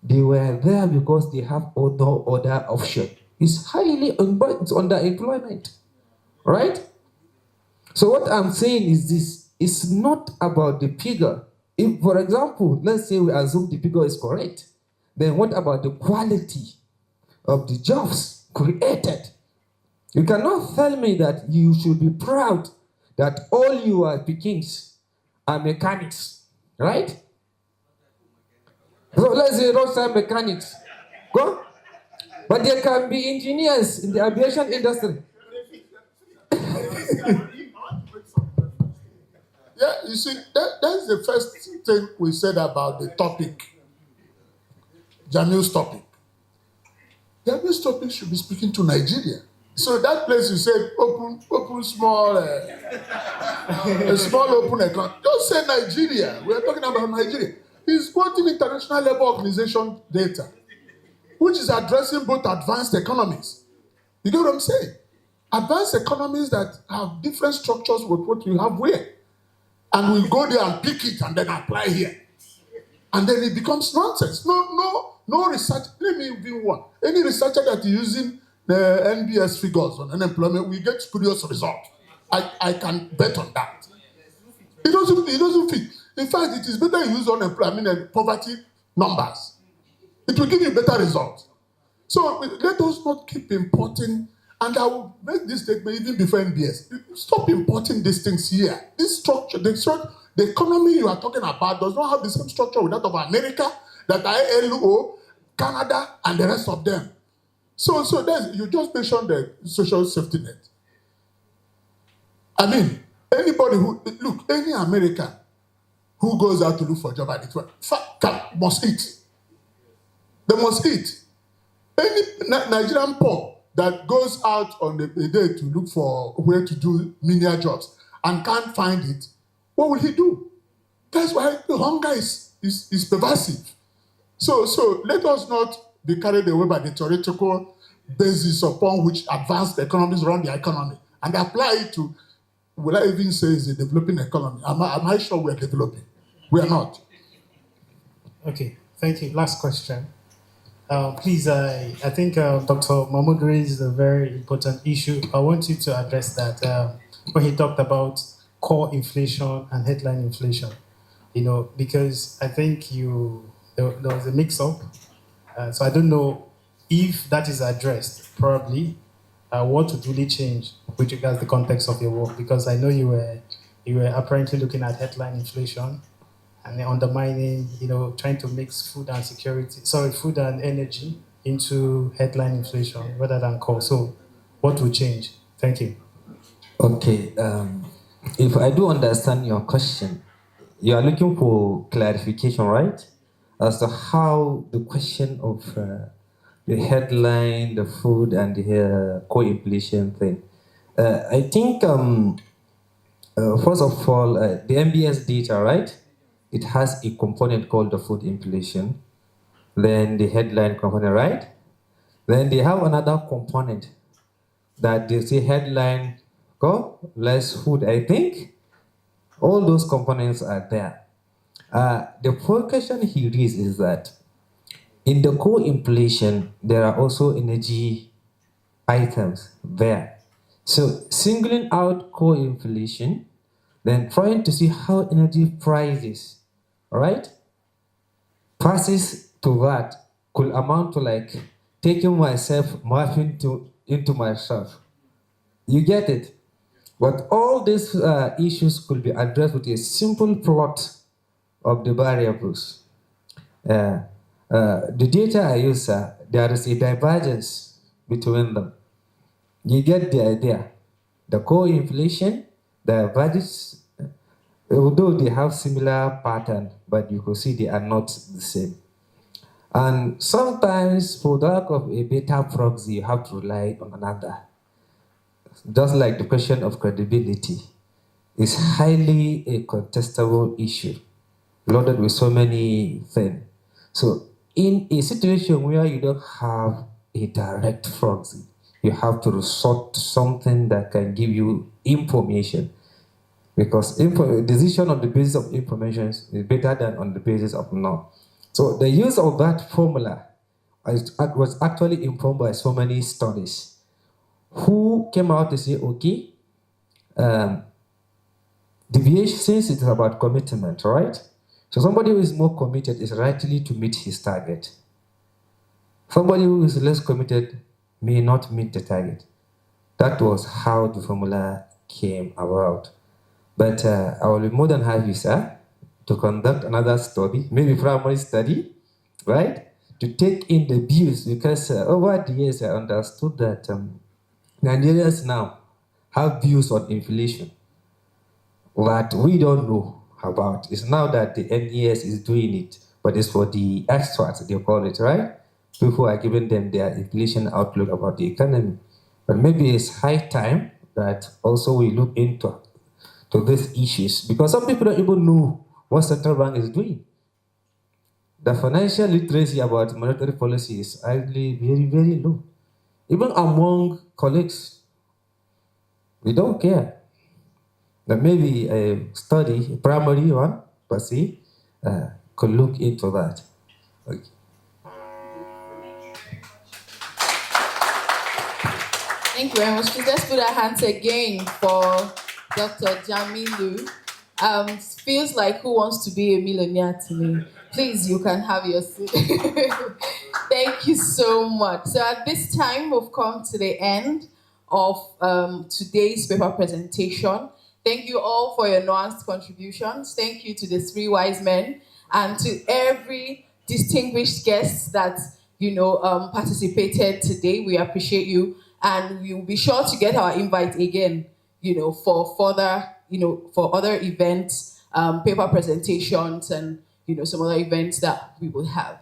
they were there because they have no other option. It's it's underemployment, right? So what I'm saying is this: it's not about the figure. If, for example, let's say we assume the figure is correct, then what about the quality of the jobs created? You cannot tell me that you should be proud that all your pickings are mechanics, right? So let's say roadside mechanics. Go. But there can be engineers in the aviation industry. Yeah, you see, that's the first thing we said about the topic, Jamil's topic. Jamil's topic should be speaking to Nigeria. So that place you said, open small, a small open account. Don't say Nigeria. We are talking about Nigeria. He's quoting International Labour Organization data, which is addressing both advanced economies. You get what I'm saying? Advanced economies that have different structures with what we have here. And we'll go there and pick it and then apply here. And then it becomes nonsense. No research. Let me be one. Any researcher that is using the NBS figures on unemployment, we get spurious results. I can bet on that. It doesn't fit. In fact, it is better you use unemployment and poverty numbers. It will give you better results. So let us not keep importing, and I will make this statement even before NBS. Stop importing these things here. This structure, the economy you are talking about does not have the same structure with that of America, that ILO, Canada, and the rest of them. So you just mentioned the social safety net. I mean, any American who goes out to look for a job at it must eat. They must eat. Any Nigerian poor that goes out on the day to look for where to do menial jobs and can't find it, what will he do? That's why the hunger is pervasive. So let us not be carried away by the theoretical basis upon which advanced economies run the economy and apply it to, will I even say, is a developing economy? Am I sure we're developing? We are not. Okay, thank you. Last question. Please, I think Dr. Mahmoud raised a very important issue. I want you to address that when he talked about core inflation and headline inflation. Because I think there was a mix-up. So I don't know if that is addressed, probably, what would really change with regards to the context of your work, because I know you were apparently looking at headline inflation and undermining, trying to mix food and energy into headline inflation rather than core. So what will change? Thank you. Okay, if I do understand your question, you are looking for clarification, right? As to how the question of the headline, the food, and the core inflation thing. I think, first of all, the MBS data, right? It has a component called the food inflation, then the headline component, right? Then they have another component that they say headline, less food, I think. All those components are there. The first question he raised is that in the core inflation, there are also energy items there. So singling out core inflation, then trying to see how energy prices, all right, passes to that could amount to like taking myself, morphing into myself. You get it? But all these issues could be addressed with a simple plot of the variables. The data I use, there is a divergence between them. You get the idea. The core inflation diverges, although they have similar pattern, but you can see they are not the same. And sometimes, for the lack of a better proxy, you have to rely on another. Just like the question of credibility is highly a contestable issue, loaded with so many things. So in a situation where you don't have a direct proxy, you have to resort to something that can give you information, because decision on the basis of information is better than on the basis of none. So the use of that formula was actually informed by so many studies who came out to say, okay, deviation, since it's about commitment, right? So somebody who is more committed is likely to meet his target. Somebody who is less committed may not meet the target. That was how the formula came about. But I will be more than happy, sir, to conduct another study, maybe primary study, right? To take in the views, because over the years I understood that Nigerians now have views on inflation that we don't know about. It's now that the NES is doing it, but it's for the experts, they call it, right? People are giving them their inflation outlook about the economy. But maybe it's high time that also we look into these issues, because some people don't even know what central bank is doing. The financial literacy about monetary policy is actually very, very low. Even among colleagues, we don't care. But maybe a study, a primary one, per se, could look into that. Okay. Thank you very much. Please let's put our hands again for Dr. Jamilu. Feels like who wants to be a millionaire to me? Please, you can have your seat. Thank you so much. So at this time, we've come to the end of today's paper presentation. Thank you all for your nuanced contributions. Thank you to the three wise men and to every distinguished guest that participated today. We appreciate you, and we will be sure to get our invite again. For further, for other events, paper presentations, and some other events that we will have.